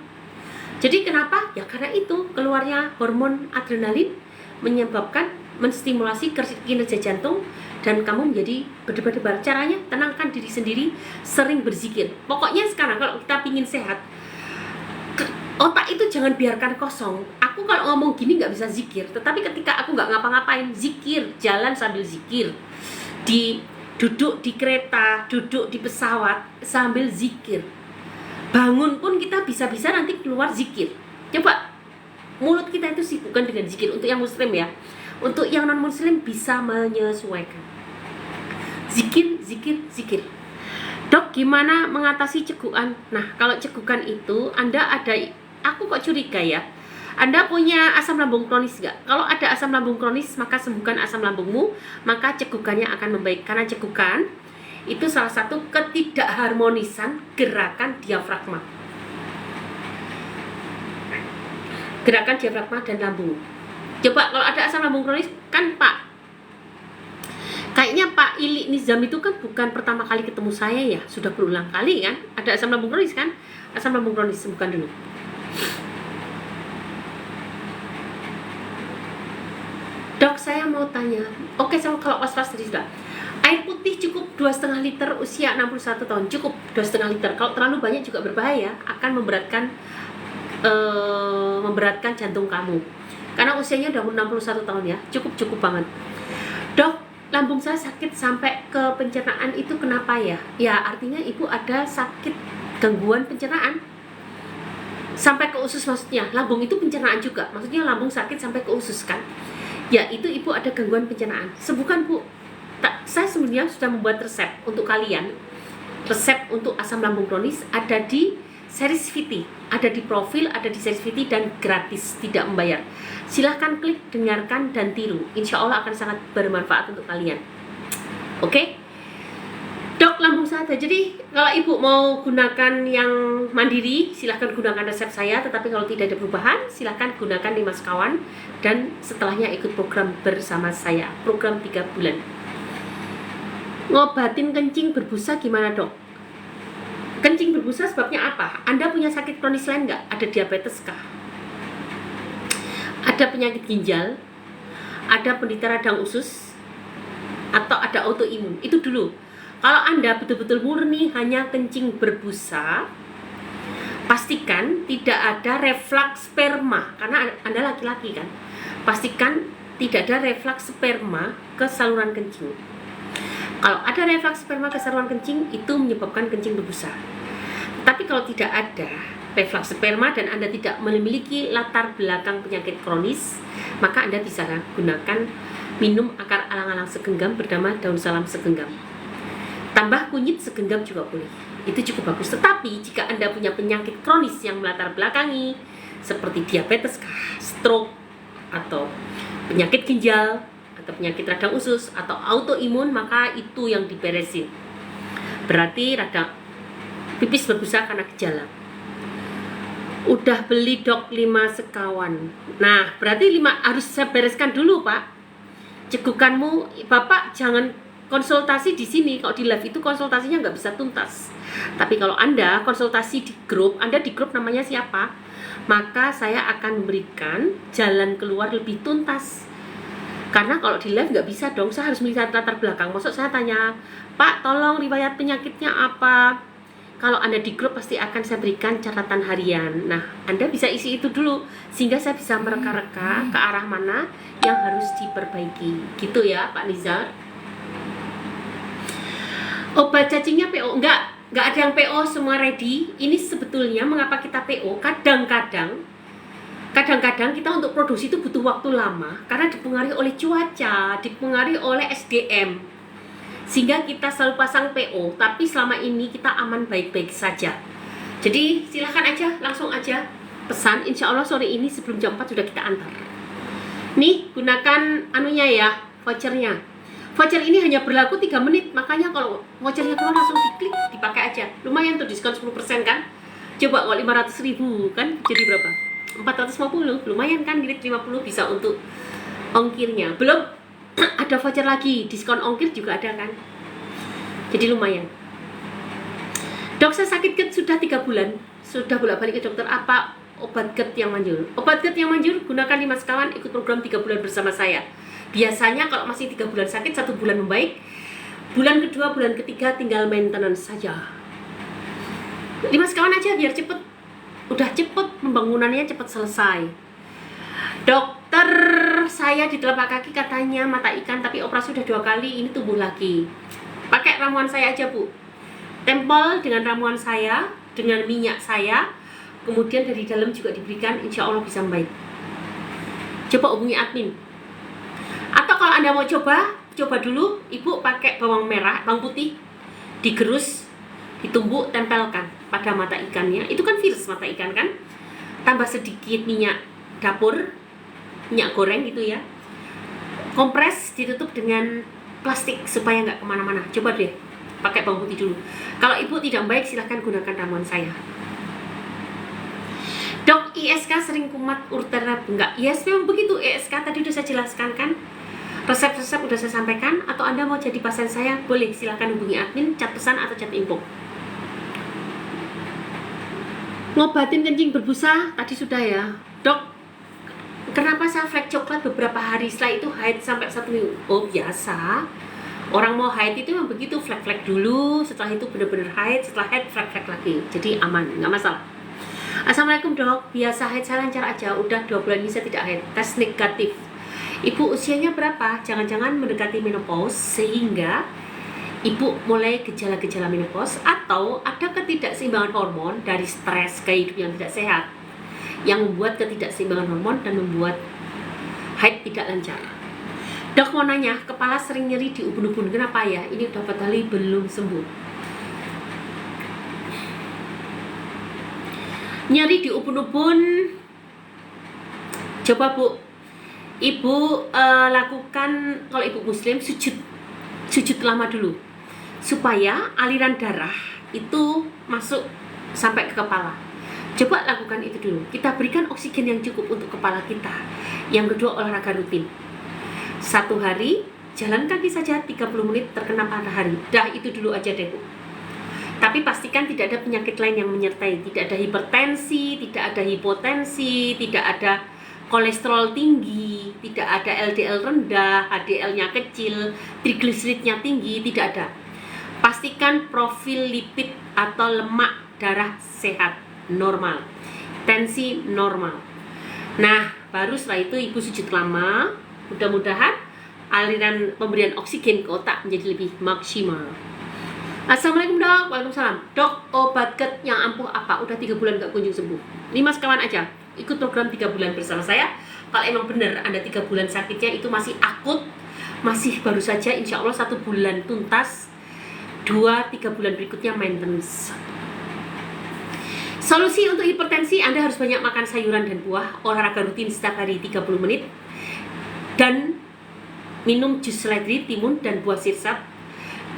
Speaker 1: Jadi kenapa? Ya karena itu keluarnya hormon adrenalin menyebabkan menstimulasi kinerja jantung dan kamu menjadi berdebar-debar. Caranya tenangkan diri sendiri, sering berzikir. Pokoknya sekarang kalau kita ingin sehat, otak itu jangan biarkan kosong. Aku kalau ngomong gini nggak bisa zikir, tetapi ketika aku nggak ngapa-ngapain, zikir, jalan sambil zikir, duduk di kereta, duduk di pesawat sambil zikir, bangun pun kita bisa-bisa nanti keluar zikir. Coba mulut kita itu sibukkan dengan zikir. Untuk yang muslim ya, untuk yang non muslim bisa menyesuaikan. Zikir, zikir, zikir. Dok, gimana mengatasi cegukan? Nah, kalau cegukan itu aku kok curiga ya, Anda punya asam lambung kronis nggak? Kalau ada asam lambung kronis, maka sembuhkan asam lambungmu, maka cegukannya akan membaik. Karena cegukan itu salah satu ketidakharmonisan gerakan diafragma. Gerakan diafragma dan lambung. Coba kalau ada asam lambung kronis, kan kayaknya Pak Ili Nizam itu kan bukan pertama kali ketemu saya ya, sudah berulang kali kan. Ada asam lambung kronis kan? Asam lambung kronis sembuhkan dulu. Dok, saya mau tanya. Oke, sama kalau was-was tadi sudah. Air putih cukup 2,5 liter usia 61 tahun. Cukup 2,5 liter. Kalau terlalu banyak juga berbahaya, akan memberatkan jantung kamu. Karena usianya udah 61 tahun ya. Cukup banget. Dok, lambung saya sakit sampai ke pencernaan, itu kenapa ya? Ya, artinya ibu ada sakit gangguan pencernaan sampai ke usus. Maksudnya lambung itu pencernaan juga, maksudnya lambung sakit sampai ke usus kan? Ya, itu ibu ada gangguan pencernaan. Sembuhkan Bu. Saya sebenarnya sudah membuat resep untuk kalian. Resep untuk asam lambung kronis ada di series VT, ada di profil, ada di series VT, dan gratis, tidak membayar. Silahkan klik, dengarkan, dan tiru. Insya Allah akan sangat bermanfaat untuk kalian. Oke? Dok, lambung saya ada. Jadi kalau ibu mau gunakan yang mandiri, silahkan gunakan resep saya. Tetapi kalau tidak ada perubahan, silahkan gunakan 5 sekawan. Dan setelahnya ikut program bersama saya, program 3 bulan. Ngobatin kencing berbusa gimana dok? Kencing berbusa sebabnya apa? Anda punya sakit kronis lain nggak? Ada diabetes kah? Ada penyakit ginjal? Ada penderita radang usus? Atau ada autoimun? Itu dulu. Kalau Anda betul-betul murni hanya kencing berbusa, pastikan tidak ada reflux sperma. Karena Anda laki-laki kan. Pastikan tidak ada reflux sperma ke saluran kencing. Kalau ada reflux sperma ke saluran kencing, itu menyebabkan kencing berbusa. Tapi kalau tidak ada reflux sperma dan Anda tidak memiliki latar belakang penyakit kronis, maka Anda bisa gunakan minum akar alang-alang segenggam bernama daun salam segenggam. Tambah kunyit segenggam juga boleh. Itu cukup bagus. Tetapi jika Anda punya penyakit kronis yang melatar belakangi seperti diabetes, stroke, atau penyakit ginjal, atau penyakit radang usus, atau autoimun, maka itu yang diberesin. Berarti radang pipis berbusa karena gejala. Udah beli dok 5 sekawan. Nah, berarti 5 harus saya bereskan dulu Pak. Cegukanmu, Bapak jangan konsultasi di sini. Kalau di live itu konsultasinya nggak bisa tuntas. Tapi kalau Anda konsultasi di grup, Anda di grup namanya siapa, maka saya akan memberikan jalan keluar lebih tuntas. Karena kalau di live nggak bisa dong, saya harus melihat latar belakang. Maksud saya tanya, Pak tolong riwayat penyakitnya apa? Kalau Anda di grup pasti akan saya berikan catatan harian. Nah, Anda bisa isi itu dulu sehingga saya bisa mereka-reka ke arah mana yang harus diperbaiki. Gitu ya Pak Nizar. Obat cacingnya PO? Enggak ada yang PO, semua ready. Ini sebetulnya mengapa kita PO? Kadang-kadang kita untuk produksi itu butuh waktu lama karena dipengaruhi oleh cuaca, dipengaruhi oleh SDM, sehingga kita selalu pasang PO. Tapi selama ini kita aman baik-baik saja. Jadi silahkan aja, langsung aja pesan. Insya Allah sore ini sebelum jam 4 sudah kita antar. Nih, gunakan anunya ya, vouchernya. Voucher ini hanya berlaku 3 menit, makanya kalau vouchernya keluar langsung diklik, dipakai aja. Lumayan tuh, diskon 10% kan. Coba kalau 500.000 kan jadi berapa? 450, lumayan kan, gilit 50 bisa untuk ongkirnya. Belum ada voucher lagi, diskon ongkir juga ada kan. Jadi lumayan. Dok, saya sakit GERD sudah 3 bulan. Sudah bolak-balik ke dokter. Apa obat GERD yang manjur. Obat GERD yang manjur gunakan 5 sekawan, ikut program 3 bulan bersama saya. Biasanya kalau masih 3 bulan sakit, 1 bulan membaik. Bulan kedua, bulan ketiga tinggal maintenance saja. 5 sekawan aja biar cepet. Udah cepet, pembangunannya cepet selesai. Dokter saya di telapak kaki katanya mata ikan, tapi operasi udah 2 kali, ini tumbuh lagi. Pakai ramuan saya aja, Bu. Tempel dengan ramuan saya, dengan minyak saya, kemudian dari dalam juga diberikan, insya Allah bisa membaik. Coba hubungi admin. Atau kalau Anda mau coba dulu, Ibu pakai bawang merah, bawang putih, digerus, ditumbuk, tempelkan pada mata ikannya. Itu kan virus mata ikan kan. Tambah sedikit minyak dapur, minyak goreng gitu ya. Kompres, ditutup dengan plastik supaya nggak kemana-mana. Coba deh, pakai bawang putih dulu. Kalau Ibu tidak baik, silahkan gunakan ramuan saya. Dok, ISK sering kumat ureter enggak? Yes, memang begitu. ISK tadi udah saya jelaskan kan. Resep-resep udah saya sampaikan. Atau Anda mau jadi pasien saya, boleh silahkan hubungi admin, chat pesan atau chat info. Ngobatin kencing berbusa tadi sudah ya. Dok, kenapa saya flek coklat beberapa hari, setelah itu haid sampai 1 minggu? Oh, biasa. Orang mau haid itu memang begitu, flek-flek dulu, setelah itu benar-benar haid, setelah haid flek-flek lagi. Jadi aman, nggak masalah. Assalamualaikum dok, biasa haid saya lancar aja, udah 2 bulan ini saya tidak haid, tes negatif. Ibu usianya berapa? Jangan-jangan mendekati menopause sehingga ibu mulai gejala-gejala menopause, atau ada ketidakseimbangan hormon dari stres, gaya hidup yang tidak sehat yang membuat ketidakseimbangan hormon dan membuat haid tidak lancar. Dok mau nanya, kepala sering nyeri di ubun-ubun, kenapa ya? Ini udah 4 kali belum sembuh. Nyeri di ubun-ubun, coba Bu, Ibu lakukan, kalau Ibu Muslim, sujud lama dulu supaya aliran darah itu masuk sampai ke kepala. Coba lakukan itu dulu. Kita berikan oksigen yang cukup untuk kepala kita. Yang kedua, olahraga rutin. 1 hari jalan kaki saja 30 menit terkena matahari. Dah, itu dulu aja deh Bu. Tapi pastikan tidak ada penyakit lain yang menyertai. Tidak ada hipertensi, tidak ada hipotensi, tidak ada kolesterol tinggi, tidak ada LDL rendah, HDL-nya kecil, trigliseridnya tinggi, tidak ada. Pastikan profil lipid atau lemak darah sehat, normal, tensi normal. Nah, baru setelah itu Ibu sujud lama, mudah-mudahan aliran pemberian oksigen ke otak menjadi lebih maksimal. Assalamualaikum dok. Waalaikumsalam. Dok, obat GERD yang ampuh apa? Udah 3 bulan gak kunjung sembuh. 5 sekawan aja. Ikut program 3 bulan bersama saya. Kalau emang benar Anda 3 bulan sakitnya itu masih akut, masih baru saja, insya Allah 1 bulan tuntas, 2-3 bulan berikutnya maintenance. Solusi untuk hipertensi, Anda harus banyak makan sayuran dan buah, olahraga rutin setiap hari 30 menit, dan minum jus seledri, timun, dan buah sirsat.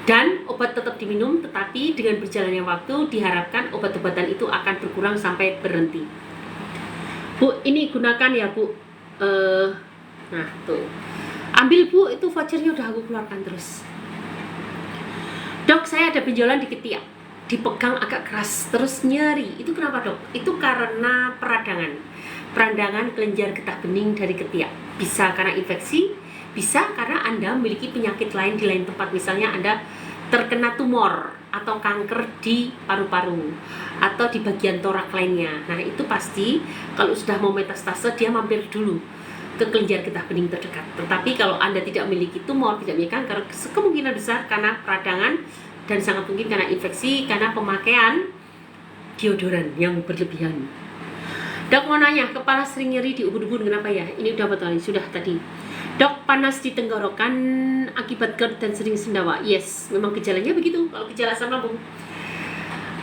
Speaker 1: Dan obat tetap diminum, tetapi dengan berjalannya waktu diharapkan obat-obatan itu akan berkurang sampai berhenti. Bu, ini gunakan ya Bu. Nah tuh, ambil Bu, itu vouchernya udah aku keluarkan terus. Dok, saya ada benjolan di ketiak, dipegang agak keras terus nyeri. Itu kenapa dok? Itu karena peradangan kelenjar getah bening dari ketiak. Bisa karena infeksi, bisa karena Anda memiliki penyakit lain di lain tempat. Misalnya Anda terkena tumor atau kanker di paru-paru atau di bagian torak lainnya. Nah itu pasti kalau sudah mau metastase dia mampir dulu ke kelenjar getah bening terdekat. Tetapi kalau Anda tidak memiliki tumor, tidak memiliki kanker, kemungkinan besar karena peradangan dan sangat mungkin karena infeksi, karena pemakaian deodoran yang berlebihan. Dok mau nanya, kepala sering nyeri di ubun-ubun, kenapa ya? Ini udah betul, sudah tadi. Dok, panas di tenggorokan akibat GERD dan sering sendawa. Yes, memang gejalanya begitu. Kalau gejala asam lambung,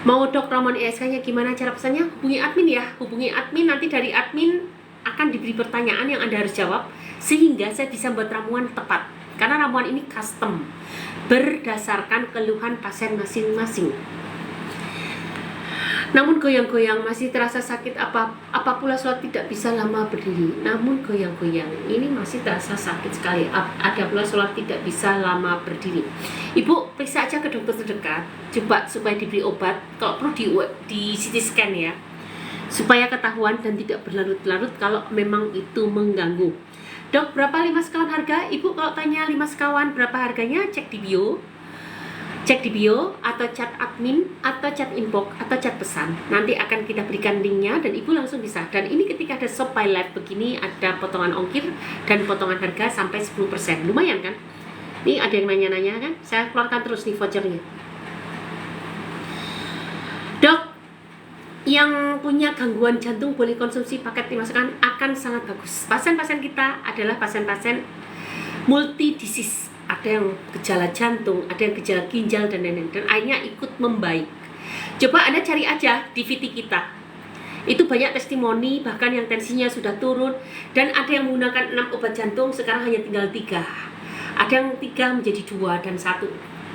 Speaker 1: mau dok ramuan ISK-nya gimana cara pesannya? Hubungi admin ya. Hubungi admin, nanti dari admin akan diberi pertanyaan yang Anda harus jawab sehingga saya bisa buat ramuan tepat. Karena ramuan ini custom berdasarkan keluhan pasien masing-masing. Namun goyang-goyang masih terasa sakit, apa pula sholat tidak bisa lama berdiri. Namun goyang-goyang ini masih terasa sakit sekali. Ada pula sholat tidak bisa lama berdiri. Ibu periksa aja ke dokter terdekat, coba supaya diberi obat. Kalau perlu di CT scan ya, supaya ketahuan dan tidak berlarut-larut kalau memang itu mengganggu. Dok, berapa 5 sekawan harga? Ibu kalau tanya 5 sekawan berapa harganya, cek di bio atau chat admin atau chat inbox atau chat pesan. Nanti akan kita berikan linknya dan ibu langsung bisa. Dan ini ketika ada shop by live begini, ada potongan ongkir dan potongan harga sampai 10%. Lumayan kan? Ini ada yang nanya-nanya kan? Saya keluarkan terus nih vouchernya. Dok, yang punya gangguan jantung boleh konsumsi paket 5 sekawan akan sangat bagus. Pasien-pasien kita adalah pasien-pasien multi disease. Ada yang gejala jantung, ada yang gejala ginjal dan lain-lain, dan akhirnya ikut membaik. Coba Anda cari aja di VT kita, itu banyak testimoni bahkan yang tensinya sudah turun, dan ada yang menggunakan 6 obat jantung sekarang hanya tinggal 3, ada yang 3 menjadi 2 dan 1,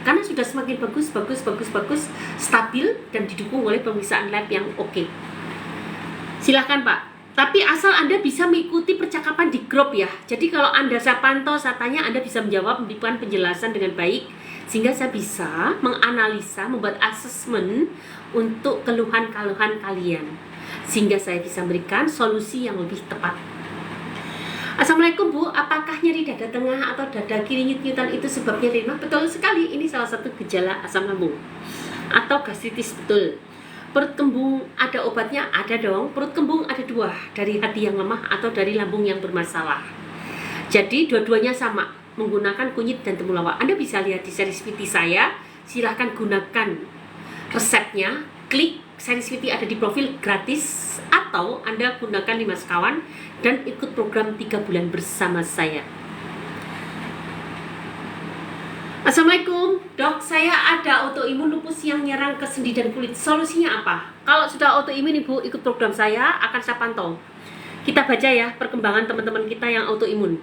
Speaker 1: karena sudah semakin bagus, stabil dan didukung oleh pemeriksaan lab yang oke. Silahkan Pak. Tapi asal Anda bisa mengikuti percakapan di grup ya. Jadi kalau Anda saya pantau, saya tanya, Anda bisa menjawab, memberikan penjelasan dengan baik, sehingga saya bisa menganalisa, membuat asesmen untuk keluhan-keluhan kalian, sehingga saya bisa memberikan solusi yang lebih tepat. Assalamualaikum Bu, apakah nyeri dada tengah atau dada kiri nyut-nyutan itu sebabnya rheuma? Betul sekali, ini salah satu gejala asam lambung atau gastritis, betul. Perut kembung ada obatnya? Ada dong. Perut kembung ada 2, dari hati yang lemah atau dari lambung yang bermasalah. Jadi dua-duanya sama, menggunakan kunyit dan temulawak. Anda bisa lihat di series VT saya, silahkan gunakan resepnya, klik series VT ada di profil gratis, atau Anda gunakan 5 sekawan dan ikut program 3 bulan bersama saya. Assalamualaikum, dok, saya ada autoimun lupus yang nyerang ke sendi dan kulit. Solusinya apa? Kalau sudah autoimun ibu, ikut program saya, akan saya pantau. Kita baca ya perkembangan teman-teman kita yang autoimun.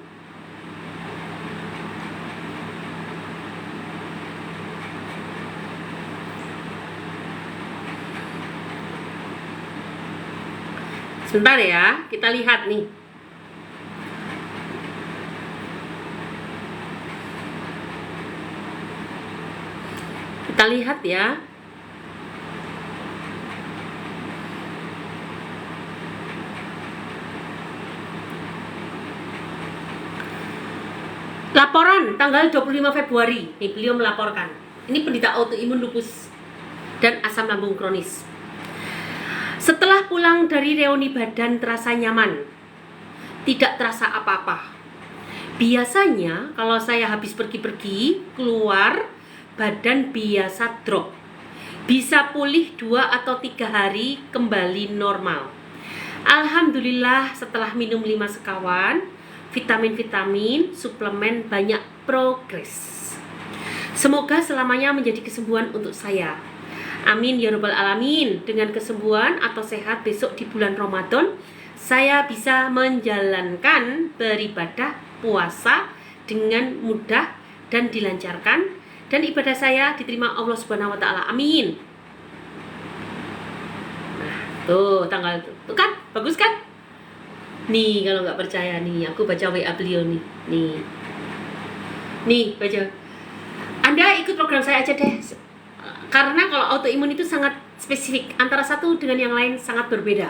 Speaker 1: Sebentar ya, kita lihat nih. Kita lihat ya. Laporan tanggal 25 Februari. Nih, beliau melaporkan. Ini penderita autoimun lupus dan asam lambung kronis. Setelah pulang dari reuni badan terasa nyaman, tidak terasa apa-apa. Biasanya kalau saya habis pergi-pergi keluar, badan biasa drop, bisa pulih 2 atau 3 hari kembali normal. Alhamdulillah setelah minum 5 sekawan, vitamin-vitamin, suplemen banyak progres. Semoga selamanya menjadi kesembuhan untuk saya. Amin ya rabbal alamin. Dengan kesembuhan atau sehat besok di bulan Ramadan, saya bisa menjalankan beribadah puasa dengan mudah dan dilancarkan, dan ibadah saya diterima Allah Subhanahu wa taala. Amin. Nah, tuh tanggal tuh kan bagus kan? Nih kalau nggak percaya nih, aku baca WA beliau nih. Nih baca. Anda ikut program saya aja deh. Karena kalau autoimun itu sangat spesifik, antara satu dengan yang lain sangat berbeda.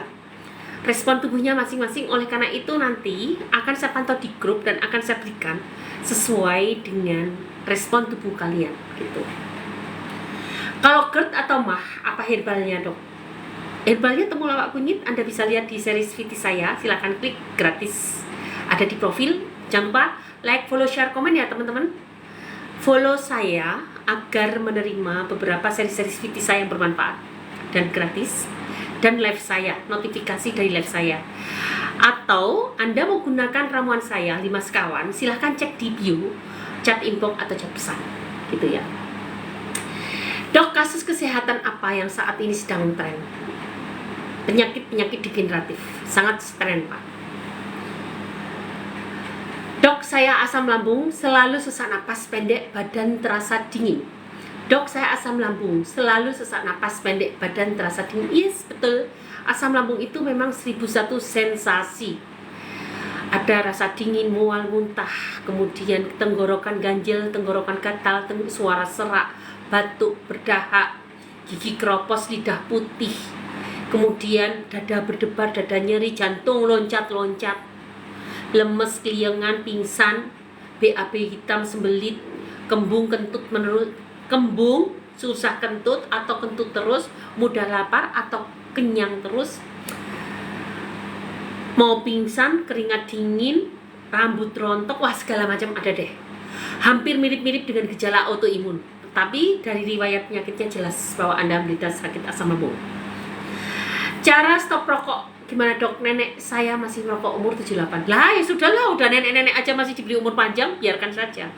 Speaker 1: Respon tubuhnya masing-masing, oleh karena itu nanti akan saya pantau di grup dan akan saya berikan sesuai dengan respon tubuh kalian gitu. Kalau GERD atau MAH, apa herbalnya dok? Herbalnya temulawak kunyit. Anda bisa lihat di series VT saya, silahkan klik gratis, ada di profil. Jangan lupa like, follow, share, komen ya teman-teman. Follow saya agar menerima beberapa seri-seri VT saya yang bermanfaat dan gratis, dan live saya, notifikasi dari live saya. Atau Anda mau gunakan ramuan saya 5 sekawan, silahkan cek di bio, chat inbox atau chat pesan gitu ya. Dok, kasus kesehatan apa yang saat ini sedang tren? Penyakit-penyakit degeneratif, sangat tren Pak. Dok, saya asam lambung, selalu sesak napas pendek, badan terasa dingin. Dok, saya asam lambung, selalu sesak napas pendek, badan terasa dingin. Yes, betul. Asam lambung itu memang 1001 sensasi. Ada rasa dingin, mual, muntah, kemudian tenggorokan ganjil, tenggorokan gatal, suara serak, batuk, berdahak, gigi keropos, lidah putih, kemudian dada berdebar, dada nyeri, jantung loncat-loncat, lemes, keliengan, pingsan, BAB hitam sembelit, kembung kentut kembung susah kentut atau kentut terus, mudah lapar atau kenyang terus, mau pingsan, keringat dingin, rambut rontok, wah segala macam ada deh. Hampir mirip-mirip dengan gejala autoimun, tapi dari riwayat penyakitnya jelas bahwa Anda menderita sakit asam lambung. Cara stop rokok gimana dok? Nenek saya masih merokok umur 78. Lah ya sudahlah, udah nenek-nenek aja masih diberi umur panjang, biarkan saja,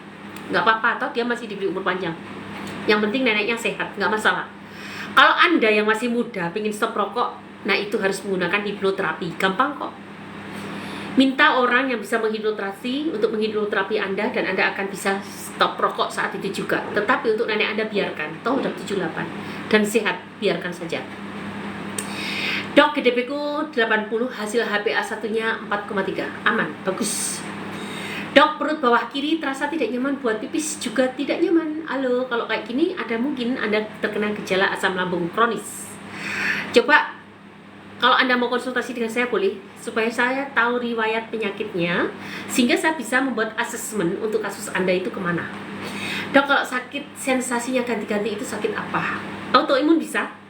Speaker 1: nggak apa-apa, atau dia masih diberi umur panjang, yang penting neneknya sehat, nggak masalah. Kalau Anda yang masih muda pengen stop rokok, nah itu harus menggunakan hipnoterapi, gampang kok. Minta orang yang bisa menghipnoterapi untuk menghipnoterapi Anda, dan Anda akan bisa stop rokok saat itu juga. Tetapi untuk nenek Anda biarkan, toh udah 78 dan sehat, biarkan saja. Dok, GDP ku 80, hasil HbA1-nya 4,3, aman, bagus. Dok, perut bawah kiri terasa tidak nyaman, buat pipis juga tidak nyaman. Halo, kalau kayak gini ada mungkin Anda terkena gejala asam lambung kronis. Coba kalau Anda mau konsultasi dengan saya boleh, supaya saya tahu riwayat penyakitnya, sehingga saya bisa membuat asesmen untuk kasus Anda itu kemana. Dok, kalau sakit sensasinya ganti-ganti itu sakit apa? Autoimun bisa.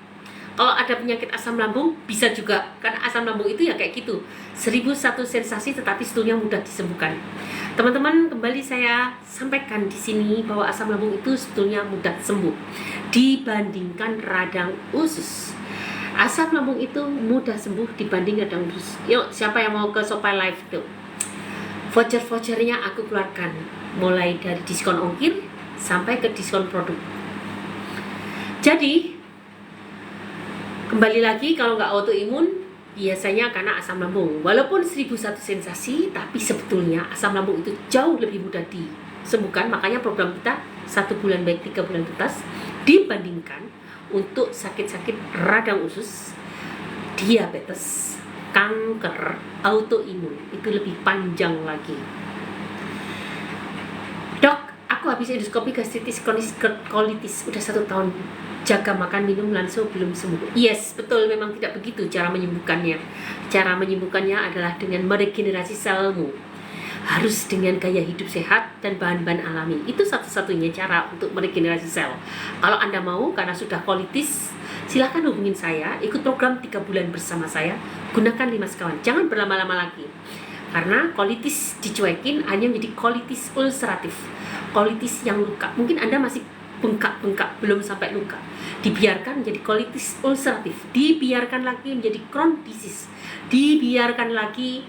Speaker 1: Kalau ada penyakit asam lambung bisa juga, karena asam lambung itu ya kayak gitu, 1001 sensasi tetapi sebetulnya mudah disembuhkan. Teman-teman, kembali saya sampaikan di sini bahwa asam lambung itu sebetulnya mudah sembuh dibandingkan radang usus. Asam lambung itu mudah sembuh dibanding radang usus. Yuk, siapa yang mau ke Shopee Live itu? Voucher-vouchernya aku keluarkan, mulai dari diskon ongkir sampai ke diskon produk. Jadi kembali lagi, kalau nggak autoimun biasanya karena asam lambung. Walaupun 1001 sensasi, tapi sebetulnya asam lambung itu jauh lebih mudah disembuhkan. Makanya program kita 1 bulan baik 3 bulan tuntas, dibandingkan untuk sakit-sakit radang usus, diabetes, kanker, autoimun, itu lebih panjang lagi. Dok, aku habis endoskopi gastritis kronis colitis udah 1 tahun. Jaga makan minum langsung belum sembuh. Yes, betul, memang tidak begitu cara menyembuhkannya. Cara menyembuhkannya adalah dengan meregenerasi selmu. Harus dengan gaya hidup sehat dan bahan-bahan alami. Itu satu-satunya cara untuk meregenerasi sel. Kalau Anda mau, karena sudah colitis, silahkan hubungin saya, ikut program 3 bulan bersama saya, gunakan 5 sekawan. Jangan berlama-lama lagi. Karena colitis dicuekin hanya menjadi colitis ulceratif. Colitis yang luka. Mungkin Anda masih bengkak-bengkak, belum sampai luka. Dibiarkan menjadi colitis ulceratif, dibiarkan lagi menjadi Crohn disease, dibiarkan lagi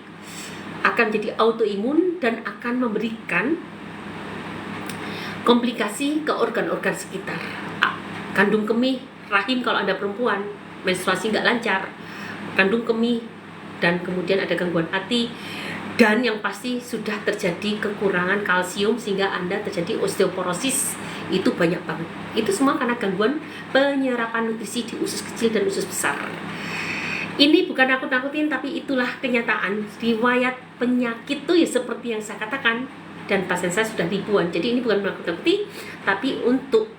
Speaker 1: akan jadi autoimun dan akan memberikan komplikasi ke organ-organ sekitar. Kandung kemih, rahim kalau Anda perempuan, menstruasi nggak lancar, kandung kemih, dan kemudian ada gangguan hati, dan yang pasti sudah terjadi kekurangan kalsium sehingga Anda terjadi osteoporosis. Itu banyak banget. Itu semua karena gangguan penyerapan nutrisi di usus kecil dan usus besar. Ini bukan nakut-nakutin, tapi itulah kenyataan. Riwayat penyakit tuh ya seperti yang saya katakan, dan pasien saya sudah ribuan. Jadi ini bukan menakut-nakuti, tapi untuk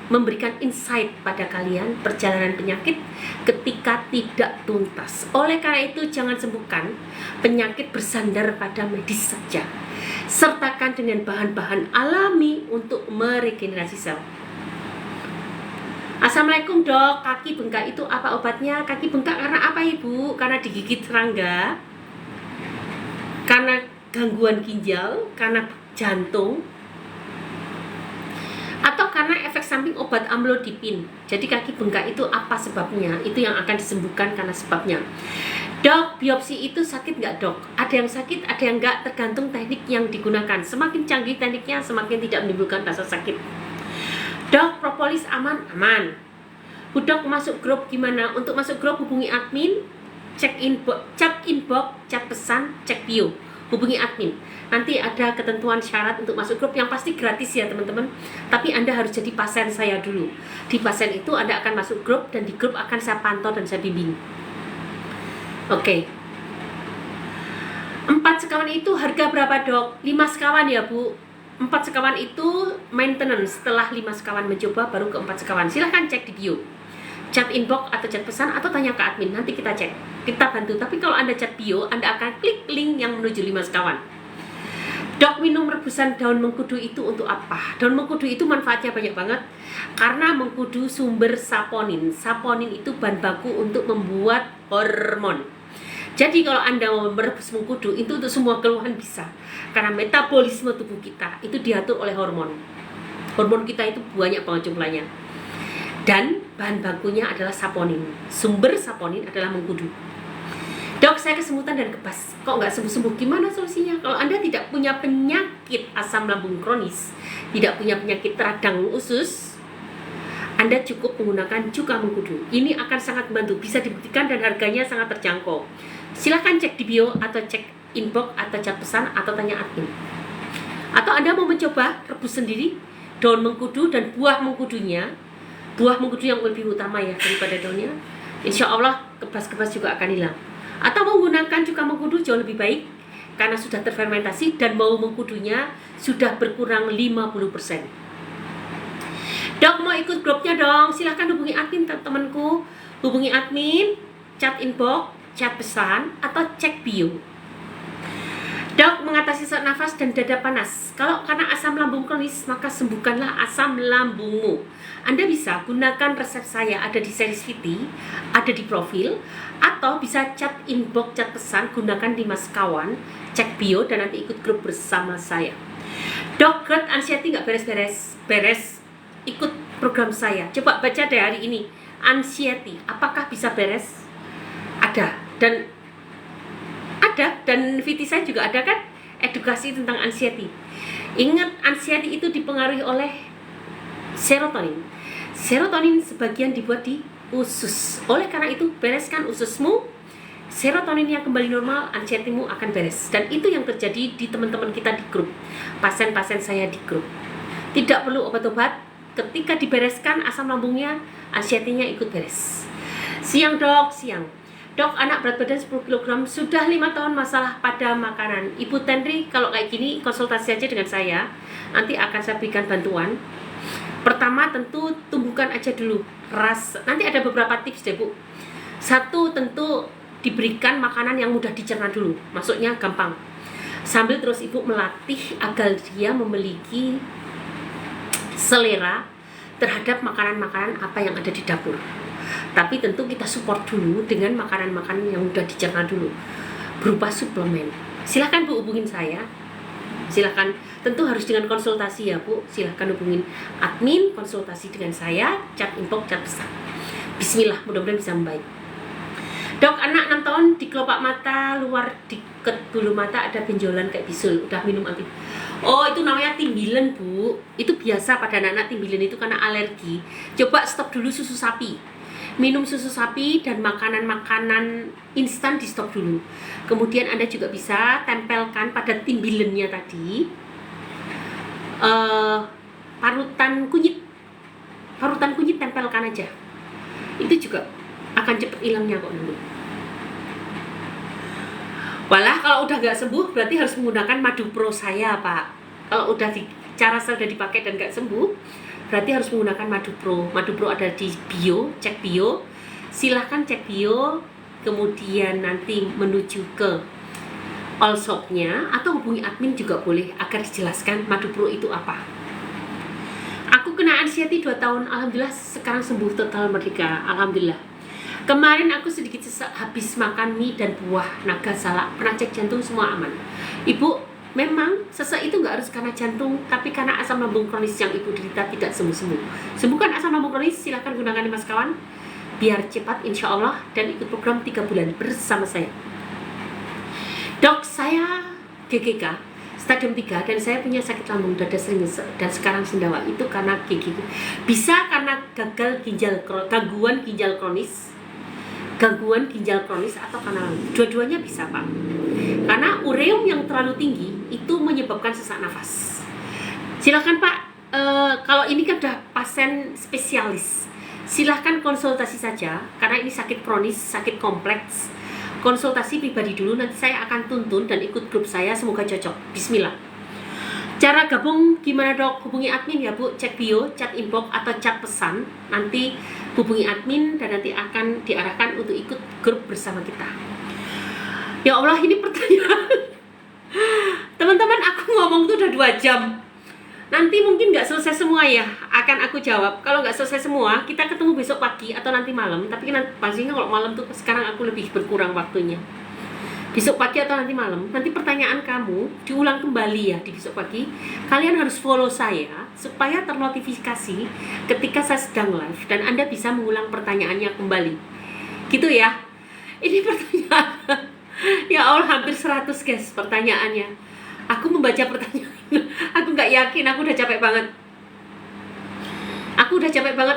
Speaker 1: memberikan insight pada kalian perjalanan penyakit ketika tidak tuntas. Oleh karena itu jangan sembuhkan penyakit bersandar pada medis saja. Sertakan dengan bahan-bahan alami untuk meregenerasi sel. Assalamualaikum dok, kaki bengkak itu apa obatnya? Kaki bengkak karena apa ibu? Karena digigit serangga, karena gangguan ginjal, karena jantung, atau karena efek samping obat amlodipin. Jadi kaki bengkak itu apa sebabnya? Itu yang akan disembuhkan karena sebabnya. Dok, biopsi itu sakit nggak dok? Ada yang sakit, ada yang nggak, tergantung teknik yang digunakan. Semakin canggih tekniknya, semakin tidak menimbulkan rasa sakit. Dok, propolis aman? Aman. Bu dok, masuk grup gimana? Untuk masuk grup hubungi admin, chat inbox, chat pesan, cek bio. Hubungi admin. Nanti ada ketentuan syarat untuk masuk grup, yang pasti gratis ya teman-teman. Tapi Anda harus jadi pasien saya dulu. Di pasien itu Anda akan masuk grup, dan di grup akan saya pantau dan saya bimbing. Oke. 4 sekawan itu harga berapa dok? 5 sekawan ya bu. 4 sekawan itu maintenance. Setelah 5 sekawan mencoba baru ke 4 sekawan. Silahkan cek di bio. chat inbox atau chat pesan atau tanya ke admin, nanti kita cek, kita bantu. Tapi kalau Anda chat bio, Anda akan klik link yang menuju 5 sekawan. Dok, minum rebusan daun mengkudu itu untuk apa? Daun mengkudu itu manfaatnya banyak banget, karena mengkudu sumber saponin. Saponin itu bahan baku untuk membuat hormon. Jadi kalau Anda mau merebus mengkudu, itu untuk semua keluhan bisa, karena metabolisme tubuh kita itu diatur oleh hormon. Hormon kita itu banyak banget jumlahnya, dan bahan bakunya adalah saponin. Sumber saponin adalah mengkudu. Dok, saya kesemutan dan kebas, kok nggak sembuh-sembuh, gimana solusinya? Kalau Anda tidak punya penyakit asam lambung kronis, tidak punya penyakit radang usus, Anda cukup menggunakan cuka mengkudu. Ini akan sangat membantu, bisa dibuktikan dan harganya sangat terjangkau. Silahkan cek di bio atau cek inbox atau chat pesan atau tanya admin. Atau Anda mau mencoba rebus sendiri daun mengkudu dan buah mengkudunya. Buah mengkudu yang lebih utama ya daripada daunnya. Insya Allah kebas-kebas juga akan hilang. Atau menggunakan cuka mengkudu jauh lebih baik, karena sudah terfermentasi dan bau mengkudunya sudah berkurang 50%. Dok, mau ikut grupnya dong, silahkan hubungi admin temanku. Hubungi admin, chat inbox, chat pesan, atau cek bio. Dok, mengatasi sesak nafas dan dada panas. Kalau karena asam lambung kronis, maka sembuhkanlah asam lambungmu. Anda bisa gunakan resep saya, ada di series VT, ada di profil, atau bisa chat inbox, chat pesan, gunakan di Mas Kawan, cek bio, dan nanti ikut grup bersama saya. Dok, GERD anxiety nggak beres-beres? Beres. Ikut program saya. Coba baca deh hari ini. Anxiety, apakah bisa beres? Ada. Dan VT saya juga ada kan, edukasi tentang anxiety. Ingat, anxiety itu dipengaruhi oleh serotonin. Serotonin sebagian dibuat di usus. Oleh karena itu, bereskan ususmu, serotonin yang kembali normal, anxiety-mu akan beres. Dan itu yang terjadi di teman-teman kita di grup, pasien-pasien saya di grup. Tidak perlu obat-obat, ketika dibereskan asam lambungnya, anxiety-nya ikut beres. Siang dok, siang. Dok, anak berat badan 10 kg, sudah 5 tahun masalah pada makanan. Ibu Tenri, kalau kayak gini konsultasi aja dengan saya, nanti akan saya berikan bantuan. Pertama tentu tumbuhkan aja dulu nanti ada beberapa tips deh Bu. Satu, tentu diberikan makanan yang mudah dicerna dulu, masuknya gampang. Sambil terus ibu melatih agar dia memiliki selera terhadap makanan-makanan apa yang ada di dapur. Tapi tentu kita support dulu dengan makanan-makanan yang mudah dicerna dulu, berupa suplemen. Silahkan Bu hubungin saya. Silahkan, tentu harus dengan konsultasi ya Bu. Silahkan hubungin admin, konsultasi dengan saya, chat inbox, chat pesan. Bismillah, mudah-mudahan bisa membaik. Dok, anak 6 tahun di kelopak mata luar dekat bulu mata ada benjolan kayak bisul, udah minum anti. Oh, itu namanya timbilan Bu. Itu biasa pada anak-anak timbilan itu karena alergi. Coba stop dulu susu sapi. Minum susu sapi dan makanan-makanan instan di stop dulu. Kemudian Anda juga bisa tempelkan pada timbilannya tadi parutan kunyit. Parutan kunyit tempelkan aja. Itu juga akan cepat hilangnya kok dulu. Walah, kalau udah gak sembuh berarti harus menggunakan madu pro saya Pak. Kalau udah cara saya udah dipakai dan gak sembuh, berarti harus menggunakan madu pro. Madu pro ada di bio, cek bio. Silahkan cek bio, kemudian nanti menuju ke all shop-nya atau hubungi admin juga boleh agar dijelaskan madu pro itu apa. Aku kena anxiety 2 tahun, alhamdulillah sekarang sembuh total merdeka, alhamdulillah. Kemarin aku sedikit sesak habis makan mie dan buah naga salak, pernah cek jantung semua aman. Ibu, memang sesak itu nggak harus karena jantung, tapi karena asam lambung kronis yang ibu derita tidak sembuh-sembuh. Sembuhkan asam lambung kronis, silahkan gunakan nih Mas Kawan, biar cepat insya Allah, dan ikut program 3 bulan bersama saya. Dok, saya GGK stadium 3 dan saya punya sakit lambung dada sering dan sekarang sendawa. Itu karena GGK. Bisa karena gangguan ginjal kronis atau karena dua-duanya bisa Pak. Karena ureum yang terlalu tinggi itu menyebabkan sesak nafas. Silakan Pak, kalau ini kan udah pasien spesialis, silahkan konsultasi saja karena ini sakit kronis, sakit kompleks. Konsultasi pribadi dulu, nanti saya akan tuntun dan ikut grup saya, semoga cocok. Bismillah. Cara gabung gimana dok? Hubungi admin ya bu, cek bio, chat inbox atau chat pesan. Nanti hubungi admin dan nanti akan diarahkan untuk ikut grup bersama kita. Ya Allah, ini pertanyaan. Teman-teman, aku ngomong tuh udah 2 jam. Nanti mungkin nggak selesai semua ya, akan aku jawab. Kalau nggak selesai semua, kita ketemu besok pagi atau nanti malam. Tapi nanti pastinya kalau malam tuh sekarang aku lebih berkurang waktunya. Besok pagi atau nanti malam, nanti pertanyaan kamu diulang kembali ya di besok pagi. Kalian harus follow saya supaya ternotifikasi ketika saya sedang live dan Anda bisa mengulang pertanyaannya kembali. Gitu ya. Ini pertanyaan. Ya Allah, hampir 100 guys pertanyaannya. Aku membaca pertanyaan. Aku nggak yakin, aku udah capek banget.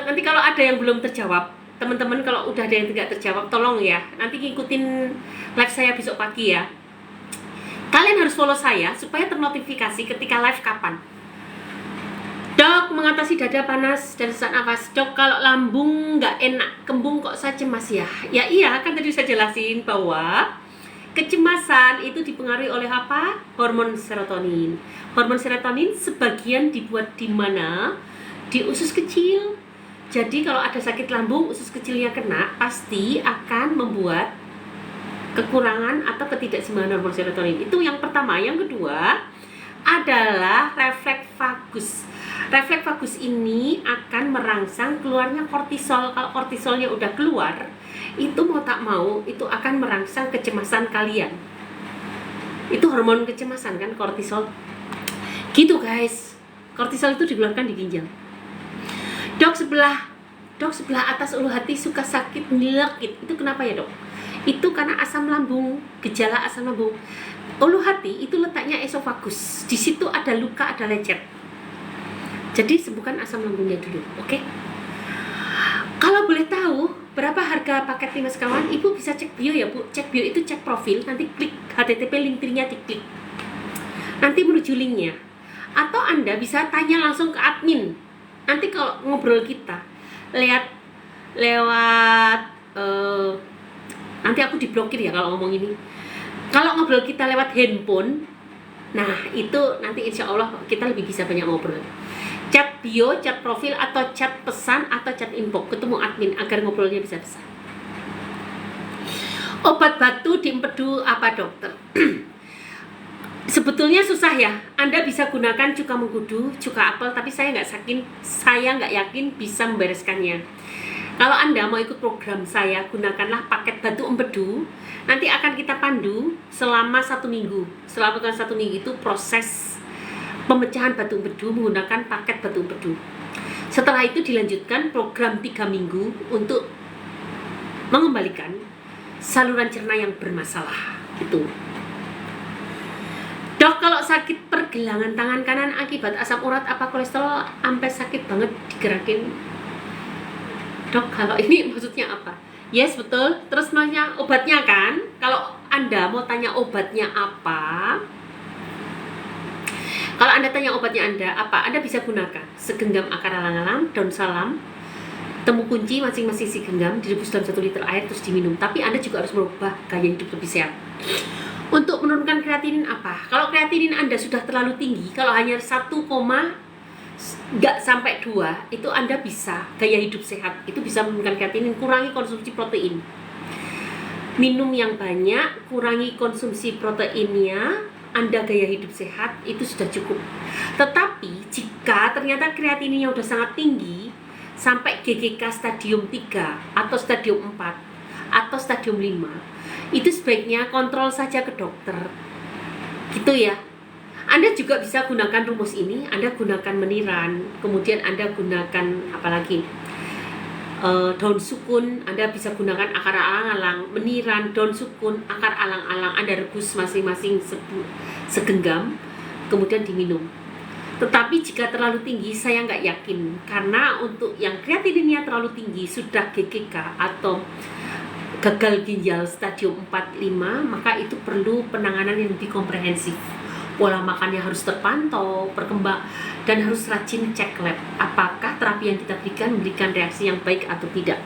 Speaker 1: Nanti kalau ada yang belum terjawab, teman-teman kalau udah ada yang tidak terjawab, tolong ya, nanti ngikutin live saya besok pagi ya. Kalian harus follow saya supaya ternotifikasi ketika live kapan. Dok, mengatasi dada panas dan sesak nafas. Dok, kalau lambung nggak enak, kembung kok saya cemas ya? Ya iya, kan tadi saya jelasin bahwa kecemasan itu dipengaruhi oleh apa? Hormon serotonin. Hormon serotonin sebagian dibuat di mana? Di usus kecil. Jadi kalau ada sakit lambung, usus kecilnya kena, pasti akan membuat kekurangan atau ketidakseimbangan hormon serotonin. Itu yang pertama. Yang kedua adalah refleks vagus. Refleks vagus ini akan merangsang keluarnya kortisol. Kalau kortisolnya udah keluar, itu mau tak mau itu akan merangsang kecemasan kalian. Itu hormon kecemasan kan, kortisol. Gitu guys. Kortisol itu dikeluarkan di ginjal. Dok, sebelah atas ulu hati suka sakit nyelekit. Itu kenapa ya dok? Itu karena asam lambung, gejala asam lambung. Ulu hati itu letaknya esofagus. Di situ ada luka, ada lecet. Jadi sembuhkan asam lambungnya dulu, oke? Kalau boleh tahu berapa harga paket 5 sekawan, ibu bisa cek bio ya bu. Cek bio itu cek profil, nanti klik http link tree-nya diklik. Nanti menuju linknya. Atau Anda bisa tanya langsung ke admin. Nanti kalau ngobrol kita lewat nanti aku diblokir ya kalau ngomong ini. Kalau ngobrol kita lewat handphone, nah itu nanti insya Allah kita lebih bisa banyak ngobrol. Chat bio, chat profil, atau chat pesan, atau chat inbox, ketemu admin agar ngobrolnya bisa besar. Obat batu di empedu apa dokter? Sebetulnya susah ya. Anda bisa gunakan cuka mengkudu, cuka apel, tapi saya nggak yakin bisa membereskannya. Kalau Anda mau ikut program saya, gunakanlah paket batu empedu. Nanti akan kita pandu selama 1 minggu. Selama 1 minggu itu proses pemecahan batu empedu menggunakan paket batu empedu. Setelah itu dilanjutkan program 3 minggu untuk mengembalikan saluran cerna yang bermasalah. Gitu. Dok, kalau sakit pergelangan tangan kanan akibat asam urat apa kolesterol sampai sakit banget digerakin? Dok, kalau ini maksudnya apa? Yes, betul. Terus maksudnya obatnya kan? Kalau Anda mau tanya obatnya apa? Kalau Anda tanya obatnya apa? Anda bisa gunakan segenggam akar alang-alang, daun salam, temu kunci masing-masing si genggam direbus dalam 1 liter air terus diminum. Tapi Anda juga harus merubah gaya hidup lebih sehat. Untuk menurunkan kreatinin apa? Kalau kreatinin Anda sudah terlalu tinggi, kalau hanya 1, nggak sampai 2, itu Anda bisa gaya hidup sehat. Itu bisa menurunkan kreatinin, kurangi konsumsi protein. Minum yang banyak, kurangi konsumsi proteinnya, Anda gaya hidup sehat, itu sudah cukup. Tetapi jika ternyata kreatininnya udah sangat tinggi, sampai GGK stadium 3 atau stadium 4 atau stadium 5, itu sebaiknya kontrol saja ke dokter. Gitu ya. Anda juga bisa gunakan rumus ini. Anda gunakan meniran, kemudian Anda gunakan apalagi daun sukun. Anda bisa gunakan akar alang-alang, meniran, daun sukun, akar alang-alang. Anda rebus masing-masing segenggam, kemudian diminum. Tetapi jika terlalu tinggi, saya nggak yakin. Karena untuk yang kreatininnya terlalu tinggi, sudah GGK atau gagal ginjal stadium 4-5, maka itu perlu penanganan yang lebih komprehensif. Pola makannya harus terpantau, berkembang, dan harus rajin cek lab apakah terapi yang kita berikan memberikan reaksi yang baik atau tidak.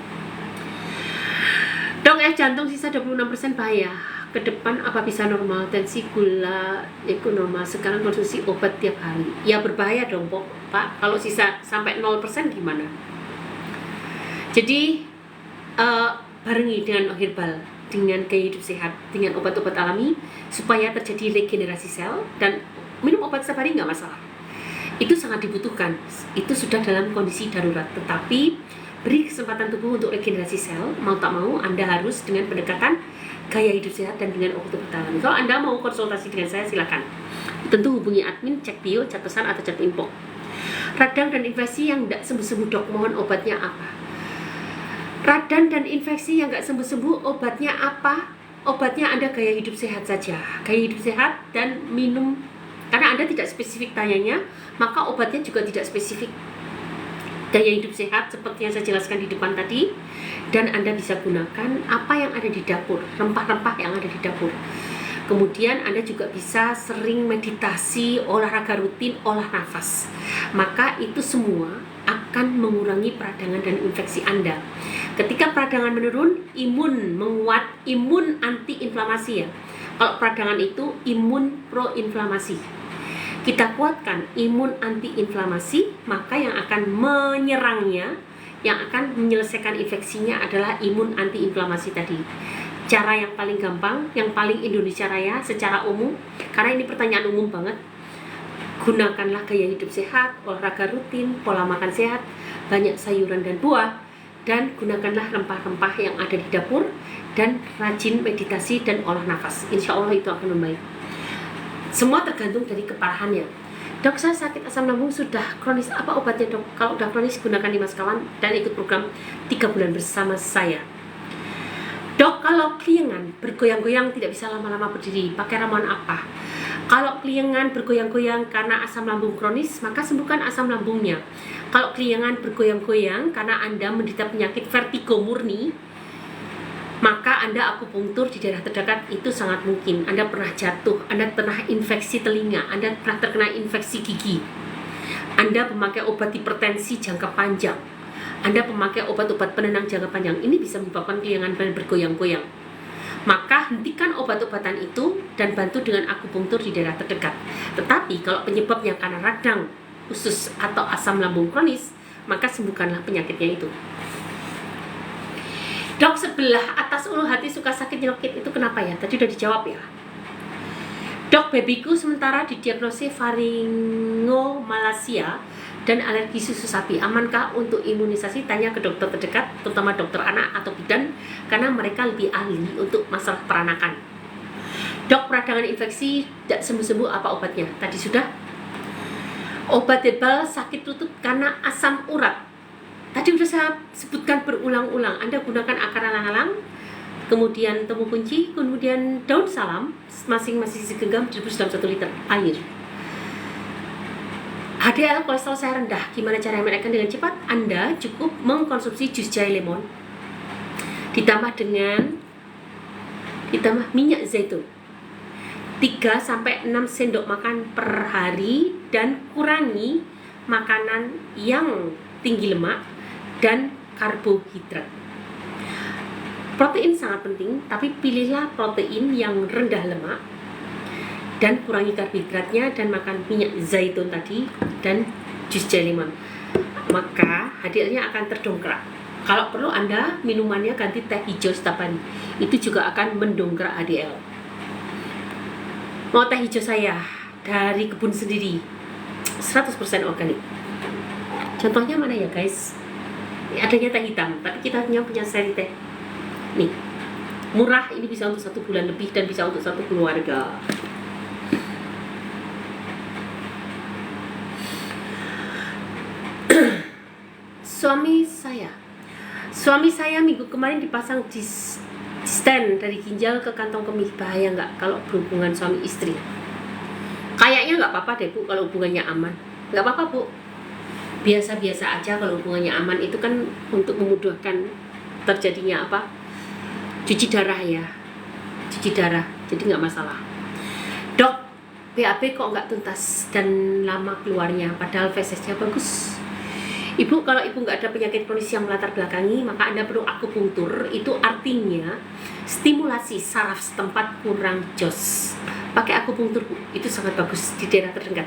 Speaker 1: Dok, jantung sisa 26% bahaya. ke depan apa bisa normal, tensi gula itu normal, sekarang konsumsi obat tiap hari. Ya berbahaya dong Pak, kalau sisa sampai 0% gimana? Jadi barengi dengan herbal, dengan gaya hidup sehat, dengan obat-obat alami supaya terjadi regenerasi sel, dan minum obat setiap hari nggak masalah. Itu sangat dibutuhkan, itu sudah dalam kondisi darurat. Tetapi beri kesempatan tubuh untuk regenerasi sel, mau tak mau Anda harus dengan pendekatan gaya hidup sehat dan dengan obat-obat alami. Kalau Anda mau konsultasi dengan saya silakan. Tentu hubungi admin, cek bio, chat pesan atau chat info. Radang dan infeksi yang tidak sembuh-sembuh dok, mohon obatnya apa? Radang dan infeksi yang nggak sembuh-sembuh obatnya apa? Obatnya Anda gaya hidup sehat saja, gaya hidup sehat dan minum. Karena Anda tidak spesifik tanyanya, maka obatnya juga tidak spesifik. Gaya hidup sehat seperti yang saya jelaskan di depan tadi, dan Anda bisa gunakan apa yang ada di dapur, rempah-rempah yang ada di dapur. Kemudian Anda juga bisa sering meditasi, olahraga rutin, olah nafas. Maka itu semua akan mengurangi peradangan dan infeksi Anda. Ketika peradangan menurun, imun menguat, imun anti-inflamasi ya. Kalau peradangan itu imun pro-inflamasi. Kita kuatkan imun anti-inflamasi, maka yang akan menyerangnya, yang akan menyelesaikan infeksinya adalah imun anti-inflamasi tadi. Cara yang paling gampang, yang paling Indonesia Raya secara umum, karena ini pertanyaan umum banget, gunakanlah gaya hidup sehat, olahraga rutin, pola makan sehat, banyak sayuran dan buah, dan gunakanlah rempah-rempah yang ada di dapur, dan rajin meditasi dan olah nafas. Insya Allah itu akan membaik. Semua tergantung dari keparahannya. Dok, saya sakit asam lambung sudah kronis, apa obatnya dok? Kalau udah kronis, gunakan Dimas Kawan dan ikut program 3 bulan bersama saya. Dok, kalau keliengan, bergoyang-goyang, tidak bisa lama-lama berdiri, pakai ramuan apa? Kalau keliengan, bergoyang-goyang karena asam lambung kronis, maka sembuhkan asam lambungnya. Kalau keliengan, bergoyang-goyang karena Anda menderita penyakit vertigo murni, maka Anda akupunktur di daerah terdekat itu sangat mungkin. Anda pernah jatuh, Anda pernah infeksi telinga, Anda pernah terkena infeksi gigi, Anda memakai obat hipertensi jangka panjang, Anda memakai obat-obat penenang jangka panjang, ini bisa menyebabkan keliengan dan bergoyang-goyang. Maka hentikan obat-obatan itu dan bantu dengan akupunktur di daerah terdekat. Tetapi kalau penyebabnya karena radang, usus atau asam lambung kronis, maka sembuhkanlah penyakitnya itu. Dok, sebelah atas ulu hati suka sakit nyelokit, itu kenapa ya? Tadi udah dijawab ya. Dok, babyku sementara didiagnosis faringomalacia dan alergi susu sapi. Amankah untuk imunisasi? Tanya ke dokter terdekat, terutama dokter anak atau bidan, karena mereka lebih ahli untuk masalah peranakan. Dok, peradangan infeksi tidak sembuh-sembuh, apa obatnya? Tadi sudah. Obat herbal sakit lutut karena asam urat. Tadi sudah saya sebutkan berulang-ulang. Anda gunakan akar alang-alang, kemudian temu kunci, kemudian daun salam, masing-masing segenggam direbus dalam 1 liter air. HDL kolesterol saya rendah, gimana cara menaikkan dengan cepat? Anda cukup mengkonsumsi jus jahe lemon ditambah minyak zaitun 3-6 sendok makan per hari, dan kurangi makanan yang tinggi lemak dan karbohidrat. Protein sangat penting, tapi pilihlah protein yang rendah lemak dan kurangi karbohidratnya, dan makan minyak zaitun tadi dan jus jahe lemon. Maka HDL-nya akan terdongkrak. Kalau perlu Anda minumannya ganti teh hijau stabani, itu juga akan mendongkrak HDL. Mau teh hijau saya dari kebun sendiri, 100% organik. Contohnya mana ya guys? Adanya teh hitam, tapi kita punya seri teh. Nih, murah, ini bisa untuk 1 bulan lebih dan bisa untuk 1 keluarga. Suami saya minggu kemarin dipasang di stand dari ginjal ke kantong kemih. Bahaya nggak kalau berhubungan suami istri? Kayaknya nggak apa-apa deh Bu, kalau hubungannya aman. Nggak apa-apa Bu, biasa-biasa aja kalau hubungannya aman. Itu kan untuk memudahkan terjadinya apa? Cuci darah ya, cuci darah, jadi nggak masalah. Dok, BAB kok nggak tuntas dan lama keluarnya, padahal fesesnya bagus. Ibu, kalau ibu nggak ada penyakit kronis yang melatar belakangi, maka Anda perlu akupunktur. Itu artinya stimulasi saraf setempat kurang jos, pakai akupunktur Bu. Itu sangat bagus di daerah terdekat.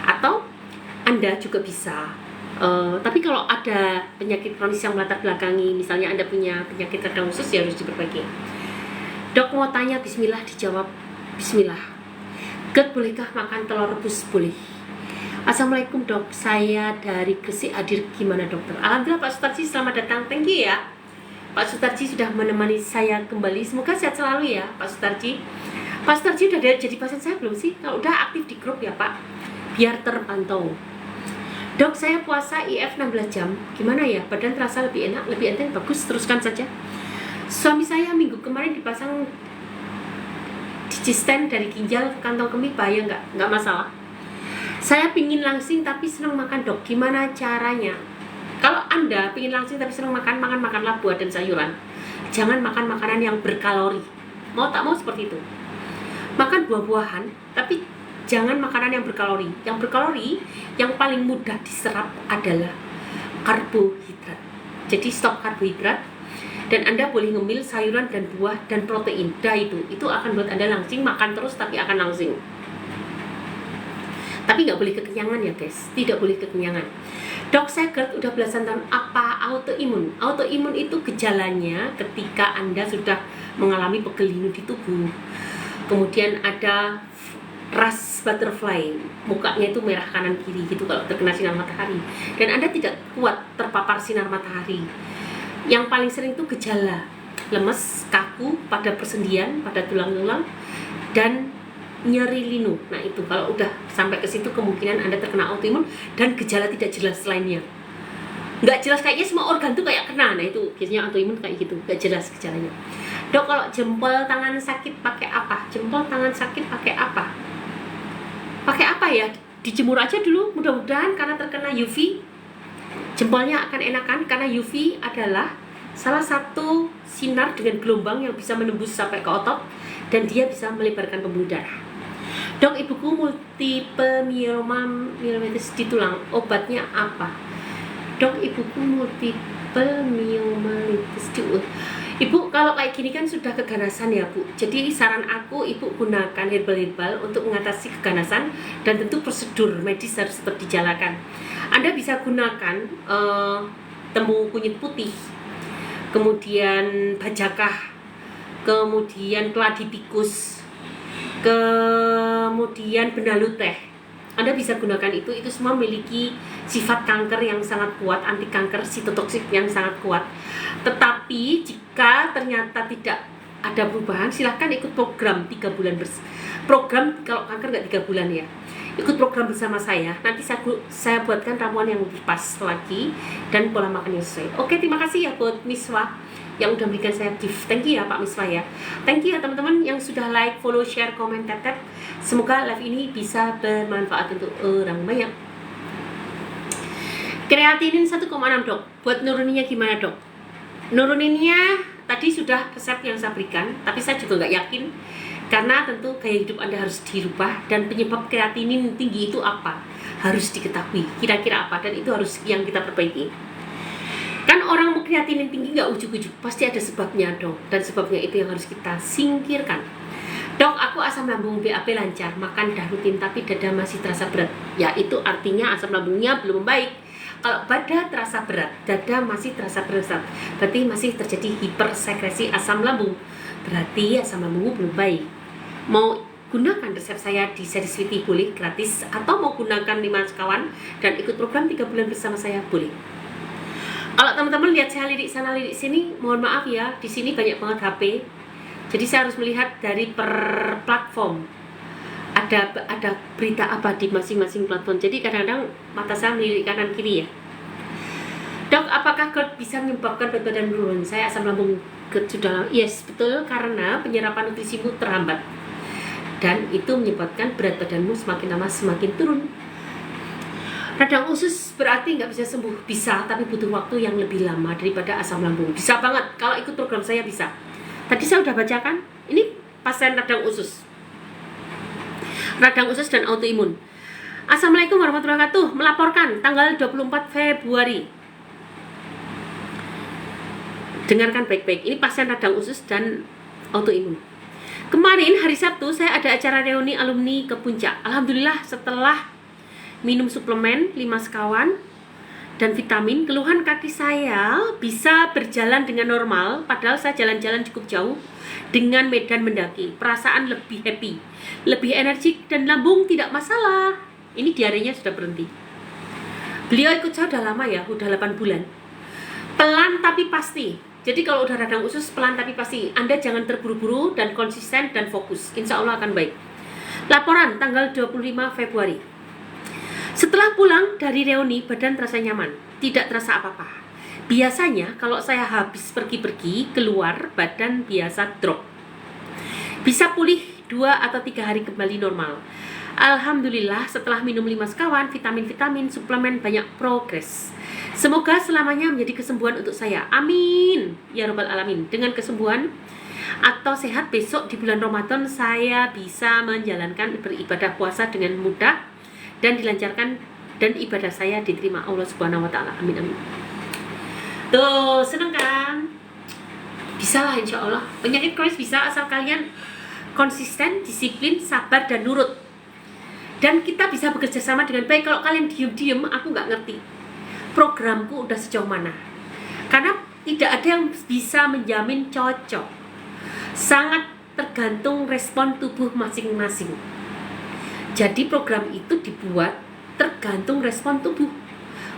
Speaker 1: Atau Anda juga bisa tapi kalau ada penyakit kronis yang melatar belakangi, misalnya Anda punya penyakit radang usus, ya harus diperbaiki. Dok mau tanya, bismillah, dijawab bismillah. Gerd, bolehkah makan telur rebus? Boleh. Assalamualaikum dok, saya dari Gresik Hadir, gimana dokter? Alhamdulillah Pak Sutarji, selamat datang, thank you ya Pak Sutarji sudah menemani saya kembali, semoga sehat selalu ya Pak Sutarji. Pak Sutarji udah jadi pasien saya belum sih? Kalau udah aktif di grup ya Pak, biar terpantau. Dok, saya puasa IF 16 jam, gimana ya? Badan terasa lebih enak, lebih enteng, bagus, teruskan saja. Suami saya minggu kemarin dipasang digistent dari ginjal ke kantong kemih, bahaya nggak? Nggak masalah. Saya pingin langsing tapi senang makan dok, gimana caranya? Kalau Anda pingin langsing tapi senang makan, makanlah buah dan sayuran. Jangan makan makanan yang berkalori. Mau tak mau seperti itu. Makan buah-buahan, tapi jangan makanan yang berkalori. Yang berkalori, yang paling mudah diserap adalah karbohidrat. Jadi stop karbohidrat, dan Anda boleh ngemil sayuran dan buah dan protein. Itu akan buat Anda langsing, makan terus tapi akan langsing. Tapi nggak boleh kekenyangan ya guys, tidak boleh kekenyangan. Dok, saya GERD udah belasan tahun, apa autoimun? Autoimun itu gejalanya ketika Anda sudah mengalami pegel linu di tubuh, kemudian ada ras butterfly, mukanya itu merah kanan kiri gitu kalau terkena sinar matahari, dan Anda tidak kuat terpapar sinar matahari. Yang paling sering itu gejala lemes, kaku pada persendian, pada tulang-tulang, dan nyeri linu. Nah itu kalau udah sampai ke situ kemungkinan Anda terkena autoimun, dan gejala tidak jelas lainnya. Nggak jelas kayaknya semua organ tuh kayak kena. Nah itu biasanya autoimun kayak gitu, nggak jelas gejalanya. Dok, kalau jempol tangan sakit pakai apa? Jempol tangan sakit pakai apa? Pakai apa ya? Dijemur aja dulu, mudah-mudahan karena terkena UV jempolnya akan enakan, karena UV adalah salah satu sinar dengan gelombang yang bisa menembus sampai ke otot dan dia bisa melebarkan pembuluh darah. Dok, ibuku multiple myelitis di tulang, obatnya apa? Dok, ibuku multiple myelitis di Ibu, kalau kayak gini kan sudah keganasan ya Bu. Jadi saran aku, Ibu gunakan herbal-herbal untuk mengatasi keganasan, dan tentu prosedur medis harus tetap dijalankan. Anda bisa gunakan temu kunyit putih, kemudian bajakah, kemudian keladi tikus, kemudian benalu teh. Anda bisa gunakan itu semua memiliki sifat kanker yang sangat kuat, anti kanker, sitotoksik yang sangat kuat. Tetapi jika ternyata tidak ada perubahan, silahkan ikut program 3 bulan program kalau kanker nggak 3 bulan ya. Ikut program bersama saya, nanti saya buatkan ramuan yang lebih pas lagi dan pola makan yang sesuai. Oke, terima kasih ya buat Miswa yang udah memberikan saya gift. Thank you ya Pak Miswa ya. Thank you ya teman-teman yang sudah like, follow, share, komen, tap. Semoga live ini bisa bermanfaat untuk orang banyak. Kreatinin 1,6 dok. Buat nuruninnya gimana dok? Nuruninnya tadi sudah resep yang saya berikan, tapi saya juga nggak yakin karena tentu gaya hidup Anda harus dirubah, dan penyebab kreatinin tinggi itu apa harus diketahui kira-kira apa, dan itu harus yang kita perbaiki. Kan orang mau kreatinin tinggi nggak ujuk-ujuk, pasti ada sebabnya dong, dan sebabnya itu yang harus kita singkirkan. Dok, aku asam lambung BAB lancar, makan dah rutin tapi dada masih terasa berat. Ya itu artinya asam lambungnya belum membaik. Kalau dada terasa berat, dada masih terasa berat, berarti masih terjadi hipersekresi asam lambung, berarti asam lambungmu belum baik. Mau gunakan resep saya di seri Sweety boleh, gratis, atau mau gunakan 5 sekawan dan ikut program 3 bulan bersama saya boleh. Kalau teman-teman lihat saya lirik sana lirik sini, mohon maaf ya, di sini banyak banget HP. Jadi saya harus melihat dari per platform. Ada berita apa di masing-masing platform. Jadi kadang-kadang mata saya melirik kanan kiri ya. Dok, apakah GERD bisa menyebabkan berat badan menurun? Saya asam lambung GERD sudah. Yes, betul, karena penyerapan nutrisimu terhambat. Dan itu menyebabkan berat badanmu semakin lama semakin turun. Radang usus berarti nggak bisa sembuh? Bisa, tapi butuh waktu yang lebih lama daripada asam lambung. Bisa banget, kalau ikut program saya bisa. Tadi saya udah bacakan, ini pasien radang usus dan autoimun. Assalamualaikum warahmatullahi wabarakatuh. Melaporkan tanggal 24 Februari. Dengarkan baik-baik, ini pasien radang usus dan autoimun. Kemarin hari Sabtu saya ada acara reuni alumni ke Puncak. Alhamdulillah setelah minum suplemen 5 sekawan dan vitamin, keluhan kaki saya bisa berjalan dengan normal. Padahal saya jalan-jalan cukup jauh dengan medan mendaki. Perasaan lebih happy, lebih energik, dan lambung tidak masalah. Ini diarenya sudah berhenti. Beliau ikut saya udah lama ya, udah 8 bulan. Pelan tapi pasti. Jadi kalau udah radang usus pelan tapi pasti. Anda jangan terburu-buru dan konsisten dan fokus. Insya Allah akan baik. Laporan tanggal 25 Februari. Setelah pulang dari reuni, badan terasa nyaman, tidak terasa apa-apa. Biasanya kalau saya habis pergi-pergi, keluar, badan biasa drop. Bisa pulih 2 atau 3 hari kembali normal. Alhamdulillah setelah minum 5 sekawan, vitamin-vitamin, suplemen banyak progres. Semoga selamanya menjadi kesembuhan untuk saya. Amin. Ya Rabbal Alamin. Dengan kesembuhan atau sehat besok di bulan Ramadan, saya bisa menjalankan beribadah puasa dengan mudah dan dilancarkan, dan ibadah saya diterima Allah Subhanahu wa taala. Amin amin. Tuh, seneng kan? Bisa lah insya Allah. Penyakit kronis bisa asal kalian konsisten, disiplin, sabar, dan nurut. Dan kita bisa bekerja sama dengan baik. Kalau kalian diem-diem, aku nggak ngerti programku udah sejauh mana. Karena tidak ada yang bisa menjamin cocok. Sangat tergantung respon tubuh masing-masing. Jadi program itu dibuat tergantung respon tubuh.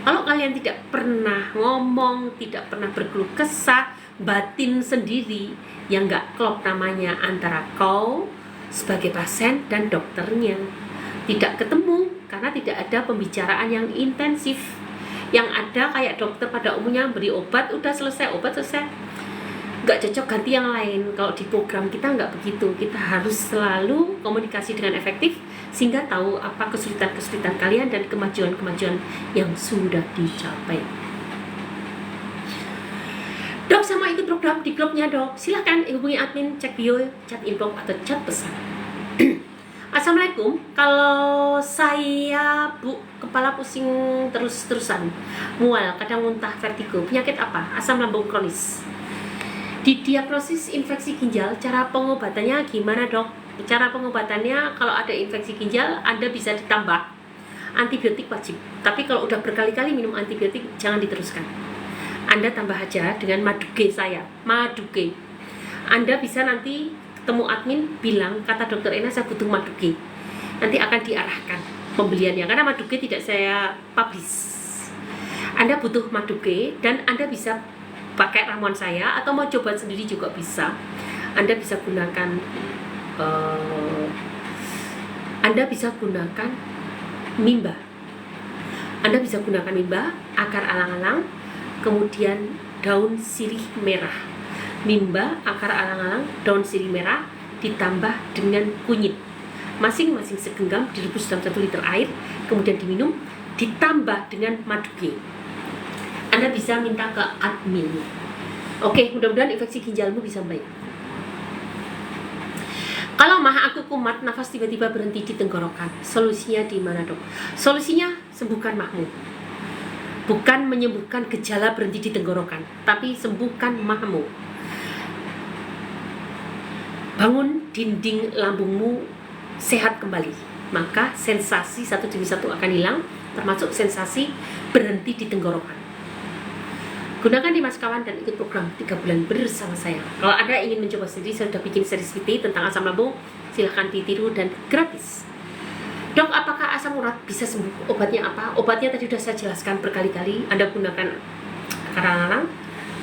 Speaker 1: Kalau kalian tidak pernah ngomong, tidak pernah berkeluh kesah, batin sendiri, yang nggak klop namanya antara kau sebagai pasien dan dokternya. Tidak ketemu karena tidak ada pembicaraan yang intensif. Yang ada kayak dokter pada umumnya beri obat, udah selesai, obat selesai. Nggak cocok, ganti yang lain. Kalau di program kita nggak begitu. Kita harus selalu komunikasi dengan efektif sehingga tahu apa kesulitan-kesulitan kalian dan kemajuan-kemajuan yang sudah dicapai. Dok, sama ikut program di grupnya dok, silahkan hubungi admin, cek bio, chat inbox atau chat pesan. Assalamualaikum. Kalau saya kepala pusing terus-terusan, mual, kadang muntah, vertigo, penyakit apa? Asam lambung kronis. Didiagnosis infeksi ginjal, cara pengobatannya gimana dok? Cara pengobatannya kalau ada infeksi ginjal, Anda bisa ditambah antibiotik wajib. Tapi kalau udah berkali-kali minum antibiotik, jangan diteruskan. Anda tambah aja dengan maduge saya, maduge. Anda bisa nanti ketemu admin, bilang, kata dokter Ena saya butuh maduge. Nanti akan diarahkan pembeliannya, karena maduge tidak saya publish. Anda butuh maduge dan Anda bisa pakai ramuan saya atau mau coba sendiri juga bisa. Anda bisa gunakan mimba. Anda bisa gunakan mimba, akar alang-alang, kemudian daun sirih merah. Mimba, akar alang-alang, daun sirih merah ditambah dengan kunyit. Masing-masing segenggam direbus dalam 1 liter air, kemudian diminum, ditambah dengan maduge. Anda bisa minta ke admin. Oke, mudah-mudahan infeksi ginjalmu bisa baik. Kalau mah aku kumat, nafas tiba-tiba berhenti di tenggorokan, solusinya di mana dok? Solusinya sembuhkan mahmu. Bukan menyembuhkan gejala berhenti di tenggorokan, tapi sembuhkan mahmu. Bangun dinding lambungmu sehat kembali, maka sensasi satu demi satu akan hilang, termasuk sensasi berhenti di tenggorokan. Gunakan 5 sekawan dan ikut program 3 bulan bersama saya. Kalau Anda ingin mencoba sendiri, saya sudah bikin series video tentang asam lambung, silahkan ditiru dan gratis. Dok, apakah asam urat bisa sembuh? Obatnya apa? Obatnya tadi sudah saya jelaskan berkali-kali. Anda gunakan akar alang-alang,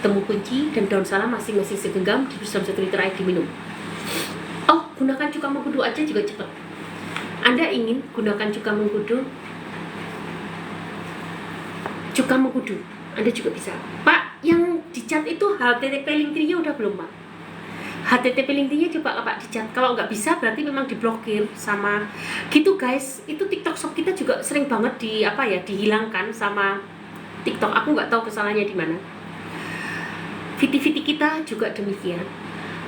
Speaker 1: temu kunci, dan daun salam masing-masing segenggam, direbus dalam 1 liter air, diminum. Oh, gunakan cuka mengkudu aja juga cepat. Anda ingin gunakan cuka mengkudu, Anda juga bisa. Pak, yang dicat itu HTTP link tree-nya udah belum Pak? HTTP link tree-nya coba Pak dicat. Kalau nggak bisa berarti memang diblokir sama gitu guys. Itu TikTok Shop kita juga sering banget dihilangkan sama TikTok. Aku nggak tahu kesalahannya di mana. VT-VT kita juga demikian.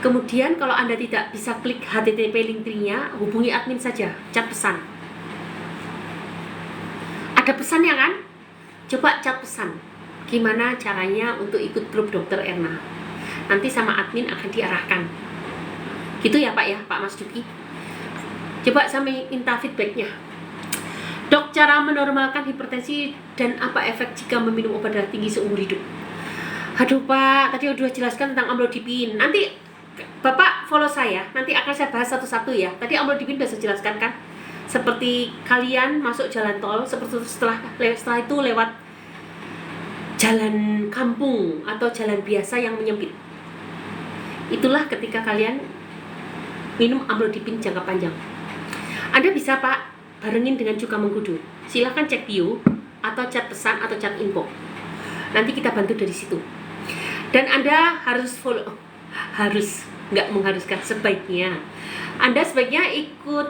Speaker 1: Kemudian kalau Anda tidak bisa klik HTTP link tree-nya, hubungi admin saja, chat pesan. Ada pesannya kan? Coba chat pesan. Gimana caranya untuk ikut grup dokter Erna? Nanti sama admin akan diarahkan. Gitu ya Pak ya, Pak Mas Duki. Coba saya minta feedbacknya. Dok, cara menormalkan hipertensi dan apa efek jika meminum obat darah tinggi seumur hidup? Aduh Pak, tadi udah jelaskan tentang amlodipin. Nanti Bapak follow saya, nanti akan saya bahas satu-satu ya. Tadi amlodipin udah saya jelaskan kan, seperti kalian masuk jalan tol, seperti setelah itu lewat jalan kampung atau jalan biasa yang menyempit. Itulah ketika kalian minum amlodipin jangka panjang. Anda bisa Pak barengin dengan cuka mengkudu. Silahkan cek bio atau chat pesan atau chat info. Nanti kita bantu dari situ. Dan Anda harus nggak mengharuskan, sebaiknya Anda ikut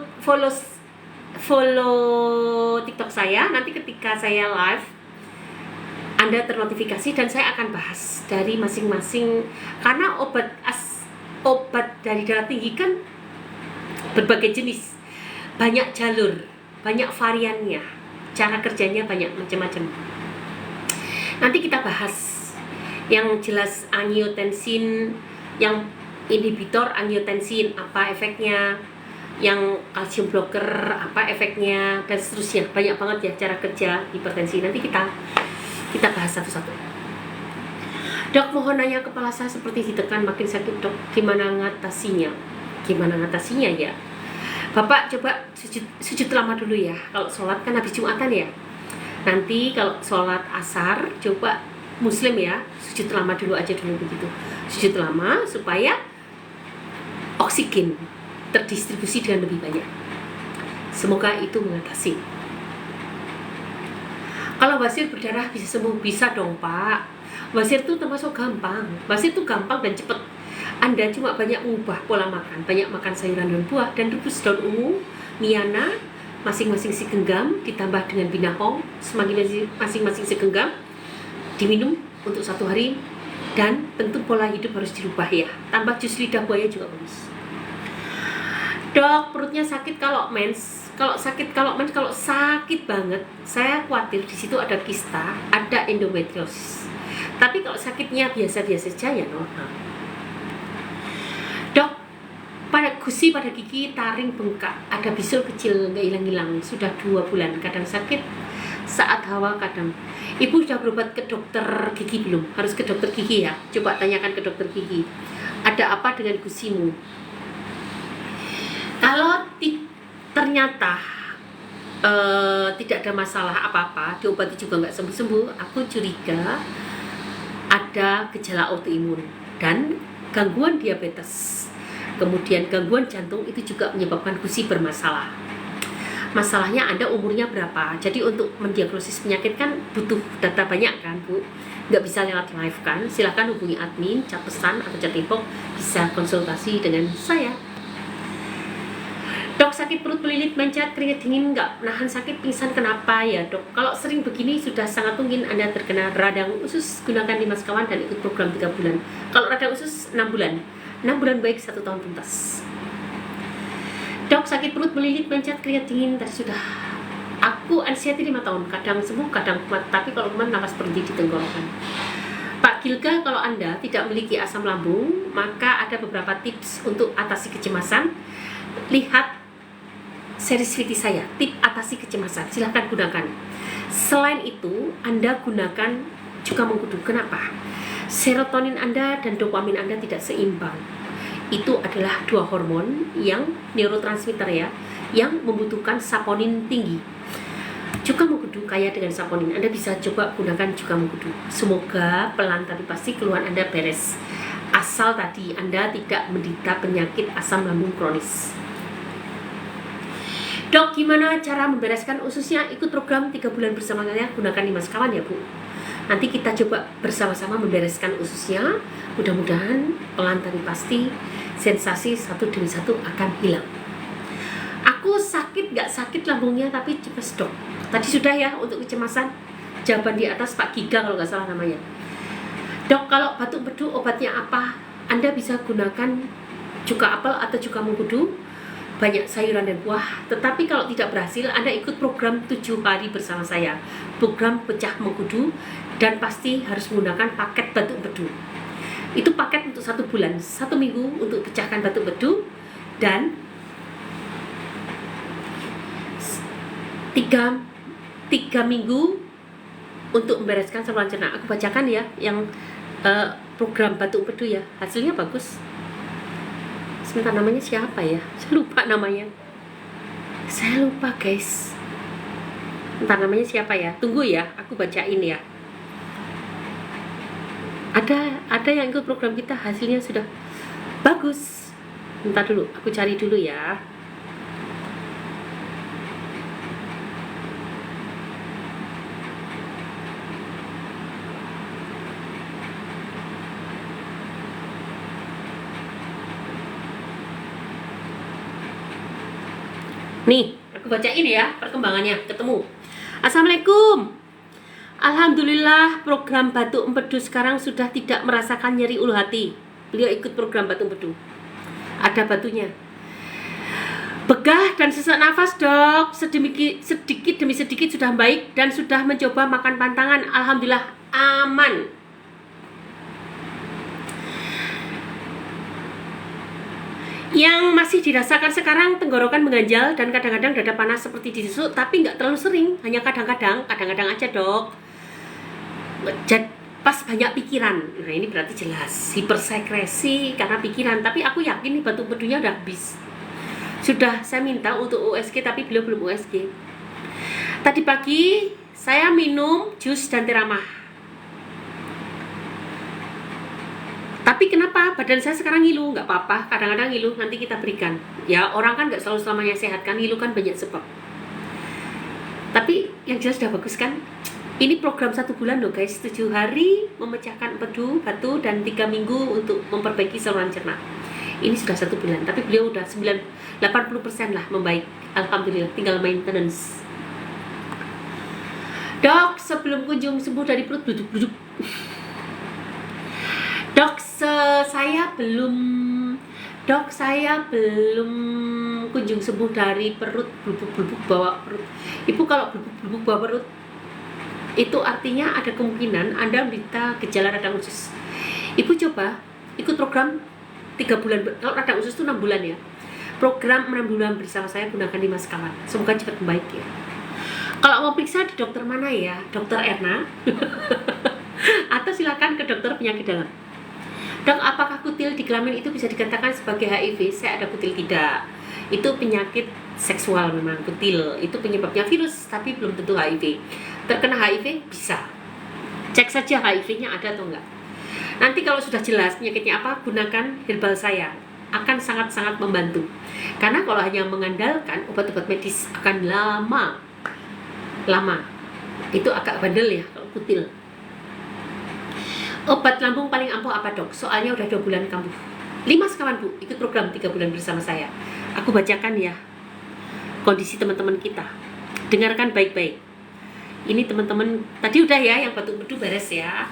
Speaker 1: follow TikTok saya. Nanti ketika saya live Anda ternotifikasi dan saya akan bahas dari masing-masing, karena obat dari darah tinggi kan berbagai jenis, banyak jalur, banyak variannya, cara kerjanya banyak macam-macam. Nanti kita bahas yang jelas angiotensin, yang inhibitor angiotensin apa efeknya, yang kalsium blocker apa efeknya, dan seterusnya. Banyak banget ya cara kerja hipertensi. Nanti kita bahas satu-satu. Dok, mohon nanya, kepala saya seperti ditekan makin sakit dok, gimana ngatasinya ya? Bapak coba sujud lama dulu ya. Kalau sholat kan habis Jumatan ya. Nanti kalau sholat asar coba muslim ya, sujud lama dulu aja dulu begitu. Sujud lama supaya oksigen terdistribusi dengan lebih banyak. Semoga itu mengatasi. Kalau basir berdarah bisa sembuh, bisa dong Pak. Basir itu termasuk gampang. Basir itu gampang dan cepat. Anda cuma banyak mengubah pola makan, banyak makan sayuran dan buah, dan rebus daun ungu, miana, masing-masing segenggam, ditambah dengan binahong, masing-masing segenggam, diminum untuk 1 hari, dan tentu pola hidup harus dirubah ya. Tambah jus lidah buaya juga bagus. Dok, perutnya sakit kalau mens. Kalau sakit banget, saya khawatir di situ ada kista, ada endometriosis. Tapi kalau sakitnya biasa-biasa saja ya normal. Dok, pada gigi taring bengkak, ada bisul kecil nggak hilang-hilang, sudah 2 bulan, kadang sakit saat hawa, kadang. Ibu sudah berobat ke dokter gigi belum? Harus ke dokter gigi ya, coba tanyakan ke dokter gigi. Ada apa dengan gusimu? Kalau ternyata tidak ada masalah apa-apa, diobati juga nggak sembuh-sembuh, aku curiga ada gejala autoimun dan gangguan diabetes, kemudian gangguan jantung, itu juga menyebabkan gusi bermasalah. Masalahnya Anda umurnya berapa? Jadi untuk mendiagnosis penyakit kan butuh data banyak kan Bu, nggak bisa lewat live kan. Silahkan hubungi admin, chat pesan atau chat info, bisa konsultasi dengan saya. Dok, sakit perut melilit, mencet, keringat dingin, nggak nahan sakit, pingsan, kenapa ya dok? Kalau sering begini sudah sangat mungkin Anda terkena radang usus. Gunakan 5 sekawan dan ikut program 3 bulan. Kalau radang usus 6 bulan. 6 bulan baik, 1 tahun tuntas. Dok, sakit perut melilit, mencet, keringat dingin, tadi sudah. Aku anxiety 5 tahun, kadang sembuh, kadang kumat, tapi kalau kumat nafas berhenti di tenggorokan. Pak Gilga, kalau Anda tidak memiliki asam lambung, maka ada beberapa tips untuk atasi kecemasan. Lihat series video saya, tip atasi kecemasan, silahkan gunakan. Selain itu, Anda gunakan cuka mengkudu. Kenapa? Serotonin Anda dan dopamin Anda tidak seimbang. Itu adalah 2 hormon yang neurotransmitter ya, yang membutuhkan saponin tinggi. Cuka mengkudu kaya dengan saponin. Anda bisa coba gunakan cuka mengkudu. Semoga pelan tapi pasti keluhan Anda beres. Asal tadi Anda tidak menderita penyakit asam lambung kronis. Dok, gimana cara membereskan ususnya? Ikut program 3 bulan bersama saya, gunakan 5 sekawan ya Bu. Nanti kita coba bersama-sama membereskan ususnya. Mudah-mudahan pelan tapi pasti sensasi satu demi satu akan hilang. Aku sakit, gak sakit lambungnya tapi cepet dok. Tadi sudah ya untuk kecemasan. Jawaban di atas Pak Giga kalau gak salah namanya. Dok, kalau batuk bedu obatnya apa? Anda bisa gunakan cuka apel atau cuka mengkudu, banyak sayuran dan buah. Tetapi kalau tidak berhasil, Anda ikut program 7 hari bersama saya, program pecah mengkudu, dan pasti harus menggunakan paket batuk bedu. Itu paket untuk 1 bulan, 1 minggu untuk pecahkan batuk bedu, dan tiga minggu untuk membereskan saluran cerna. Aku bacakan ya yang program Batu Empedu ya, hasilnya bagus. Sebentar, namanya siapa ya, saya lupa namanya, guys. Entar namanya siapa ya, tunggu ya, aku bacain ya. Ada yang ikut program kita, hasilnya sudah bagus. Entar dulu, aku cari dulu ya. Nih, aku bacain ya perkembangannya. Ketemu. Assalamualaikum. Alhamdulillah, program Batu Empedu sekarang sudah tidak merasakan nyeri ulu hati. Beliau ikut program Batu Empedu. Ada batunya. Begah dan sesak nafas, Dok. Sedikit demi sedikit sudah baik dan sudah mencoba makan pantangan. Alhamdulillah, aman. Yang masih dirasakan sekarang tenggorokan mengganjal dan kadang-kadang dada panas seperti ditusuk, tapi nggak terlalu sering, hanya kadang-kadang aja, Dok. Pas banyak pikiran. Nah, ini berarti jelas hipersekresi karena pikiran, tapi aku yakin nih Batu Empedunya udah habis. Sudah saya minta untuk USG tapi beliau belum USG. Tadi pagi saya minum jus dan teramah. Tapi kenapa badan saya sekarang ngilu? Nggak apa-apa, kadang-kadang ngilu, nanti kita berikan. Ya, orang kan nggak selalu selamanya sehat kan, ngilu kan banyak sebab. Tapi yang jelas sudah bagus kan? Ini program 1 bulan loh guys, 7 hari memecahkan empedu, batu, dan 3 minggu untuk memperbaiki saluran cerna. Ini sudah 1 bulan, tapi beliau udah 80% lah membaik. Alhamdulillah, tinggal maintenance. Dok, sebelum kunjung sembuh dari perut bluduk-bluduk. Dok, saya belum kunjung sembuh dari perut blubuk-blubuk bawah perut. Ibu, kalau blubuk-blubuk bawah perut itu artinya ada kemungkinan Anda menderita gejala radang usus. Ibu coba ikut program 3 bulan, kalau radang usus itu 6 bulan ya. Program 6 bulan bersama saya, gunakan 5 sekawan. Semoga cepat membaik ya. Kalau mau periksa di dokter mana ya? Dokter Erna atau silakan ke dokter penyakit dalam. Dok, apakah kutil di kelamin itu bisa dikatakan sebagai HIV? Saya ada kutil tidak. Itu penyakit seksual memang, kutil. Itu penyebabnya virus, tapi belum tentu HIV. Terkena HIV bisa. Cek saja HIV-nya ada atau enggak. Nanti kalau sudah jelas penyakitnya apa, gunakan herbal saya. Akan sangat-sangat membantu. Karena kalau hanya mengandalkan obat-obat medis akan lama. Itu agak bandel ya kalau kutil. Obat lambung paling ampuh apa, Dok? Soalnya udah 2 bulan kambuh. 5 sekawan, Bu, ikut program 3 bulan bersama saya. Aku bacakan ya kondisi teman-teman kita. Dengarkan baik-baik. Ini teman-teman, tadi udah ya yang Batu Empedu beres ya.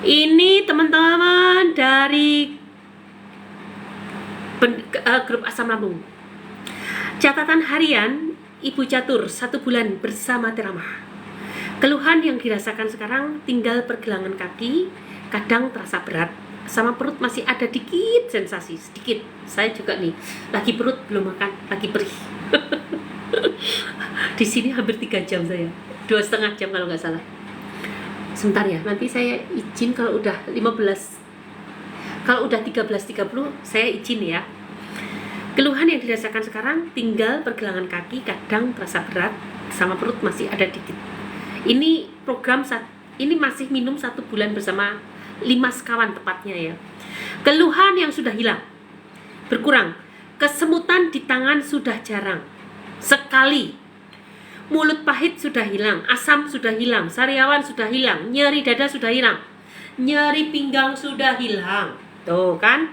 Speaker 1: Ini teman-teman dari grup asam lambung. Catatan harian Ibu Catur 1 bulan bersama teramah. Keluhan yang dirasakan sekarang tinggal pergelangan kaki, kadang terasa berat, sama perut masih ada dikit sensasi, sedikit. Saya juga nih, lagi perut belum makan, lagi perih. Di sini hampir 3 jam saya, 2,5 jam kalau nggak salah. Sebentar ya, nanti saya izin kalau udah 13, kalau udah 13.30 saya izin ya. Keluhan yang dirasakan sekarang tinggal pergelangan kaki, kadang terasa berat, sama perut masih ada dikit. Ini program ini masih minum 1 bulan bersama 5 sekawan tepatnya ya. Keluhan yang sudah hilang, berkurang. Kesemutan di tangan sudah jarang sekali. Mulut pahit sudah hilang, asam sudah hilang, sariawan sudah hilang, nyeri dada sudah hilang, nyeri pinggang sudah hilang. Tuh kan?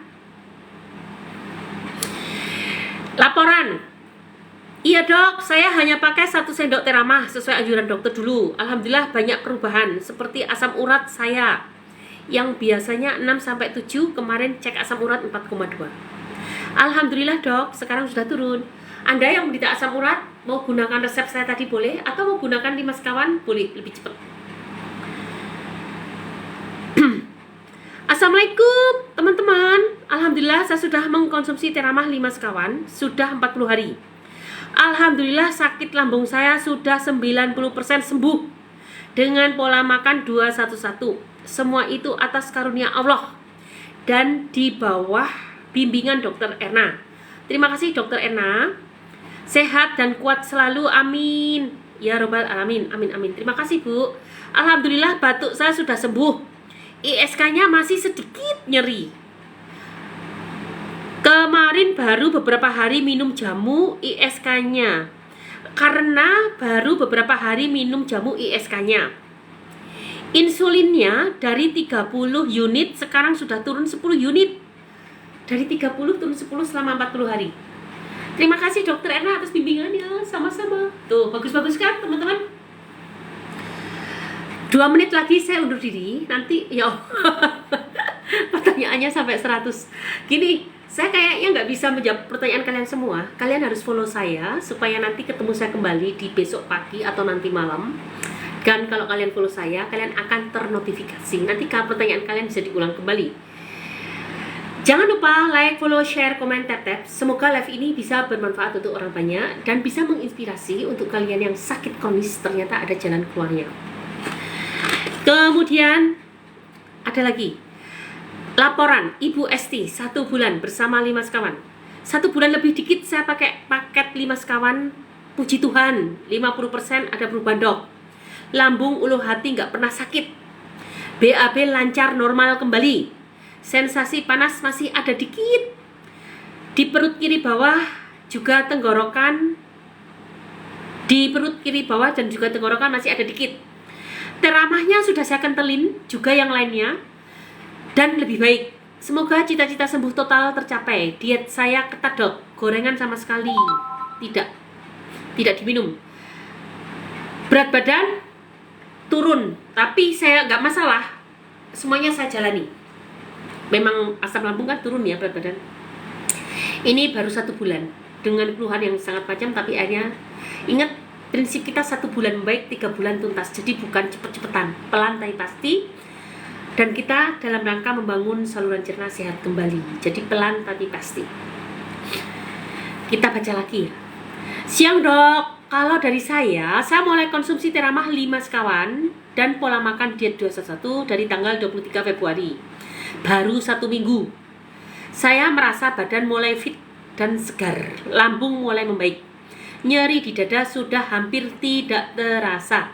Speaker 1: Laporan. Iya, Dok, saya hanya pakai 1 sendok teramah sesuai anjuran dokter dulu. Alhamdulillah banyak perubahan, seperti asam urat saya yang biasanya 6-7, kemarin cek asam urat 4,2. Alhamdulillah, Dok, sekarang sudah turun. Anda yang menderita asam urat mau gunakan resep saya tadi boleh, atau mau gunakan 5 sekawan boleh, lebih cepat. Assalamualaikum teman-teman. Alhamdulillah saya sudah mengkonsumsi Teramah 5 sekawan sudah 40 hari. Alhamdulillah sakit lambung saya sudah 90% sembuh dengan pola makan 211. Semua itu atas karunia Allah dan di bawah bimbingan Dokter Erna. Terima kasih Dokter Erna. Sehat dan kuat selalu, amin. Ya robbal alamin, amin amin. Terima kasih Bu. Alhamdulillah batuk saya sudah sembuh. ISK-nya masih sedikit nyeri. Kemarin baru beberapa hari minum jamu ISK-nya. Karena baru beberapa hari minum jamu ISK-nya. Insulinnya dari 30 unit sekarang sudah turun 10 unit. Dari 30 turun 10 selama 40 hari. Terima kasih Dokter Erna atas bimbingannya. Sama-sama. Tuh, bagus-bagus kan teman-teman? 2 menit lagi saya undur diri. Nanti ya pertanyaannya sampai 100. Gini, saya kayaknya nggak bisa menjawab pertanyaan kalian semua. Kalian harus follow saya supaya nanti ketemu saya kembali di besok pagi atau nanti malam. Dan kalau kalian follow saya, kalian akan ternotifikasi. Nanti pertanyaan kalian bisa diulang kembali. Jangan lupa like, follow, share, komen, tap. Semoga live ini bisa bermanfaat untuk orang banyak dan bisa menginspirasi untuk kalian yang sakit kronis. Ternyata ada jalan keluarnya. Kemudian ada lagi laporan Ibu Esti 1 bulan bersama 5 sekawan. 1 bulan lebih dikit saya pakai paket 5 sekawan. Puji Tuhan 50% ada perubahan dok. Lambung, ulu hati nggak pernah sakit. BAB lancar normal kembali. Sensasi panas masih ada dikit. Di perut kiri bawah juga tenggorokan. Di perut kiri bawah dan juga tenggorokan masih ada dikit. Teramahnya sudah saya kentelin, juga yang lainnya. Dan lebih baik. Semoga cita-cita sembuh total tercapai. Diet saya ketat dok. Gorengan sama sekali tidak diminum. Berat badan turun, tapi saya nggak masalah. Semuanya saya jalani. Memang asam lambung kan turun ya berat badan. Ini baru 1 bulan dengan keluhan yang sangat macam, tapi akhirnya ingat prinsip kita 1 bulan baik, 3 bulan tuntas. Jadi bukan cepet-cepetan, pelan tapi pasti. Dan kita dalam rangka membangun saluran cerna sehat kembali. Jadi pelan tapi pasti. Kita baca lagi ya. Siang dok. Kalau dari saya mulai konsumsi Teramah 5 sekawan dan pola makan diet 211 dari tanggal 23 Februari. Baru 1 minggu. Saya merasa badan mulai fit dan segar. Lambung mulai membaik. Nyeri di dada sudah hampir tidak terasa.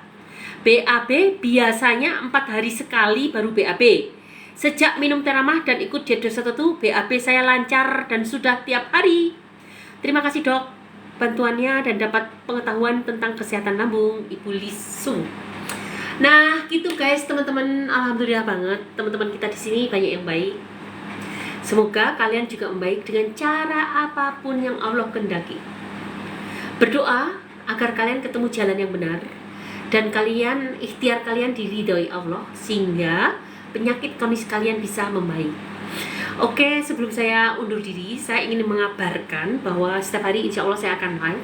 Speaker 1: BAB biasanya 4 hari sekali baru BAB. Sejak minum Teramah dan ikut diet 211, BAB saya lancar dan sudah tiap hari. Terima kasih dok bantuannya dan dapat pengetahuan tentang kesehatan lambung Ibu Lisung. Nah, gitu guys teman-teman, alhamdulillah banget teman-teman kita di sini banyak yang baik. Semoga kalian juga membaik dengan cara apapun yang Allah kehendaki. Berdoa agar kalian ketemu jalan yang benar dan kalian ikhtiar kalian diridhoi Allah sehingga penyakit kronis kalian bisa membaik. Oke, sebelum saya undur diri, saya ingin mengabarkan bahwa setiap hari insya Allah saya akan live.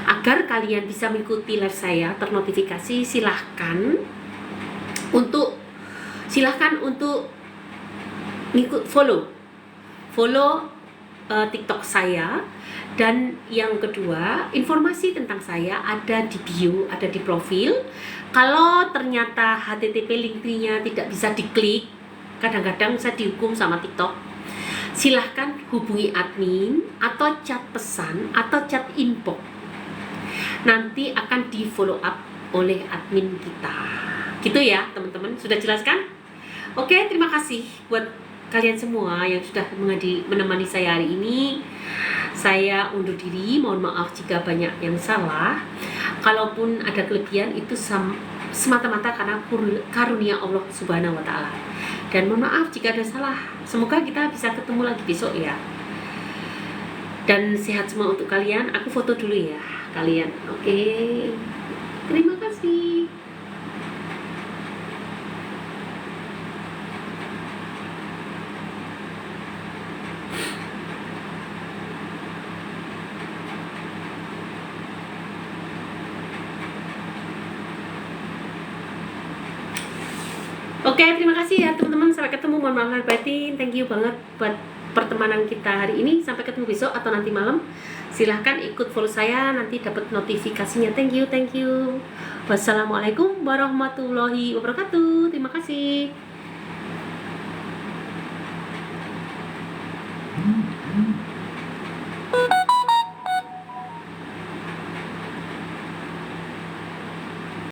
Speaker 1: Agar kalian bisa mengikuti live saya, ternotifikasi, silahkan untuk ngikut follow TikTok saya. Dan yang kedua, informasi tentang saya ada di bio, ada di profil. Kalau ternyata HTTP link-nya tidak bisa diklik, kadang-kadang saya dihukum sama TikTok. Silahkan hubungi admin atau chat pesan atau chat inbox. Nanti akan di follow up oleh admin kita. Gitu ya teman-teman, sudah jelaskan? Oke, terima kasih buat kalian semua yang sudah menemani saya hari ini. Saya undur diri, mohon maaf jika banyak yang salah. Kalaupun ada kelebihan itu semata-mata karena karunia Allah Subhanahu wa Ta'ala. Dan mohon maaf jika ada salah. Semoga kita bisa ketemu lagi besok ya. Dan sehat semua untuk kalian. Aku foto dulu ya kalian. Oke. Terima kasih. Oke, terima kasih ya teman-teman. Sampai ketemu. Mohon maaf lahir batin. Thank you banget buat pertemanan kita hari ini. Sampai ketemu besok atau nanti malam. Silahkan ikut follow saya, nanti dapat notifikasinya. Thank you. Wassalamualaikum warahmatullahi wabarakatuh. Terima kasih.